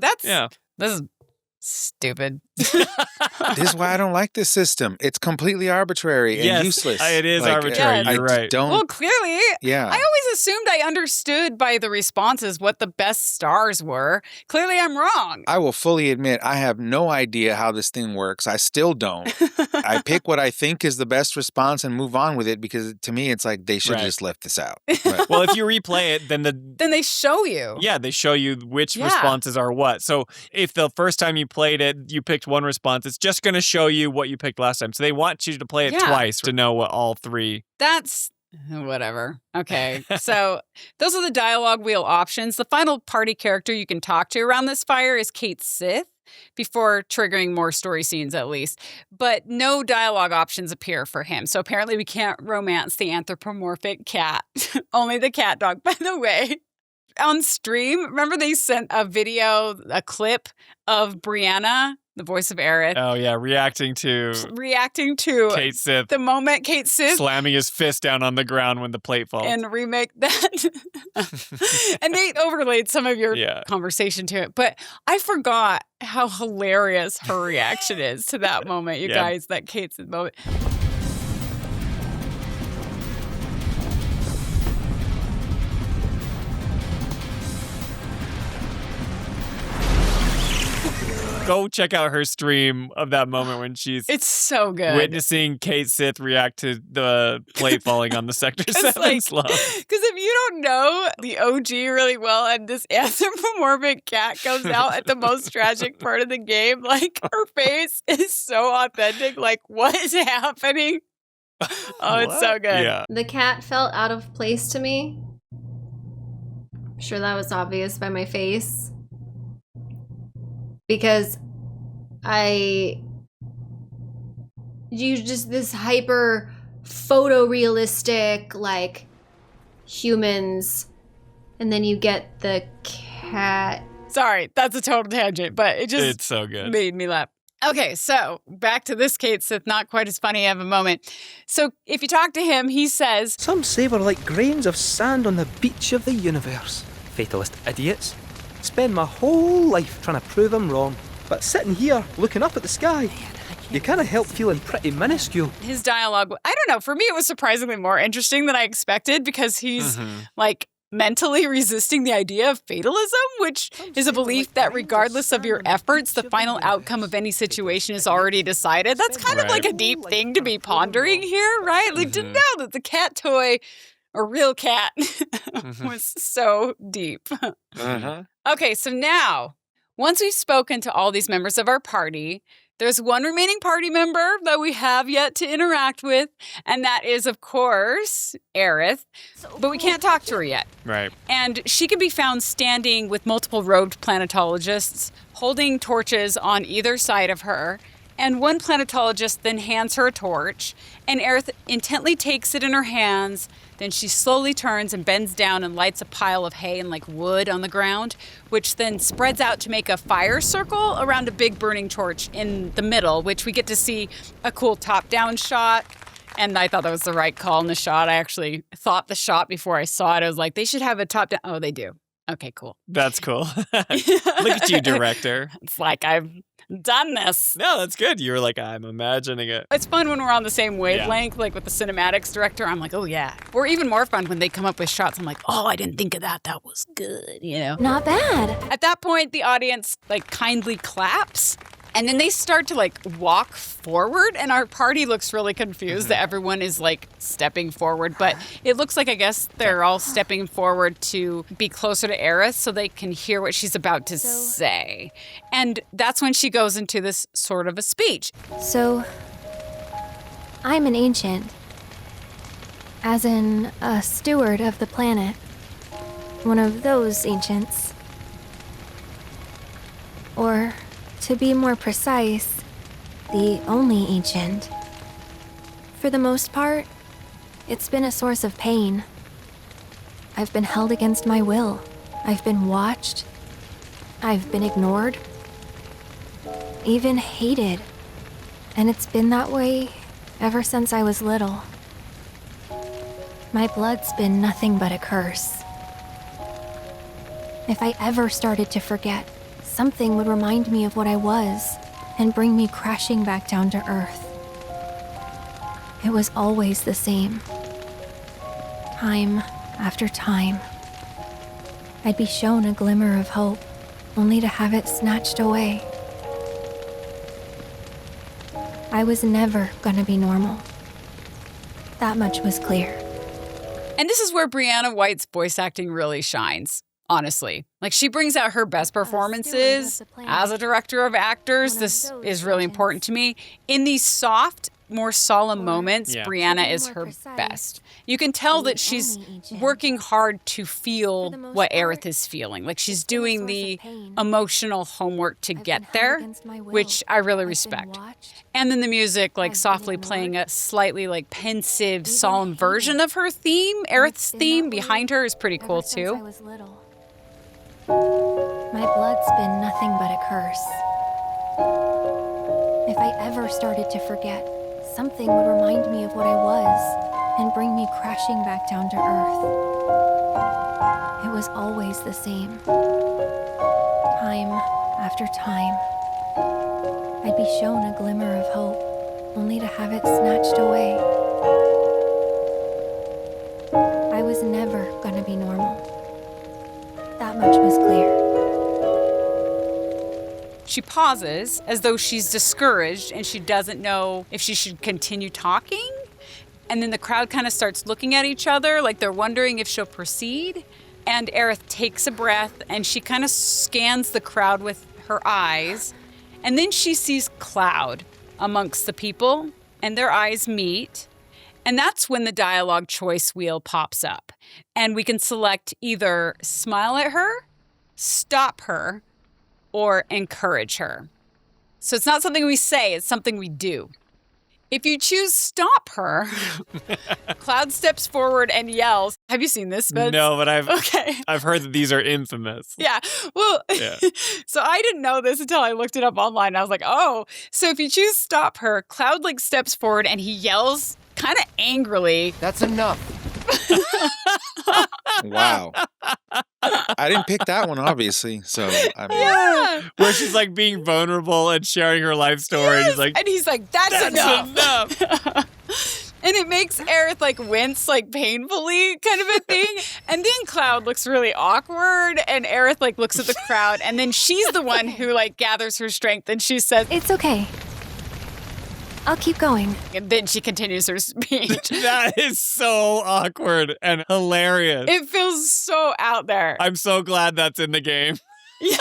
This is stupid. This is why I don't like this system. It's completely arbitrary and useless. It is arbitrary. You're right. Well, clearly, Yeah. I always assumed I understood by the responses what the best stars were. Clearly, I'm wrong. I will fully admit I have no idea how this thing works. I still don't. I pick what I think is the best response and move on with it because to me it's like they should have just left this out. But, Well, if you replay it, then Then they show you. Yeah, they show you which responses are what. So if the first time you played it, you picked one response, it's just going to show you what you picked last time. So they want you to play it twice to know what all 3. That's whatever. Okay. So those are the dialogue wheel options. The final party character you can talk to around this fire is XIII, before triggering more story scenes at least. But no dialogue options appear for him. So apparently we can't romance the anthropomorphic cat. Only the cat dog, by the way. On stream, remember they sent a clip of Brianna, the voice of Aerith. Oh, yeah, reacting to XIII. The moment XIII slamming his fist down on the ground when the plate falls. And remake that. And they overlaid some of your conversation to it. But I forgot how hilarious her reaction is to that moment, you guys, that XIII moment. Go check out her stream of that moment when she's It's so good. witnessing XIII react to the plate falling on the Sector 7 slum. Because if you don't know the OG really well and this anthropomorphic cat comes out at the most tragic part of the game, like her face is so authentic. Like, what is happening? Oh, it's so good. Yeah. The cat felt out of place to me. I'm sure that was obvious by my face. Because this hyper photorealistic, like, humans, and then you get the cat. Sorry, that's a total tangent, but it's so good. Made me laugh. Okay, so back to this XIII, not quite as funny of a moment. So if you talk to him, he says, "Some say we're like grains of sand on the beach of the universe. Fatalist idiots. Spend my whole life trying to prove I'm wrong. But sitting here, looking up at the sky, you can't help feeling pretty minuscule." His dialogue, I don't know, for me it was surprisingly more interesting than I expected because he's like mentally resisting the idea of fatalism, which is a belief that regardless of your efforts, the final outcome of any situation is already decided. That's kind of like a deep thing to be pondering here, right? Like to know that the cat toy, a real cat, was so deep. Okay, so now, once we've spoken to all these members of our party, there's one remaining party member that we have yet to interact with, and that is, of course, Aerith. But we can't talk to her yet. Right. And she can be found standing with multiple robed planetologists, holding torches on either side of her. And one planetologist then hands her a torch, and Aerith intently takes it in her hands. Then she slowly turns and bends down and lights a pile of hay and like wood on the ground, which then spreads out to make a fire circle around a big burning torch in the middle, which we get to see a cool top-down shot. And I thought that was the right call in the shot. I actually thought the shot before I saw it. I was like, they should have a top-down. Oh, they do. Okay, cool. That's cool. Look at you, director. It's like I've done this. No, that's good. You were like, I'm imagining it. It's fun when we're on the same wavelength, like with the cinematics director. I'm like, oh yeah. Or even more fun when they come up with shots. I'm like, oh, I didn't think of that. That was good, you know? Not bad. At that point, the audience like kindly claps. And then they start to like walk forward, and our party looks really confused that everyone is like stepping forward. But it looks like, I guess, they're all stepping forward to be closer to Aerith so they can hear what she's about to say. And that's when she goes into this sort of a speech. So, I'm an ancient. As in, a steward of the planet. One of those ancients. Or, to be more precise, the only ancient. For the most part, it's been a source of pain. I've been held against my will. I've been watched, I've been ignored, even hated, and it's been that way ever since I was little. My blood's been nothing but a curse. If I ever started to forget, something would remind me of what I was and bring me crashing back down to Earth. It was always the same. Time after time. I'd be shown a glimmer of hope, only to have it snatched away. I was never gonna be normal. That much was clear. And this is where Brianna White's voice acting really shines, honestly. Like, she brings out her best performances as a director of actors. This is really important to me. In these soft, more solemn moments, Brianna is her best. You can tell that she's working hard to feel what Aerith is feeling. Like, she's doing the emotional homework to get there, which I really respect. And then the music, like, softly playing a slightly, like, pensive, solemn version of her theme, Aerith's theme behind her, is pretty cool, too. My blood's been nothing but a curse. If I ever started to forget, something would remind me of what I was and bring me crashing back down to Earth. It was always the same. Time after time. I'd be shown a glimmer of hope, only to have it snatched away. I was never gonna be normal. That much was clear. She pauses as though she's discouraged and she doesn't know if she should continue talking. And then the crowd kind of starts looking at each other like they're wondering if she'll proceed. And Aerith takes a breath and she kind of scans the crowd with her eyes. And then she sees Cloud amongst the people and their eyes meet. And that's when the dialogue choice wheel pops up. And we can select either smile at her, stop her, or encourage her. So it's not something we say, it's something we do. If you choose stop her, Cloud steps forward and yells. Have you seen this, Vince? No, but I've heard that these are infamous. Yeah. Well, so I didn't know this until I looked it up online. I was like, oh. So if you choose stop her, Cloud like steps forward and he yells kind of angrily. That's enough. Wow. I didn't pick that one, obviously. So I mean, where she's like being vulnerable and sharing her life story. Yes. And he's like, that's enough. And it makes Aerith like wince like painfully kind of a thing. And then Cloud looks really awkward and Aerith like looks at the crowd and then she's the one who like gathers her strength and she says, "It's okay. I'll keep going." And then she continues her speech. That is so awkward and hilarious. It feels so out there. I'm so glad that's in the game. Yeah.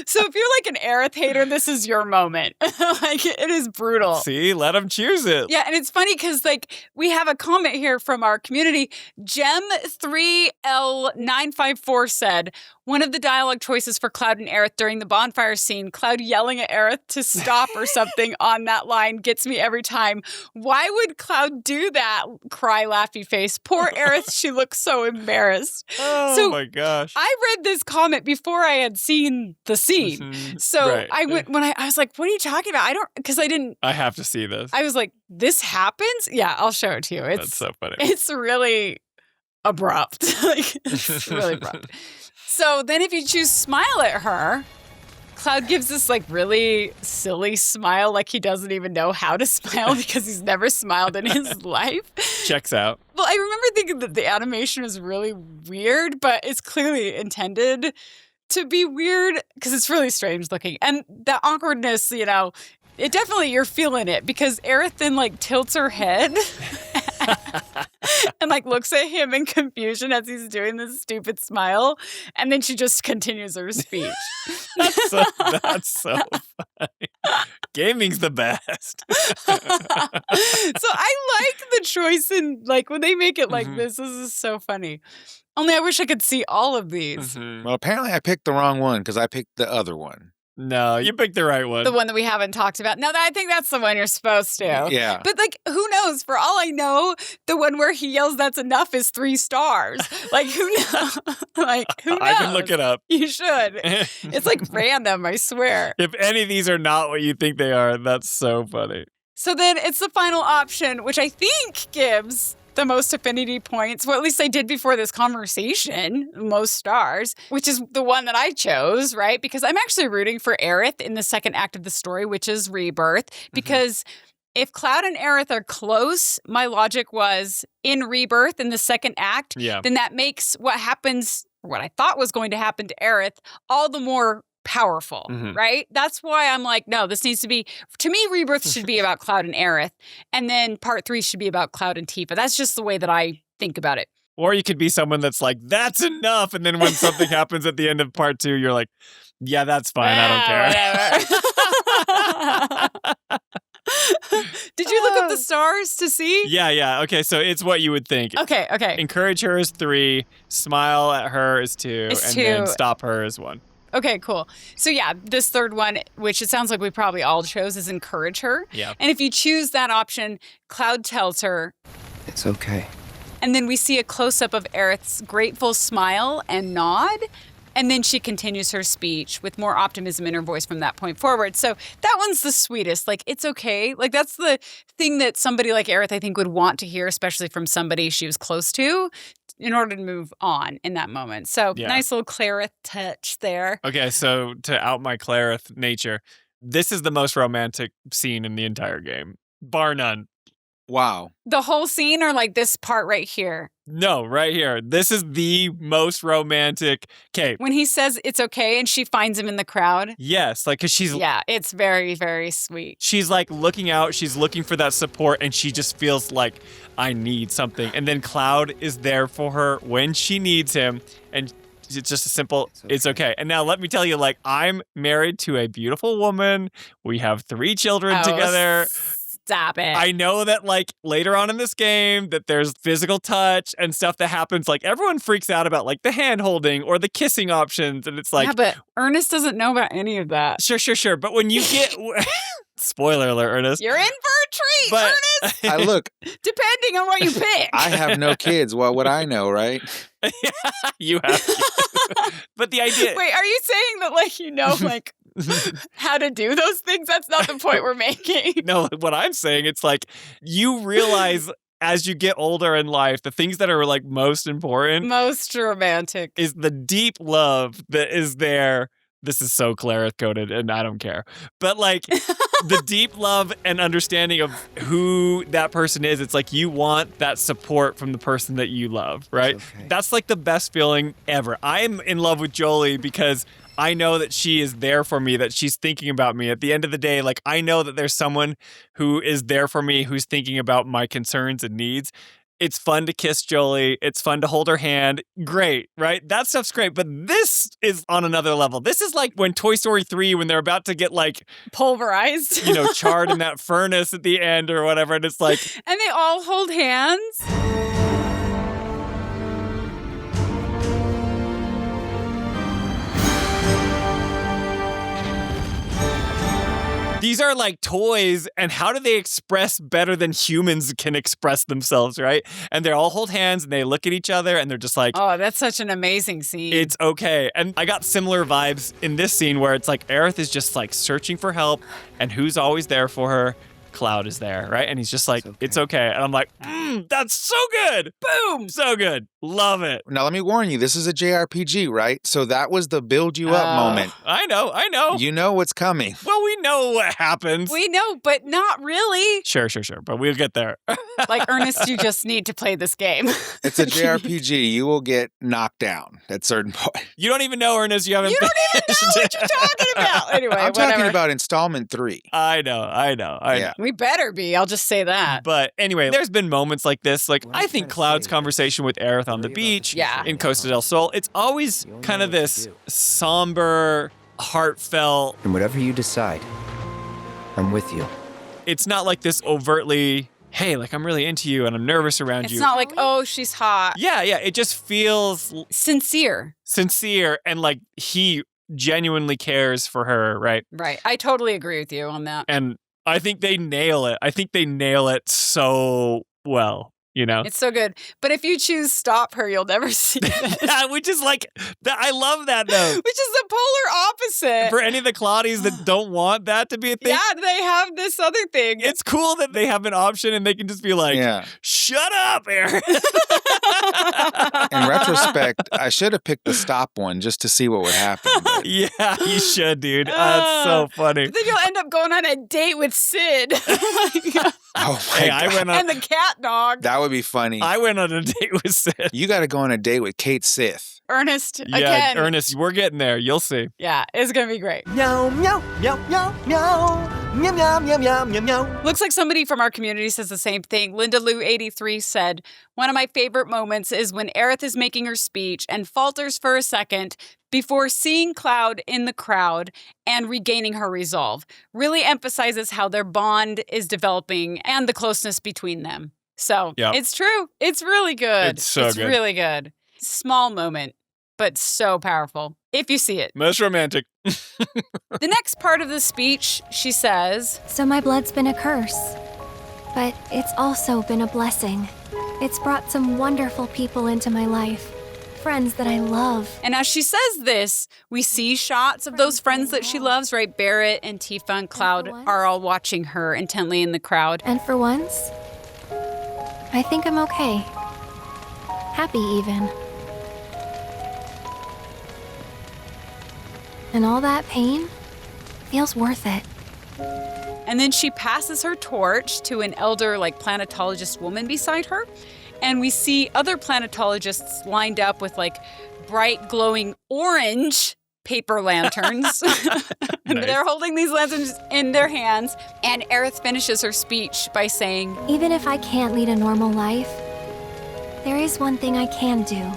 So if you're like an Aerith hater, this is your moment. Like, it is brutal. See, let them choose it. Yeah, and it's funny because like we have a comment here from our community. Gem3L954 said, one of the dialogue choices for Cloud and Aerith during the bonfire scene, Cloud yelling at Aerith to stop or something on that line gets me every time. Why would Cloud do that? Cry, laughy face. Poor Aerith, she looks so embarrassed. Oh my gosh. I read this comment before I had seen the scene. Mm-hmm. So right. I went when I was like, what are you talking about? I have to see this. I was like, this happens? Yeah, I'll show it to you. That's so funny. It's really abrupt. Like, it's really abrupt. So then if you choose smile at her, Cloud gives this like really silly smile like he doesn't even know how to smile because he's never smiled in his life. Checks out. Well, I remember thinking that the animation was really weird, but it's clearly intended to be weird because it's really strange looking. And the awkwardness, you know, it definitely, you're feeling it because Aerith then like tilts her head and like looks at him in confusion as he's doing this stupid smile. And then she just continues her speech. That's so funny. Gaming's the best. So I like the choice in like when they make it like this is so funny. Only I wish I could see all of these. Well, apparently I picked the wrong one because I picked the other one. No, you picked the right one. The one that we haven't talked about. No, I think that's the one you're supposed to. Yeah. But like, who knows? For all I know, the one where he yells "That's enough" is 3 stars. Like, who knows? Like, who knows? I can look it up. You should. It's like random, I swear. If any of these are not what you think they are, that's so funny. So then it's the final option, which I think gives the most affinity points. Well, at least I did before this conversation, most stars, which is the one that I chose, right? Because I'm actually rooting for Aerith in the second act of the story, which is Rebirth. Because if Cloud and Aerith are close, my logic was in Rebirth in the second act, then that makes what happens, what I thought was going to happen to Aerith, all the more powerful, right? That's why I'm like, no, this needs to be, to me, Rebirth should be about Cloud and Aerith, and then part 3 should be about Cloud and Tifa. That's just the way that I think about it. Or you could be someone that's like, that's enough. And then when something happens at the end of part 2, you're like, yeah, that's fine. I don't care. Did you look up the stars to see? Yeah. Okay, so it's what you would think. Okay. Encourage her is 3, smile at her is 2, and then stop her is 1. Okay, cool. So yeah, this third one, which it sounds like we probably all chose, is encourage her. Yeah. And if you choose that option, Cloud tells her, it's okay. And then we see a close-up of Aerith's grateful smile and nod. And then she continues her speech with more optimism in her voice from that point forward. So that one's the sweetest. Like, it's okay. Like, that's the thing that somebody like Aerith, I think, would want to hear, especially from somebody she was close to, in order to move on in that moment. So nice little Clarith touch there. Okay, so to out my Clarith nature, this is the most romantic scene in the entire game, bar none. Wow. The whole scene or like this part right here? No, right here. This is the most romantic. Okay. When he says it's okay and she finds him in the crowd? Yes, like, because she's... Yeah, it's very, very sweet. She's like looking out, she's looking for that support, and she just feels like, I need something. And then Cloud is there for her when she needs him, and it's just a simple, it's okay. And now let me tell you, like, I'm married to a beautiful woman. We have 3 children together. Stop it. I know that, like, later on in this game that there's physical touch and stuff that happens. Like, everyone freaks out about, like, the hand holding or the kissing options. And it's like... Yeah, but Ernest doesn't know about any of that. Sure. But when you get... Spoiler alert, Ernest. You're in for a treat, Ernest. I look. Depending on what you pick. I have no kids. What would I know, right? You have kids. But the idea... Wait, are you saying that, like, you know, like... how to do those things? That's not the point we're making. No, what I'm saying, it's like you realize as you get older in life, the things that are like most important, most romantic, is the deep love that is there. This is so Clarith coded, and I don't care. But like the deep love and understanding of who that person is, it's like you want that support from the person that you love, right? Okay. That's like the best feeling ever. I am in love with Jolie because I know that she is there for me, that she's thinking about me. At the end of the day, like, I know that there's someone who is there for me, who's thinking about my concerns and needs. It's fun to kiss Jolie. It's fun to hold her hand. Great, right? That stuff's great. But this is on another level. This is like when Toy Story 3, when they're about to get like pulverized, you know, charred in that furnace at the end or whatever. And it's like, and they all hold hands. these are like toys, and how do they express better than humans can express themselves, right? And they all hold hands and they look at each other and they're just like, oh, that's such an amazing scene. It's okay. And I got similar vibes in this scene where it's like Aerith is just like searching for help, and who's always there for her? Cloud is there, right? And he's just like, it's okay. And I'm like, that's so good. Boom. So good. Love it. Now, let me warn you, this is a JRPG, right? So that was the build you up moment. I know. You know what's coming. Well, we know what happens. We know, but not really. Sure. But we'll get there. Like, Ernest, you just need to play this game. It's a JRPG. You will get knocked down at certain point. You don't even know, Ernest. You haven't You don't even know what you're talking about. Anyway, I'm talking about installment 3. I know. Yeah. We better be. I'll just say that. But anyway, there's been moments like this. Like, I think Cloud's conversation with Aerith on the beach in Costa del Sol, it's always kind of this somber, heartfelt. And whatever you decide, I'm with you. It's not like this overtly, hey, like, I'm really into you and I'm nervous around you. It's not like, oh, she's hot. Yeah. It just feels sincere. And like he genuinely cares for her, right? Right. I totally agree with you on that. And I think they nail it. I think they nail it so well. You know, it's so good. But if you choose stop her, you'll never see it. Which is like, I love that though. Which is the polar opposite. For any of the Claudies that don't want that to be a thing. Yeah, they have this other thing. It's cool that they have an option and they can just be like, shut up, Aerith. In retrospect, I should have picked the stop one just to see what would happen. But... Yeah, you should, dude. That's so funny. But then you'll end up going on a date with Sid. Oh my God. I went on, and the cat dog. That would be funny. I went on a date with Sid. You got to go on a date with Kate Sith. Ernest, yeah, again. Ernest, we're getting there. You'll see. Yeah, it's going to be great. Meow, meow, meow, meow, meow. Meow, meow, meow, meow, meow, meow. Looks like somebody from our community says the same thing. Linda Lou 83 said, one of my favorite moments is when Aerith is making her speech and falters for a second before seeing Cloud in the crowd and regaining her resolve. Really emphasizes how their bond is developing and the closeness between them. So It's true. It's really good. It's so good. It's really good. Small moment, but so powerful. If you see it. Most romantic. The next part of the speech, she says, so my blood's been a curse, but it's also been a blessing. It's brought some wonderful people into my life. Friends that I love. And as she says this, we see shots of those friends that she loves, right? Barret and Tifa and Cloud are all watching her intently in the crowd. And for once, I think I'm okay. Happy even. And all that pain feels worth it. And then she passes her torch to an elder, planetologist woman beside her. And we see other planetologists lined up with bright glowing orange paper lanterns. Nice. They're holding these lanterns in their hands. And Aerith finishes her speech by saying, even if I can't lead a normal life, there is one thing I can do.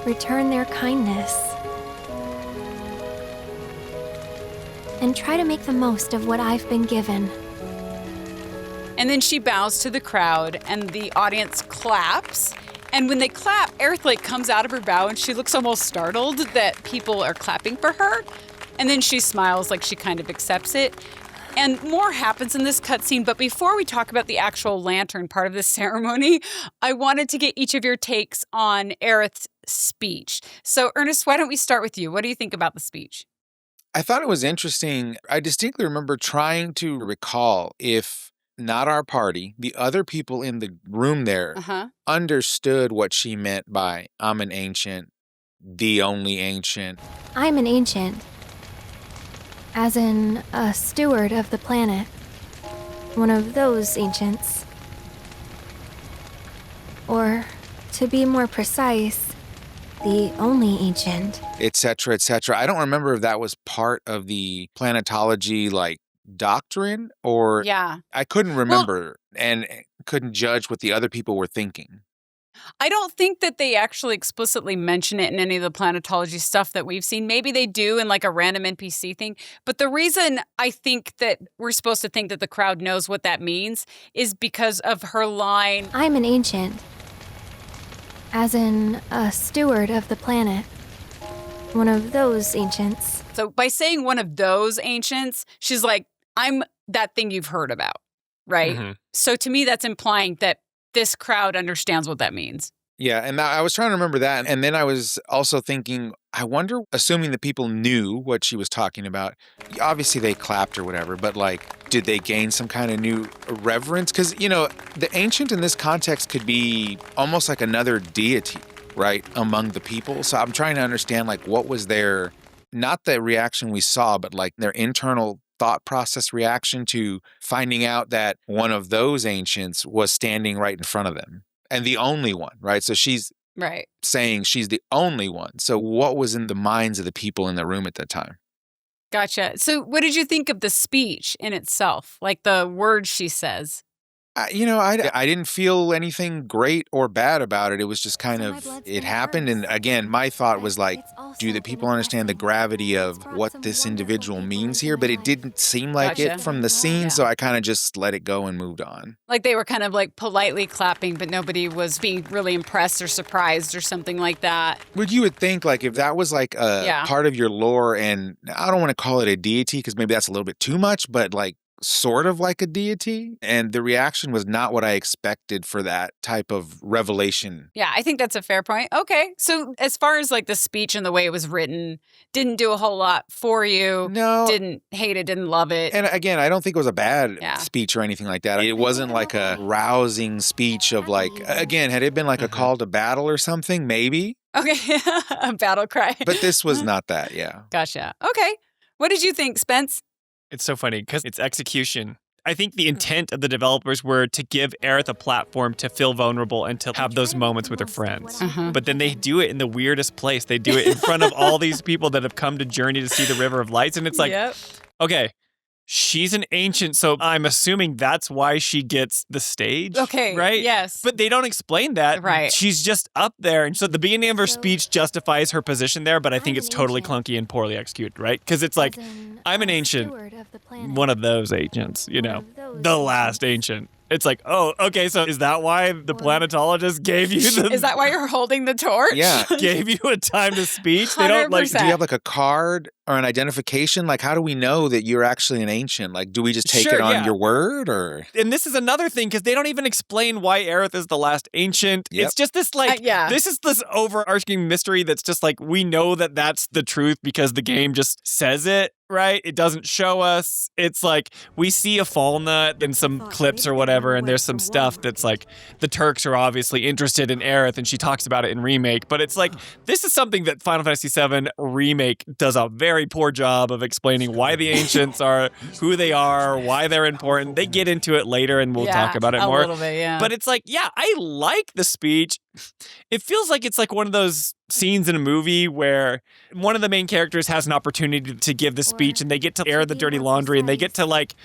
Return their kindness. And try to make the most of what I've been given. And then she bows to the crowd, and the audience claps. And when they clap, Aerith comes out of her bow, and she looks almost startled that people are clapping for her. And then she smiles like she kind of accepts it. And more happens in this cutscene. But before we talk about the actual lantern part of this ceremony, I wanted to get each of your takes on Aerith's speech. So, Ernest, why don't we start with you? What do you think about the speech? I thought it was interesting. I distinctly remember trying to recall if not our party, the other people in the room there understood what she meant by I'm an ancient, the only ancient. I'm an ancient. As in a steward of the planet. One of those ancients. Or, to be more precise, the only ancient. Etc., etc. I don't remember if that was part of the planetology, doctrine, or I couldn't remember and couldn't judge what the other people were thinking. I don't think that they actually explicitly mention it in any of the planetology stuff that we've seen. Maybe they do in a random NPC thing. But the reason I think that we're supposed to think that the crowd knows what that means is because of her line, I'm an ancient. As in a steward of the planet. One of those ancients. So by saying one of those ancients, she's like, I'm that thing you've heard about, right? Mm-hmm. So to me, that's implying that this crowd understands what that means. Yeah, and I was trying to remember that. And then I was also thinking, I wonder, assuming the people knew what she was talking about, obviously they clapped or whatever, but did they gain some kind of new reverence? Because, the ancient in this context could be almost like another deity, right, among the people. So I'm trying to understand, what was their, not the reaction we saw, but their internal thought process reaction to finding out that one of those ancients was standing right in front of them and the only one, right? So she's saying she's the only one. So what was in the minds of the people in the room at that time? Gotcha. So what did you think of the speech in itself? The words she says? I didn't feel anything great or bad about it. It was just kind of, it happened. And again, my thought was like, do the people understand the gravity of what this individual means here? But it didn't seem like it from the scene. So I kind of just let it go and moved on. Like they were kind of like politely clapping, but nobody was being really impressed or surprised or something like that. Would you would think like if that was like a part of your lore, and I don't want to call it a deity because maybe that's a little bit too much, but like sort of like a deity, and the reaction was not what I expected for that type of revelation. Yeah, I think that's a fair point. Okay, so as far as like the speech and the way it was written, didn't do a whole lot for you. No. Didn't hate it, didn't love it. And again, I don't think it was a bad speech or anything like that. It wasn't like a rousing speech of like, again, had it been like a call to battle or something, maybe. Okay, a battle cry. But this was not that, yeah. Gotcha. Okay, what did you think, Spence? It's so funny because it's execution. I think the intent of the developers were to give Aerith a platform to feel vulnerable and to have those moments with her friends. But then they do it in the weirdest place. They do it in front of all these people that have come to Journey to see the River of Lights. And it's like, okay, she's an ancient, so I'm assuming that's why she gets the stage. Okay, right? yes. But they don't explain that. Right. She's just up there. And so the beginning of her speech justifies her position there, but I think it's totally clunky and poorly executed, right? Because it's like, I'm an ancient, one of those ancients, the last ancient. It's like, oh, okay, so is that why the planetologist gave you the... Is that why you're holding the torch? Yeah. Gave you a time to speech? They 100%. don't like... Do you have like a card or an identification? Like, how do we know that you're actually an ancient? Like, do we just take it on your word or... And this is another thing, because they don't even explain why Aerith is the last ancient. Yep. It's just this like, this is this overarching mystery that's just like, we know that that's the truth because the game just says it. Right? It doesn't show us. It's like we see a fall nut in some clips or whatever, and there's some stuff that's like the Turks are obviously interested in Aerith, and she talks about it in Remake. But it's like this is something that Final Fantasy VII Remake does a very poor job of explaining why the ancients are who they are, why they're important. They get into it later, and we'll talk about it more. A little bit, yeah. But it's like, I like the speech. It feels like it's like one of those scenes in a movie where one of the main characters has an opportunity to give the speech and they get to air the dirty laundry and they get to like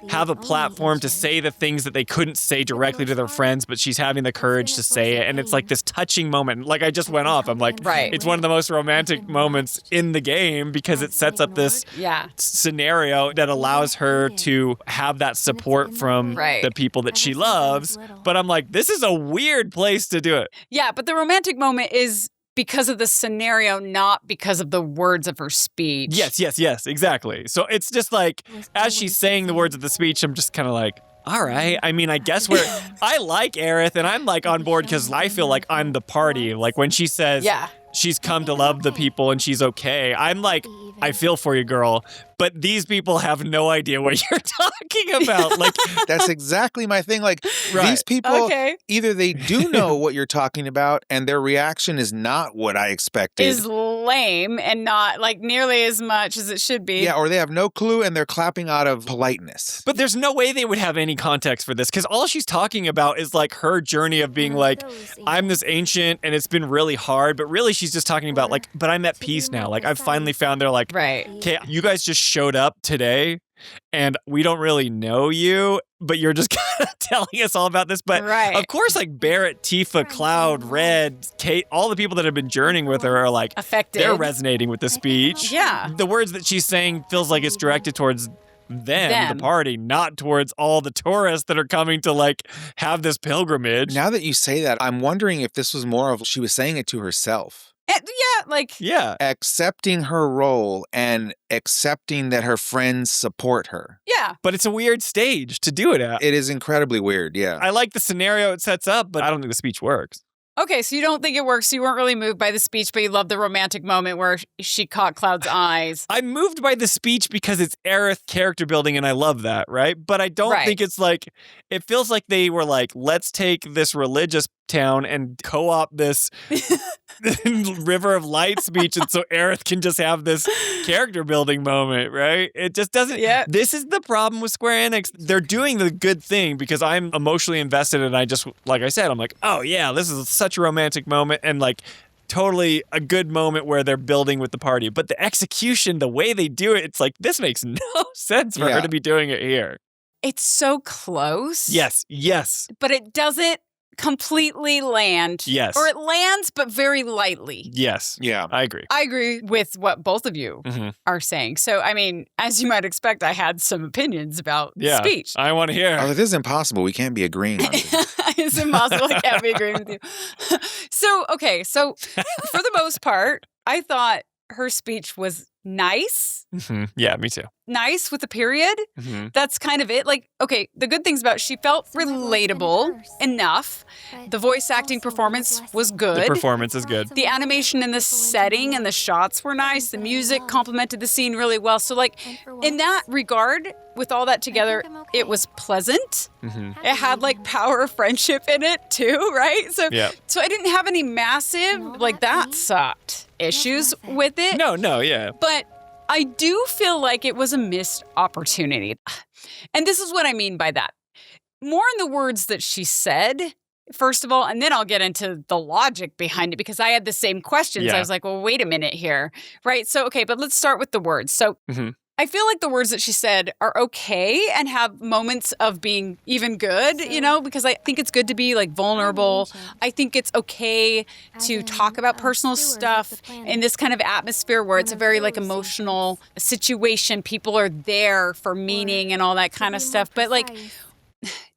have a platform to say the things that they couldn't say directly to their friends, but she's having the courage to say it. And it's like this touching moment. Like I just went off. I'm like, it's one of the most romantic moments in the game because it sets up this scenario that allows her to have that support from the people that she loves. But I'm like, this is a weird place to do it. Yeah, but the romantic moment is because of the scenario, not because of the words of her speech. Yes, exactly. So it's just like, as she's saying the words of the speech, I'm just kind of like, all right. I mean, I guess I like Aerith and I'm like on board because I feel like I'm the party. Like when she says she's come to love the people and she's okay, I'm like, I feel for you, girl. But these people have no idea what you're talking about. Like that's exactly my thing. Like these people, either they do know what you're talking about and their reaction is not what I expected. Is lame and not like nearly as much as it should be. Yeah, or they have no clue and they're clapping out of politeness. But there's no way they would have any context for this because all she's talking about is like her journey of being like, I'm this ancient and it's been really hard. But really she's just talking about like, but I'm at peace now. Like I've finally found they're like, okay, you guys just showed up today and we don't really know you, but you're just kind of telling us all about this. But of course, like Barret, Tifa, Cloud, Red, Kate, all the people that have been journeying with her are like affected. They're resonating with the speech. Yeah. The words that she's saying feels like it's directed towards them, the party, not towards all the tourists that are coming to like have this pilgrimage. Now that you say that, I'm wondering if this was more of she was saying it to herself. Accepting her role and accepting that her friends support her. Yeah. But it's a weird stage to do it at. It is incredibly weird, yeah. I like the scenario it sets up, but I don't think the speech works. Okay, so you don't think it works. You weren't really moved by the speech, but you love the romantic moment where she caught Cloud's eyes. I'm moved by the speech because it's Aerith character building, and I love that, right? But I don't think it's like, it feels like they were like, let's take this religious town and co-opt this River of Light speech, and so Aerith can just have this character building moment, right? It just doesn't. Yeah. This is the problem with Square Enix. They're doing the good thing because I'm emotionally invested, and I just, like I said, I'm like, oh yeah, this is such a romantic moment, and like totally a good moment where they're building with the party. But the execution, the way they do it, it's like, this makes no sense for her to be doing it here. it's so close. Yes. But it doesn't completely land. Yes. Or it lands, but very lightly. Yes. Yeah. I agree. I agree with what both of you are saying. So, I mean, as you might expect, I had some opinions about speech. I want to hear. Oh, this is impossible. We can't be agreeing on this. It's impossible. I can't be agreeing with you. So, okay. So, for the most part, I thought her speech was nice. Yeah, me too. Nice with a period. That's kind of it. Like, okay, the good things about she felt relatable enough. The voice acting performance was good. The performance is good. The animation and the setting and the shots were nice. The music complemented the scene really well. So, like, in that regard, with all that together, it was pleasant. It had, like, power of friendship in it, too, right? So I didn't have any massive, like, that sucked issues with it. No, yeah. But I do feel like it was a missed opportunity. And this is what I mean by that. More in the words that she said, first of all, and then I'll get into the logic behind it because I had the same questions. Yeah. I was like, well, wait a minute here, right? So, okay, but let's start with the words. So I feel like the words that she said are okay and have moments of being even good, you know, because I think it's good to be like vulnerable. I think it's okay to talk about personal stuff in this kind of atmosphere where it's a very like emotional situation. People are there for meaning and all that kind of stuff. But like,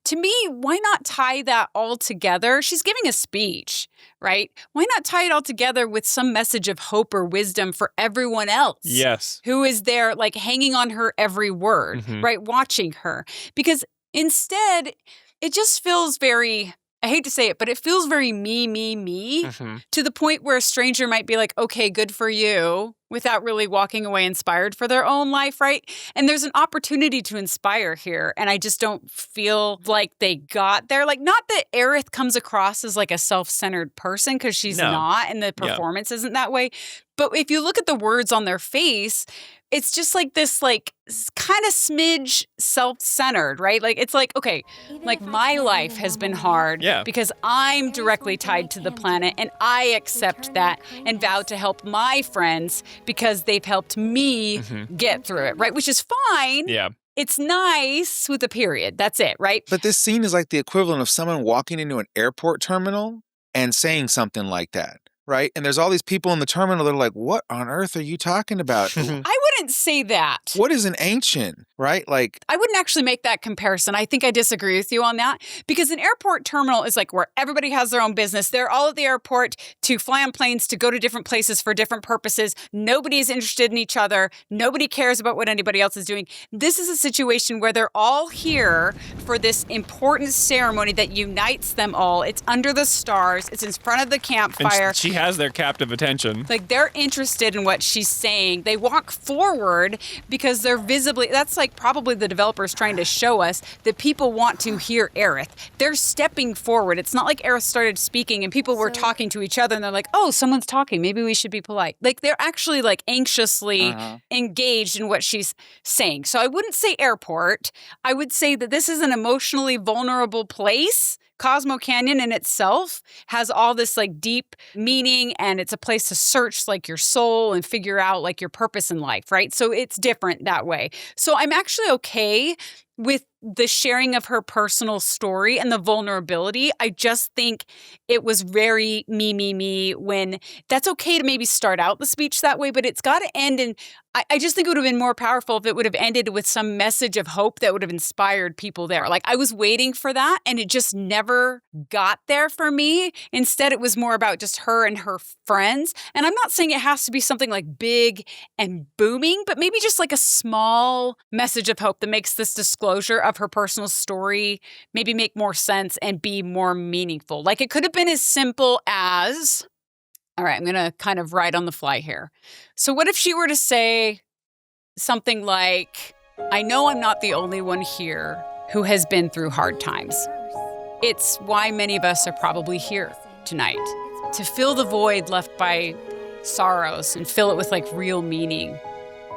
to me, why not tie that all together? She's giving a speech, right? Why not tie it all together with some message of hope or wisdom for everyone else? Yes. Who is there, like, hanging on her every word, right? Watching her. Because instead, it just feels very, I hate to say it, but it feels very me, to the point where a stranger might be like, okay, good for you, without really walking away inspired for their own life, right? And there's an opportunity to inspire here, and I just don't feel like they got there. Like, not that Aerith comes across as like a self-centered person, because she's not, and the performance isn't that way. But if you look at the words on their face, it's just like this, like, kind of smidge self-centered, right? Like, it's like, okay, like, my life has been hard because I'm directly tied to the planet, and I accept that and vow to help my friends because they've helped me get through it, right? Which is fine. Yeah. It's nice with a period. That's it, right? But this scene is like the equivalent of someone walking into an airport terminal and saying something like that. Right? And there's all these people in the terminal that are like, what on earth are you talking about? I wouldn't say that. What is an ancient, right? Like, I wouldn't actually make that comparison. I think I disagree with you on that, because an airport terminal is like where everybody has their own business. They're all at the airport to fly on planes, to go to different places for different purposes. Nobody is interested in each other. Nobody cares about what anybody else is doing. This is a situation where they're all here for this important ceremony that unites them all. It's under the stars. It's in front of the campfire. And she has their captive attention. Like, they're interested in what she's saying. They walk forward because they're visibly, that's like probably the developers trying to show us that people want to hear Aerith. They're stepping forward. It's not like Aerith started speaking and people were talking to each other and they're like, oh, someone's talking. Maybe we should be polite. Like, they're actually like anxiously engaged in what she's saying. So I wouldn't say airport. I would say that this is an emotionally vulnerable place. Cosmo Canyon in itself has all this like deep meaning, and it's a place to search like your soul and figure out like your purpose in life, right? So it's different that way. So I'm actually okay with the sharing of her personal story and the vulnerability. I just think it was very me, when that's okay to maybe start out the speech that way, but it's got to end in, I just think it would have been more powerful if it would have ended with some message of hope that would have inspired people there. Like, I was waiting for that and it just never got there for me. Instead, it was more about just her and her friends. And I'm not saying it has to be something like big and booming, but maybe just like a small message of hope that makes this disclosure of her personal story maybe make more sense and be more meaningful. Like, it could have been as simple as, all right, I'm going to kind of write on the fly here. So what if she were to say something like, I know I'm not the only one here who has been through hard times. It's why many of us are probably here tonight, to fill the void left by sorrows and fill it with like real meaning.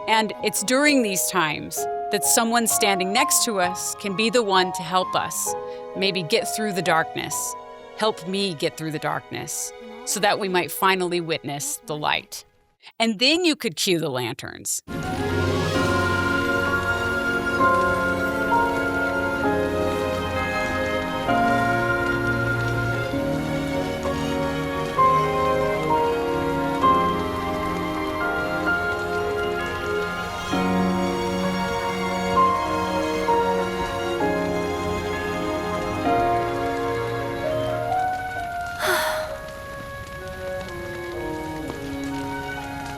And it's during these times that someone standing next to us can be the one to help us, maybe get through the darkness, help me get through the darkness, so that we might finally witness the light. And then you could cue the lanterns.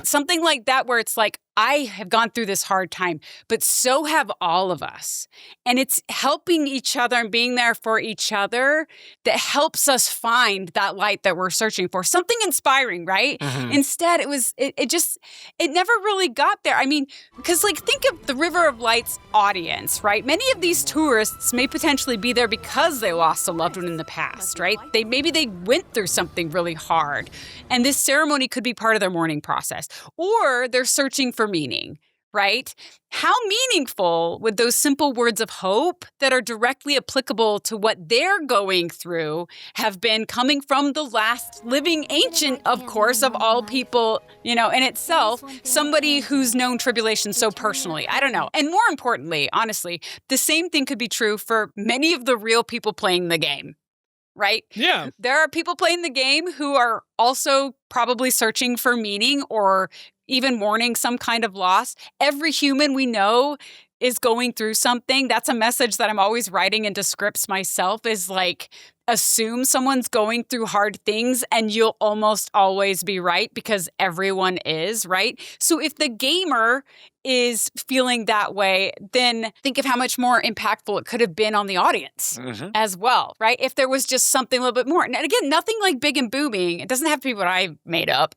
something like that where it's like, I have gone through this hard time, but so have all of us. And it's helping each other and being there for each other that helps us find that light that we're searching for. Something inspiring, right? Mm-hmm. Instead, it never really got there. I mean, because like, think of the River of Light's audience, right? Many of these tourists may potentially be there because they lost a loved one in the past, right? Maybe they went through something really hard, and this ceremony could be part of their mourning process. Or they're searching for meaning, right? How meaningful would those simple words of hope that are directly applicable to what they're going through have been, coming from the last living ancient, of course, of all people, in itself, somebody who's known tribulation so personally? I don't know. And more importantly, honestly, the same thing could be true for many of the real people playing the game. Right? Yeah. There are people playing the game who are also probably searching for meaning or even mourning some kind of loss. Every human we know is going through something. That's a message that I'm always writing into scripts myself, is like, assume someone's going through hard things and you'll almost always be right, because everyone is, right? So if the gamer is feeling that way, then think of how much more impactful it could have been on the audience as well, right? If there was just something a little bit more. And again, nothing like big and booming. It doesn't have to be what I made up,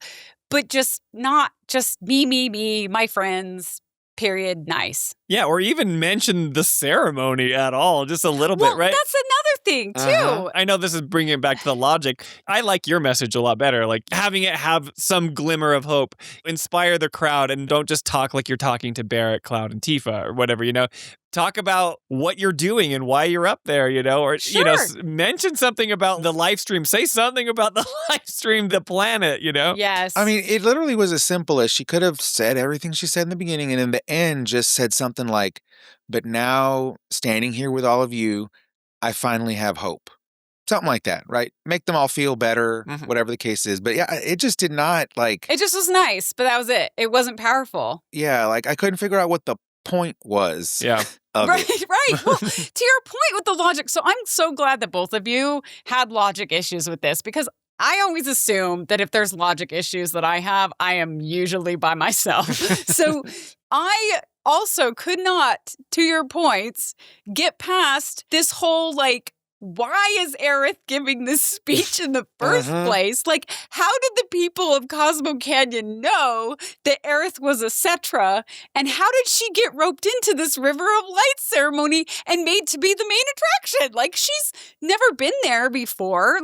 but just not just me, my friends, period, nice. Yeah, or even mention the ceremony at all, just a little bit, right? That's another thing, too. I know this is bringing it back to the logic. I like your message a lot better, like having it have some glimmer of hope, inspire the crowd, and don't just talk like you're talking to Barret, Cloud, and Tifa or whatever, Talk about what you're doing and why you're up there, or, mention something about the live stream. Say something about the live stream, the planet, Yes. I mean, it literally was as simple as she could have said everything she said in the beginning and in the end just said something like, but now standing here with all of you, I finally have hope. Something like that, right? Make them all feel better, whatever the case is. But yeah, it just did not It just was nice, but that was it. It wasn't powerful. Yeah, I couldn't figure out what the point was. Yeah. Right. Well, to your point with the logic. So I'm so glad that both of you had logic issues with this, because I always assume that if there's logic issues that I have, I am usually by myself. So I also could not, to your points, get past this whole why is Aerith giving this speech in the first place? How did the people of Cosmo Canyon know that Aerith was a Cetra? And how did she get roped into this River of Light ceremony and made to be the main attraction? She's never been there before.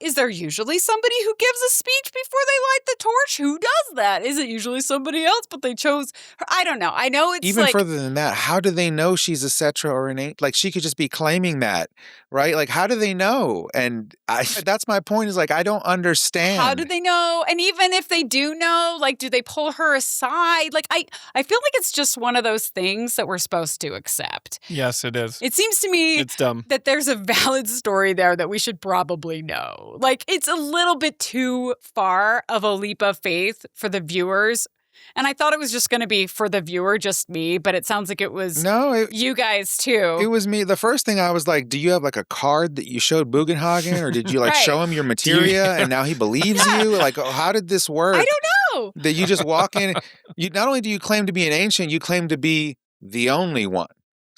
Is there usually somebody who gives a speech before they light the torch? Who does that? Is it usually somebody else, but they chose her? I don't know. I know it's even further than that. How do they know she's a Cetra or an Ain't? She could just be claiming that. Right? How do they know? And that's my point, is I don't understand. How do they know? And even if they do know, do they pull her aside? I feel like it's just one of those things that we're supposed to accept. Yes, it is. It seems to me it's dumb that there's a valid story there that we should probably know. It's a little bit too far of a leap of faith for the viewers. And I thought it was just going to be for the viewer, just me, but it sounds like it was you guys too. It was me. The first thing I was like, do you have a card that you showed Bugenhagen, or did you Right. show him your materia and now he believes you? How did this work? I don't know. That you just walk in, not only do you claim to be an ancient, you claim to be the only one.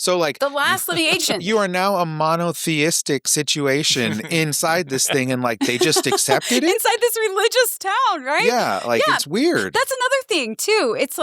So the last living ancient. You are now a monotheistic situation inside this thing, and they just accepted it? Inside this religious town, right? Yeah, it's weird. That's another thing, too. It's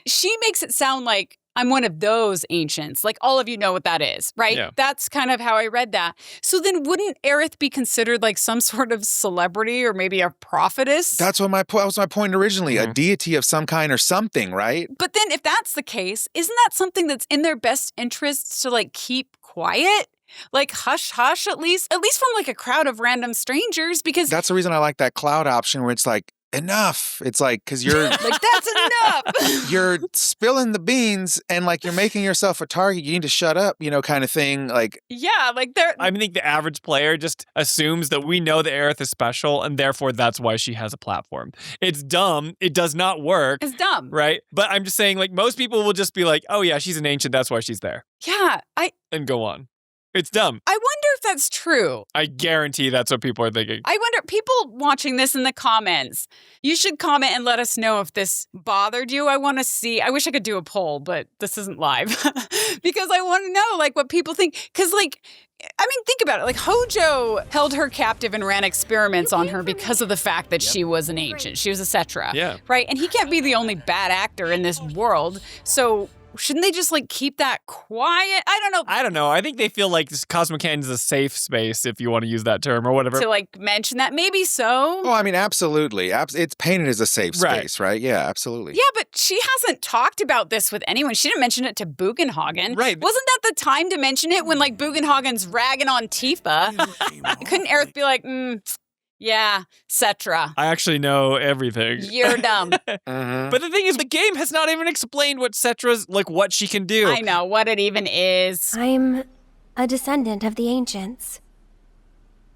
she makes it sound like I'm one of those ancients. All of you know what that is, right? Yeah. That's kind of how I read that. So then wouldn't Aerith be considered some sort of celebrity or maybe a prophetess? That was my point originally, a deity of some kind or something, right? But then if that's the case, isn't that something that's in their best interests to keep quiet? Hush, hush, at least from a crowd of random strangers, because that's the reason I like that cloud option where it's enough. It's because you're that's enough. You're spilling the beans and you're making yourself a target. You need to shut up, kind of thing. Yeah, they're. I think the average player just assumes that we know that Aerith is special, and therefore that's why she has a platform. It's dumb. It does not work. It's dumb. Right? But I'm just saying, most people will just be oh yeah, she's an ancient, that's why she's there. Yeah, and go on. It's dumb. I wonder if that's true. I guarantee that's what people are thinking. I wonder, people watching this in the comments, you should comment and let us know if this bothered you. I want to see. I wish I could do a poll, but this isn't live because I want to know like what people think. Because like, I mean, think about it. Like Hojo held her captive and ran experiments on her because of the fact that she was an ancient. She was a Cetra. Yeah. Right? And he can't be the only bad actor in this world. So shouldn't they just like keep that quiet? I don't know. I think they feel like this Cosmo Canyon is a safe space, if you want to use that term or whatever. To like mention that, maybe so. Well, I mean, absolutely. It's painted as a safe space, right? Yeah, absolutely. Yeah, but she hasn't talked about this with anyone. She didn't mention it to Bugenhagen. Right. Wasn't that the time to mention it when like Bugenhagen's ragging on Tifa? Couldn't Aerith be like, yeah, Cetra. I actually know everything. You're dumb. But the thing is, the game has not even explained what Cetra's, like, what she can do. I know, what it even is. I'm a descendant of the ancients.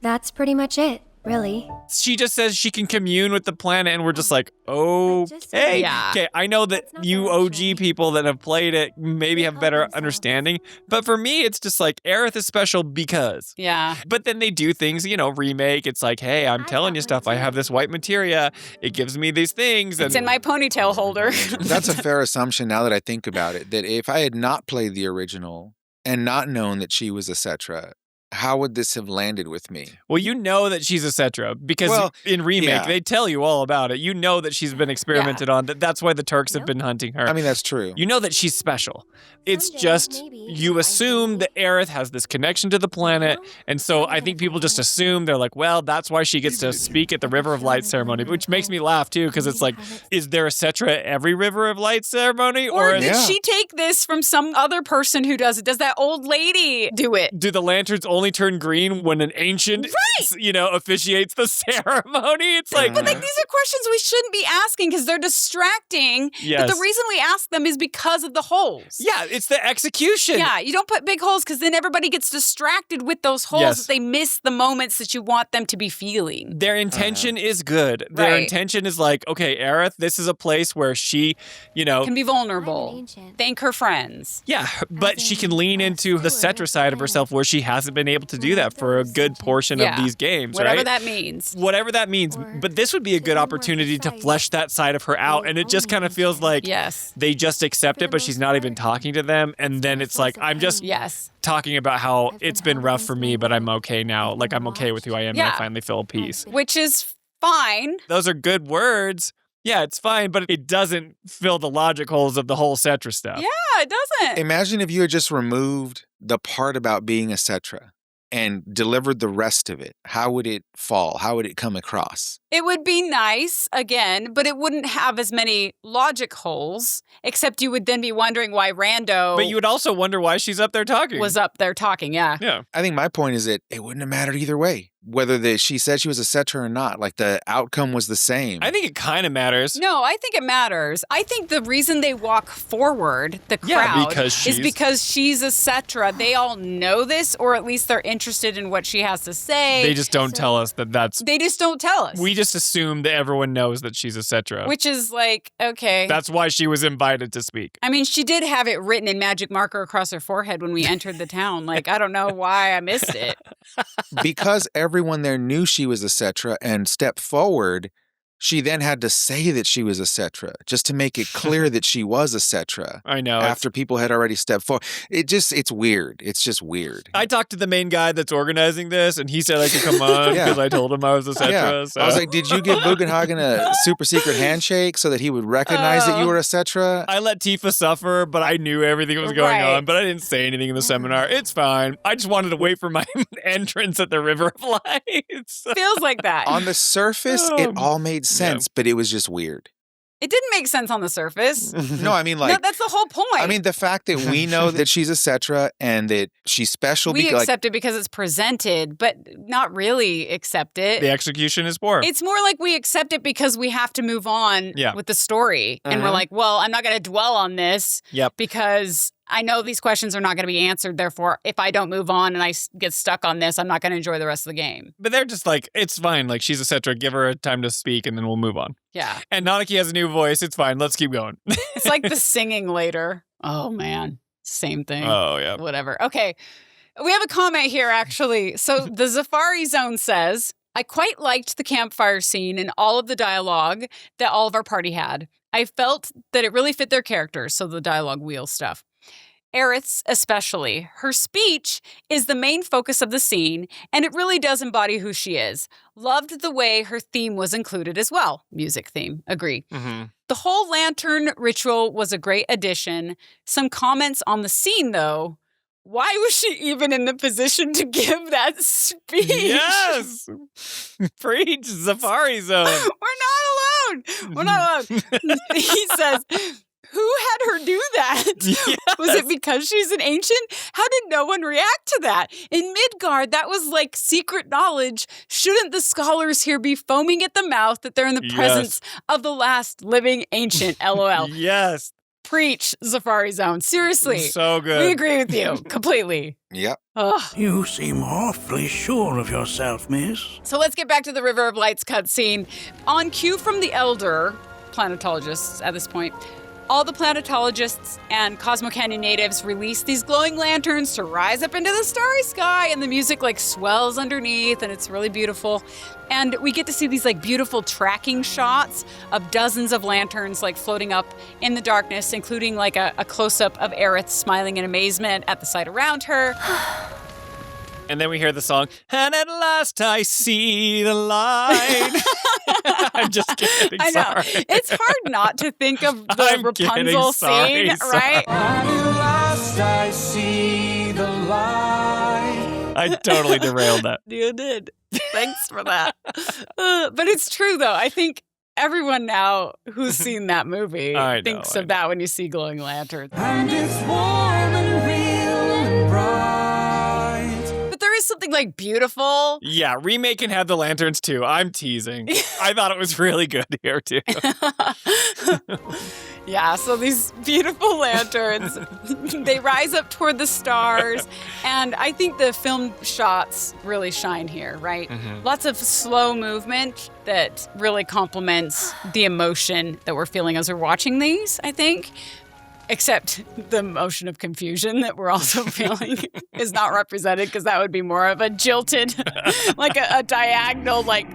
That's pretty much it, really. She just says she can commune with the planet, and we're just like, okay. Yeah. Okay, I know that you OG people that have played it maybe have better understanding, but for me, it's just like, Aerith is special because. Yeah. But then they do things, remake. It's like, hey, I'm telling you stuff. I have this white materia. It gives me these things. It's in my ponytail holder. That's a fair assumption now that I think about it, that if I had not played the original and not known that she was a Cetra, how would this have landed with me? Well, you know that she's a Cetra because in Remake, they tell you all about it. You know that she's been experimented on. That's why the Turks have been hunting her. I mean, that's true. You know that she's special. It's just you assume that Aerith has this connection to the planet. And so I think people just assume, they're like, well, that's why she gets to speak at the River of Light ceremony, which makes me laugh too, because it's like, is there a Cetra at every River of Light ceremony? Or did she take this from some other person who does it? Does that old lady do it? Do the lanterns only turn green when an ancient, officiates the ceremony? It's like, but like these are questions we shouldn't be asking because they're distracting. Yes. But the reason we ask them is because of the holes. Yeah, it's the execution. Yeah, you don't put big holes because then everybody gets distracted with those holes that they miss the moments that you want them to be feeling. Their intention is good. Their intention is like, okay, Aerith, this is a place where she, can be vulnerable. Thank her friends. Yeah, but she can lean into the Cetra side of herself where she hasn't been able to do that for a good portion of these games, Whatever that means. Whatever that means. But this would be a good opportunity to flesh that side of her out. And it just kind of feels like they just accept it, but she's not even talking to them. And then it's like, I'm just talking about how it's been rough for me, but I'm okay now. Like, I'm okay with who I am, and I finally feel peace. Which is fine. Those are good words. Yeah, it's fine, but it doesn't fill the logic holes of the whole Cetra stuff. Yeah, it doesn't. Imagine if you had just removed the part about being a Cetra and delivered the rest of it. How would it fall? How would it come across? It would be nice, again, but it wouldn't have as many logic holes, except you would then be wondering why Rando... But you would also wonder why she's up there talking. Was up there talking, yeah. Yeah. I think my point is that it wouldn't have mattered either way, whether she said she was a Cetra or not. Like, the outcome was the same. I think it kind of matters. No, I think it matters. I think the reason they walk forward, the crowd, is because she's a Cetra. They all know this, or at least they're interested in what she has to say. They just don't tell us that that's... They just don't tell us. We just assume that everyone knows that she's a Cetra. Which is like, okay. That's why she was invited to speak. I mean, she did have it written in magic marker across her forehead when we entered the town. Like, I don't know why I missed it. Because everyone there knew she was a Cetra and stepped forward, she then had to say that she was a Cetra, just to make it clear that she was a Cetra. I know. After people had already stepped forward. It's weird. It's just weird. I talked to the main guy that's organizing this, and he said I could come on because I told him I was a Cetra. Yeah. So. I was like, did you give Bugenhagen a super secret handshake so that he would recognize that you were a Cetra? I let Tifa suffer, but I knew everything was going on, but I didn't say anything in the seminar. It's fine. I just wanted to wait for my entrance at the River of Lights. Feels like that. On the surface, it all made sense, but it was just weird. It didn't make sense on the surface. No, I mean, like... No, that's the whole point. I mean, the fact that we know that she's a Cetra and that she's special... We accept it because it's presented, but not really accept it. The execution is poor. It's more like we accept it because we have to move on with the story. And we're like, well, I'm not going to dwell on this because... I know these questions are not going to be answered. Therefore, if I don't move on and I get stuck on this, I'm not going to enjoy the rest of the game. But they're just like, it's fine. Like, she's a Cetra. Give her a time to speak, and then we'll move on. Yeah. And Nanaki has a new voice. It's fine. Let's keep going. It's like the singing later. Oh, man. Same thing. Oh, yeah. Whatever. Okay. We have a comment here, actually. So the Zafari Zone says, I quite liked the campfire scene and all of the dialogue that all of our party had. I felt that it really fit their characters, so the dialogue wheel stuff. Aerith's especially. Her speech is the main focus of the scene, and it really does embody who she is. Loved the way her theme was included as well. Music theme. Agree. Mm-hmm. The whole lantern ritual was a great addition. Some comments on the scene, though. Why was she even in the position to give that speech? Yes! Preach, Zafari Zone. We're not alone. He says, who had her do that? Yes. Was it because she's an ancient? How did no one react to that? In Midgard, that was like secret knowledge. Shouldn't the scholars here be foaming at the mouth that they're in the presence of the last living ancient? LOL. Yes. Preach, Zafari Zone. Seriously. So good. We agree with you completely. Yep. Ugh. You seem awfully sure of yourself, miss. So let's get back to the River of Lights cutscene. On cue from the Elder planetologists at this point, all the planetologists and Cosmo Canyon natives release these glowing lanterns to rise up into the starry sky, and the music like swells underneath, and it's really beautiful. And we get to see these like beautiful tracking shots of dozens of lanterns like floating up in the darkness, including like a close-up of Aerith smiling in amazement at the sight around her. And then we hear the song, and at last I see the light. I'm just kidding. I know. Sorry. It's hard not to think of the Rapunzel scene, right? At last I see the light. I totally derailed that. You did. Thanks for that. But it's true, though. I think everyone now who's seen that movie thinks of that when you see glowing lanterns. And it's warm and real and bright. There is something like beautiful. Yeah, remake can have the lanterns too. I'm teasing. I thought it was really good here too. Yeah, so these beautiful lanterns, they rise up toward the stars, and I think the film shots really shine here, right? Mm-hmm. Lots of slow movement that really complements the emotion that we're feeling as we're watching these, I think. Except the emotion of confusion that we're also feeling is not represented, because that would be more of a jilted, like a diagonal, like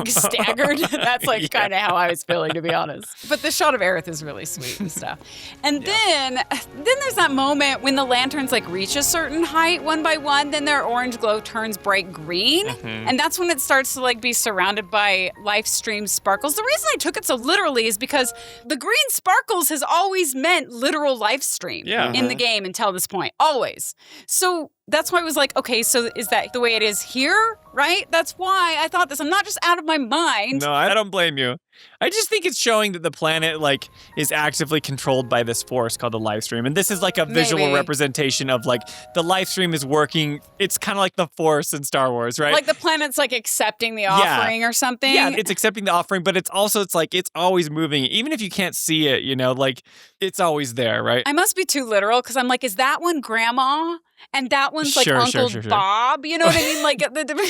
staggered. That's like kind of how I was feeling, to be honest. But the shot of Aerith is really sweet and stuff. And then there's that moment when the lanterns like reach a certain height one by one, then their orange glow turns bright green. Mm-hmm. And that's when it starts to like be surrounded by Lifestream sparkles. The reason I took it so literally is because the green sparkles has always meant literal Lifestream in the game until this point, always. So that's why I was like, okay, so is that the way it is here, right? That's why I thought this. I'm not just out of my mind. No, I don't blame you. I just think it's showing that the planet like is actively controlled by this force called the Lifestream. And this is like a visual representation of like the Lifestream is working. It's kind of like the force in Star Wars, right? Like the planet's like accepting the offering or something. Yeah, it's accepting the offering, but it's also, like, it's always moving. Even if you can't see it, you know, like it's always there, right? I must be too literal, because I'm like, is that one Grandma? And that one's like Uncle Bob, you know what I mean? Like,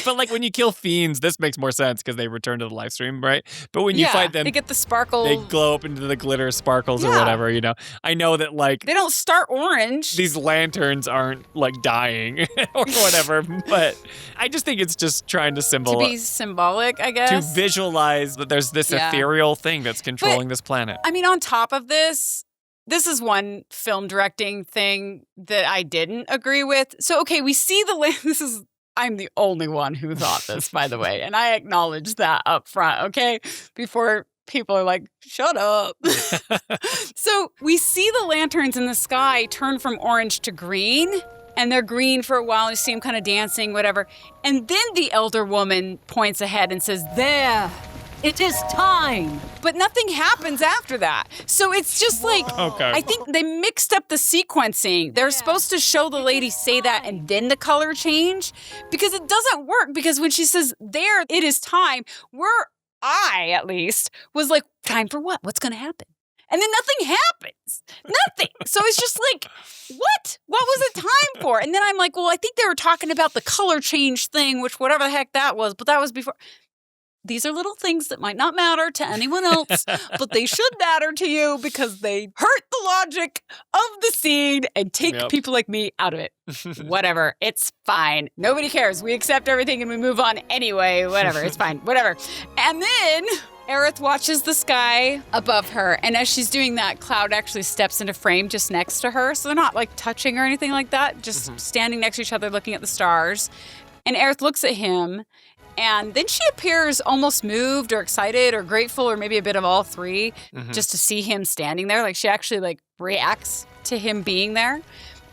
but like when you kill fiends, this makes more sense because they return to the Lifestream, right? But when you fight them, they get the sparkle. They glow up into the glitter sparkles or whatever, you know. I know that like they don't start orange. These lanterns aren't like dying or whatever, but I just think it's just trying to be symbolic, I guess. To visualize that there's this ethereal thing that's controlling this planet. I mean, on top of this is one film directing thing that I didn't agree with. So, okay, we see I'm the only one who thought this, by the way, and I acknowledge that up front, okay? Before people are like, shut up. So we see the lanterns in the sky turn from orange to green, and they're green for a while. You see them kind of dancing, whatever. And then the elder woman points ahead and says, "There. It is time." But nothing happens after that. So it's just like, I think they mixed up the sequencing. They're supposed to show the lady say that and then the color change, because it doesn't work. Because when she says, "There, it is time," I at least was like, time for what? What's going to happen? And then nothing happens. Nothing. So it's just like, what? What was it time for? And then I'm like, well, I think they were talking about the color change thing, which whatever the heck that was, but that was before. these are little things that might not matter to anyone else, but they should matter to you because they hurt the logic of the scene and take people like me out of it. Whatever. It's fine. Nobody cares. We accept everything and we move on anyway. Whatever. It's fine. Whatever. And then Aerith watches the sky above her, and as she's doing that, Cloud actually steps into frame just next to her, so they're not like touching or anything like that, just standing next to each other looking at the stars. And Aerith looks at him, and then she appears almost moved or excited or grateful or maybe a bit of all three just to see him standing there. Like she actually like reacts to him being there.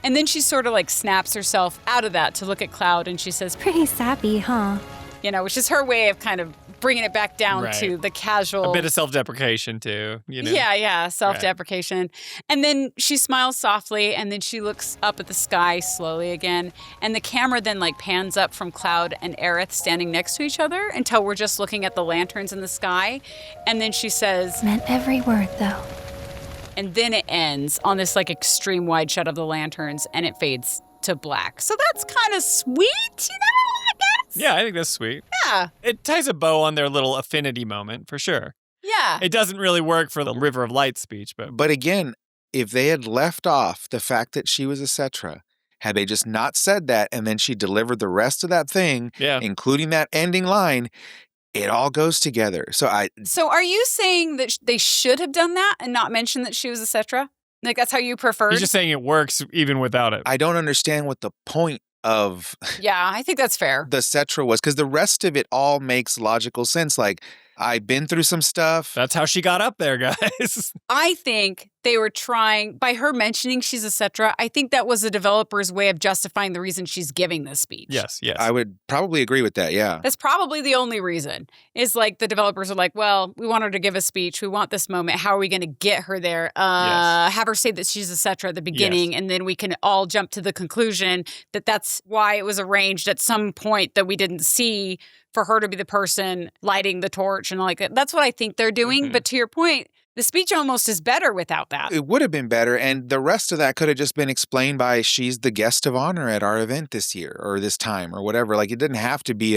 And then she sort of like snaps herself out of that to look at Cloud, and she says, "Pretty sappy, huh?" You know, which is her way of kind of bringing it back down to the casual. A bit of self-deprecation too, you know? Yeah, self-deprecation. Right. And then she smiles softly, and then she looks up at the sky slowly again. And the camera then like pans up from Cloud and Aerith standing next to each other until we're just looking at the lanterns in the sky. And then she says, "Meant every word, though." And then it ends on this like extreme wide shot of the lanterns, and it fades to black. So that's kind of sweet, you know, I guess. Yeah, I think that's sweet. Yeah. It ties a bow on their little affinity moment, for sure. Yeah. It doesn't really work for the River of Light speech, but... But again, if they had left off the fact that she was a Cetra, had they just not said that, and then she delivered the rest of that thing, including that ending line, it all goes together. So are you saying that they should have done that and not mention that she was a Cetra? Like, that's how you preferred? He's just saying it works even without it. I don't understand what the point of... Yeah, I think that's fair. ...the Cetra was, because the rest of it all makes logical sense. Like, I've been through some stuff. That's how she got up there, guys. I think they were trying, by her mentioning she's a Cetra, I think that was the developer's way of justifying the reason she's giving this speech. Yes. I would probably agree with that, yeah. That's probably the only reason. Is like the developers are like, well, we want her to give a speech. We want this moment. How are we going to get her there? Have her say that she's a Cetra at the beginning, and then we can all jump to the conclusion that that's why it was arranged at some point that we didn't see for her to be the person lighting the torch and all like that. That's what I think they're doing. But to your point, the speech almost is better without that. It would have been better, and the rest of that could have just been explained by she's the guest of honor at our event this year or this time or whatever. Like, it didn't have to be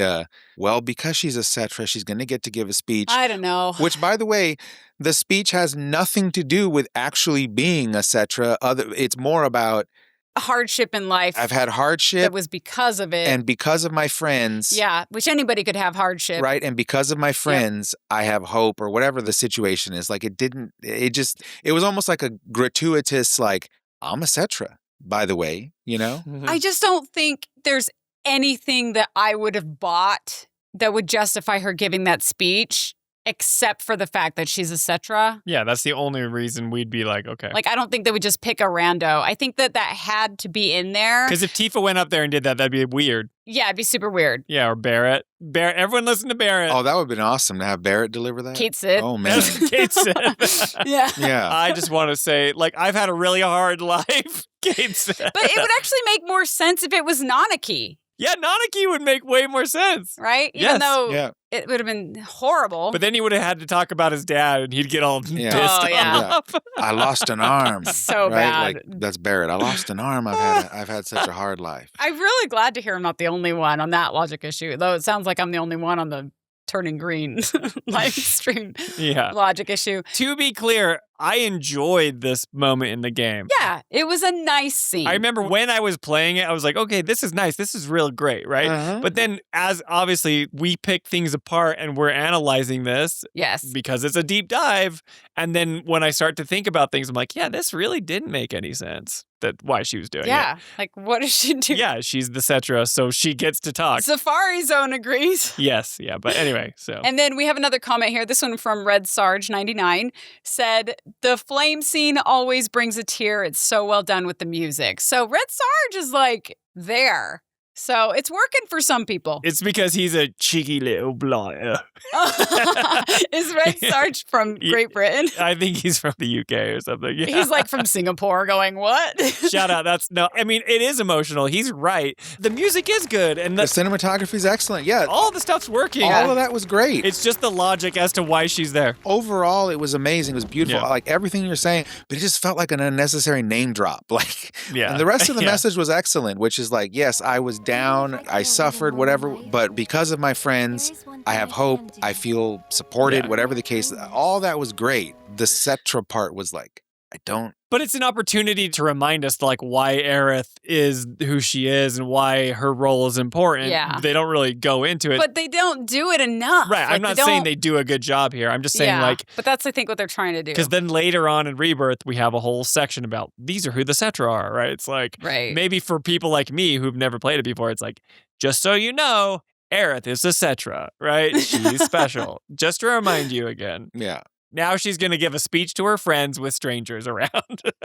because she's a Cetra, she's going to get to give a speech. I don't know. Which, by the way, the speech has nothing to do with actually being a Cetra. It's more about... hardship in life. I've had hardship. That was because of it. And because of my friends. Yeah, which anybody could have hardship. Right, and because of my friends, I have hope or whatever the situation is. Like, it was almost like a gratuitous, like, I'm a Cetra, by the way, you know? I just don't think there's anything that I would have bought that would justify her giving that speech. Except for the fact that she's a Cetra. Yeah, that's the only reason we'd be like, okay. Like, I don't think they would just pick a rando. I think that had to be in there. Because if Tifa went up there and did that, that'd be weird. Yeah, it'd be super weird. Yeah, or Barret. Everyone listen to Barret. Oh, that would have been awesome to have Barret deliver that. Kate Sid. Oh, man. Kate Sid. Yeah. I just want to say, like, I've had a really hard life, Kate Sid. But it would actually make more sense if it was Nanaki. Yeah, Nanaki would make way more sense. Right? Even though it would have been horrible. But then he would have had to talk about his dad, and he'd get all pissed off. I lost an arm. So right? bad. Like, that's Barret. I lost an arm. I've had such a hard life. I'm really glad to hear I'm not the only one on that logic issue, though it sounds like I'm the only one on the turning green live stream logic issue. To be clear, I enjoyed this moment in the game. Yeah, it was a nice scene. I remember when I was playing it, I was like, okay, this is nice. This is real great, right? But then as obviously we pick things apart and we're analyzing this. Yes. Because it's a deep dive. And then when I start to think about things, I'm like, yeah, this really didn't make any sense. Why she was doing it. Yeah, like what does she do? Yeah, she's the Cetra, so she gets to talk. Safari Zone agrees. Yes, yeah, but anyway, so. And then we have another comment here. This one from Red Sarge 99 said, the flame scene always brings a tear. It's so well done with the music. So Red Sarge is like there. So it's working for some people. It's because he's a cheeky little blogger. Is Red Sarge from Great Britain? I think he's from the UK or something. Yeah. He's like from Singapore going, what? Shout out. I mean, it is emotional. He's right. The music is good. And the cinematography is excellent. Yeah. All the stuff's working. All of that was great. It's just the logic as to why she's there. Overall, it was amazing. It was beautiful. Yeah. Like everything you're saying, but it just felt like an unnecessary name drop. Like, and the rest of the message was excellent, which is like, yes, I was down, I suffered, whatever, but because of my friends, I have hope. I feel supported, whatever the case. All that was great. The Cetra part was like, I don't. But it's an opportunity to remind us like why Aerith is who she is and why her role is important. Yeah. They don't really go into it. But they don't do it enough. Right. I'm not saying they do a good job here. I'm just saying like. But that's, I think, what they're trying to do. Because then later on in Rebirth, we have a whole section about these are who the Cetra are, right? It's like, maybe for people like me who've never played it before, it's like, just so you know, Aerith is a Cetra, right? She's special. Just to remind you again. Yeah. Now she's going to give a speech to her friends with strangers around.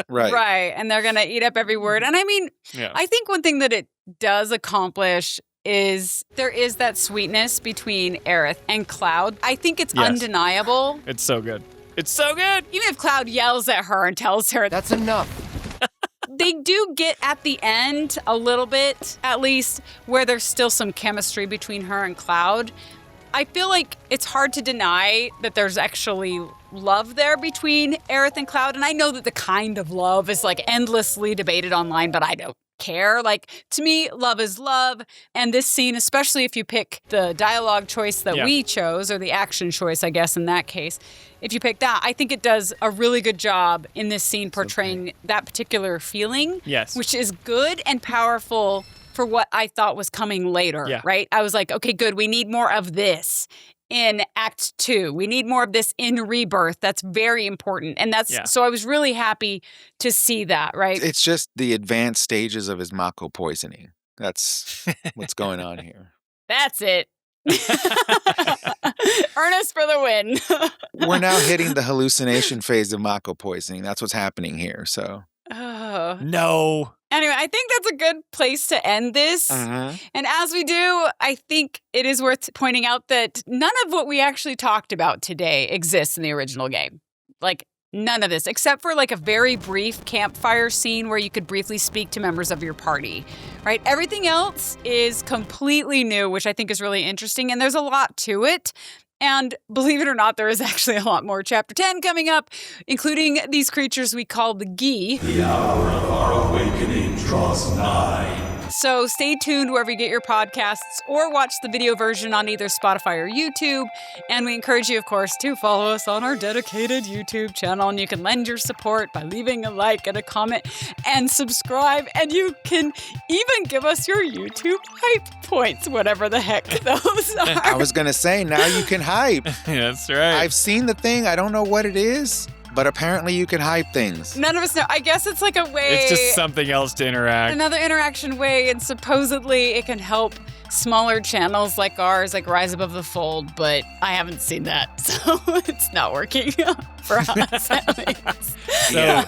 Right. And they're going to eat up every word. And I mean, I think one thing that it does accomplish is there is that sweetness between Aerith and Cloud. I think it's undeniable. It's so good. It's so good. Even if Cloud yells at her and tells her, that's enough. They do get at the end a little bit, at least, where there's still some chemistry between her and Cloud. I feel like it's hard to deny that there's actually love there between Aerith and Cloud. And I know that the kind of love is like endlessly debated online, but I don't care. Like, to me, love is love. And this scene, especially if you pick the dialogue choice that we chose, or the action choice, I guess, in that case, if you pick that, I think it does a really good job in this scene portraying that particular feeling, which is good and powerful for what I thought was coming later, right? I was like, okay, good. We need more of this in Act 2. We need more of this in Rebirth. That's very important. And that's, so I was really happy to see that, right? It's just the advanced stages of his Mako poisoning. That's what's going on here. That's it. Ernest for the win. We're now hitting the hallucination phase of Mako poisoning. That's what's happening here, so. No. Anyway, I think that's a good place to end this. And as we do, I think it is worth pointing out that none of what we actually talked about today exists in the original game. Like, none of this, except for like a very brief campfire scene where you could briefly speak to members of your party, right? Everything else is completely new, which I think is really interesting. And there's a lot to it. And believe it or not, there is actually a lot more. Chapter 10 coming up, including these creatures we call the Gi. The hour of our awakening draws nigh. So stay tuned wherever you get your podcasts or watch the video version on either Spotify or YouTube. And we encourage you, of course, to follow us on our dedicated YouTube channel. And you can lend your support by leaving a like and a comment and subscribe. And you can even give us your YouTube hype points, whatever the heck those are. I was going to say, now you can hype. That's right. I've seen the thing. I don't know what it is. But apparently you can hype things. None of us know. I guess it's like a way. It's just something else to interact. Another interaction way, and supposedly it can help smaller channels like ours, like Rise Above the Fold, but I haven't seen that, so it's not working for us at least. So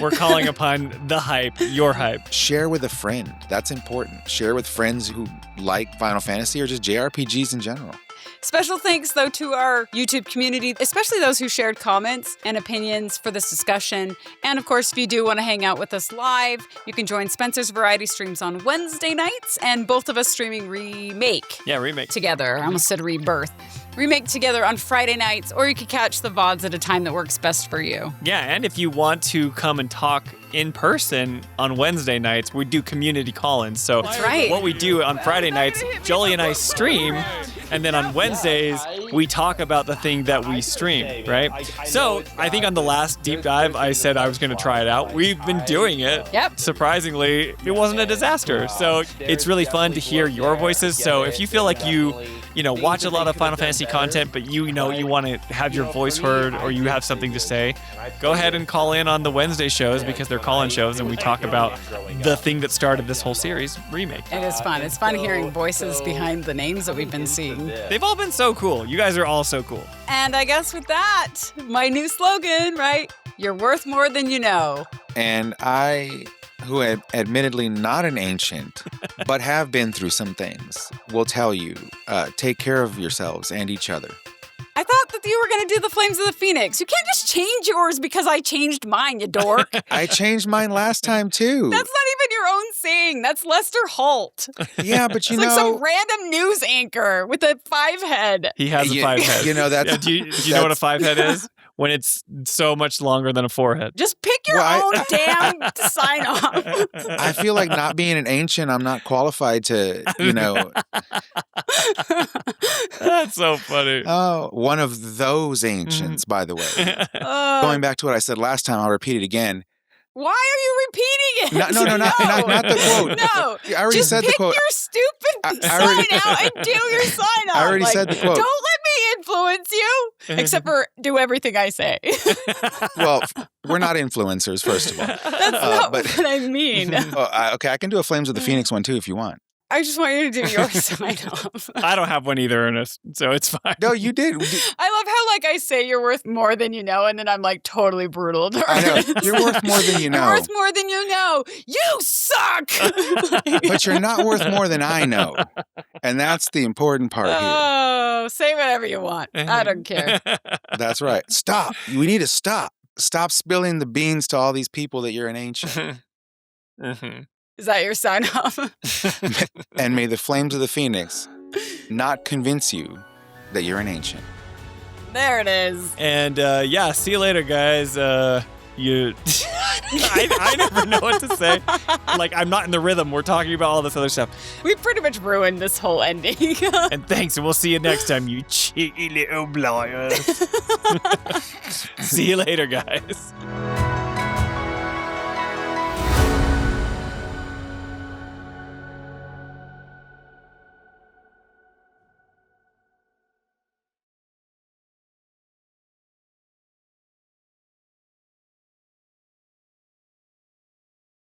we're calling upon the hype, your hype. Share with a friend. That's important. Share with friends who like Final Fantasy or just JRPGs in general. Special thanks, though, to our YouTube community, especially those who shared comments and opinions for this discussion. And, of course, if you do want to hang out with us live, you can join Spencer's Variety Streams on Wednesday nights, and both of us streaming Remake. Yeah, Remake. Together. I almost said Rebirth. Remake together on Friday nights, or you can catch the VODs at a time that works best for you. Yeah, and if you want to come and talk in person on Wednesday nights, we do community call-ins. So that's right. What we do on Friday nights, Jolie and I stream, and then on Wednesdays, we talk about the thing that we stream, right? So I think on the last deep dive, I said I was going to try it out. We've been doing it. Yep. Surprisingly, it wasn't a disaster. So it's really fun to hear your voices. So if you feel like you watch a lot of Final Fantasy content, but you want to have your voice heard or you have something to say, go ahead and call in on the Wednesday shows because they're call-in shows and we talk about the thing that started this whole series, Remake. It is fun. It's fun hearing voices behind the names that we've been seeing. They've all been so cool. You guys are all so cool. And I guess with that, my new slogan, right? You're worth more than you know. And I, who am admittedly not an ancient, but have been through some things, will tell you, take care of yourselves and each other. I thought that you were going to do the Flames of the Phoenix. You can't just change yours because I changed mine, you dork. I changed mine last time, too. That's not even your own saying. That's Lester Holt. Yeah, but it's like some random news anchor with a 5-head. He has a 5-head. You know, that's... Yeah, do you know what a 5-head is? When it's so much longer than a 4-head. Just pick your own damn sign off. I feel like not being an ancient, I'm not qualified to, That's so funny. Oh, one of those ancients, by the way. Going back to what I said last time, I'll repeat it again. Why are you repeating it? No, not the quote. No, I already said the quote. Your stupid sign out and do your sign out. I already said the quote. Don't let me influence you, except for do everything I say. Well, we're not influencers, first of all. That's not what I mean. Okay, I can do a Flames of the Phoenix one too if you want. I just want you to do your sign off. I don't have one either, Ernest, so it's fine. No, you did. I love how I say you're worth more than you know, and then I'm totally brutal. I know. You're worth more than you know. You're worth more than you know. You suck! But you're not worth more than I know. And that's the important part here. Oh, say whatever you want. I don't care. That's right. Stop. We need to stop. Stop spilling the beans to all these people that you're an ancient. Is that your sign off? And may the Flames of the Phoenix not convince you that you're an ancient. There it is. And see you later, guys. I never know what to say. I'm not in the rhythm. We're talking about all this other stuff. We pretty much ruined this whole ending. And thanks, and we'll see you next time, you cheeky little bliers. See you later, guys.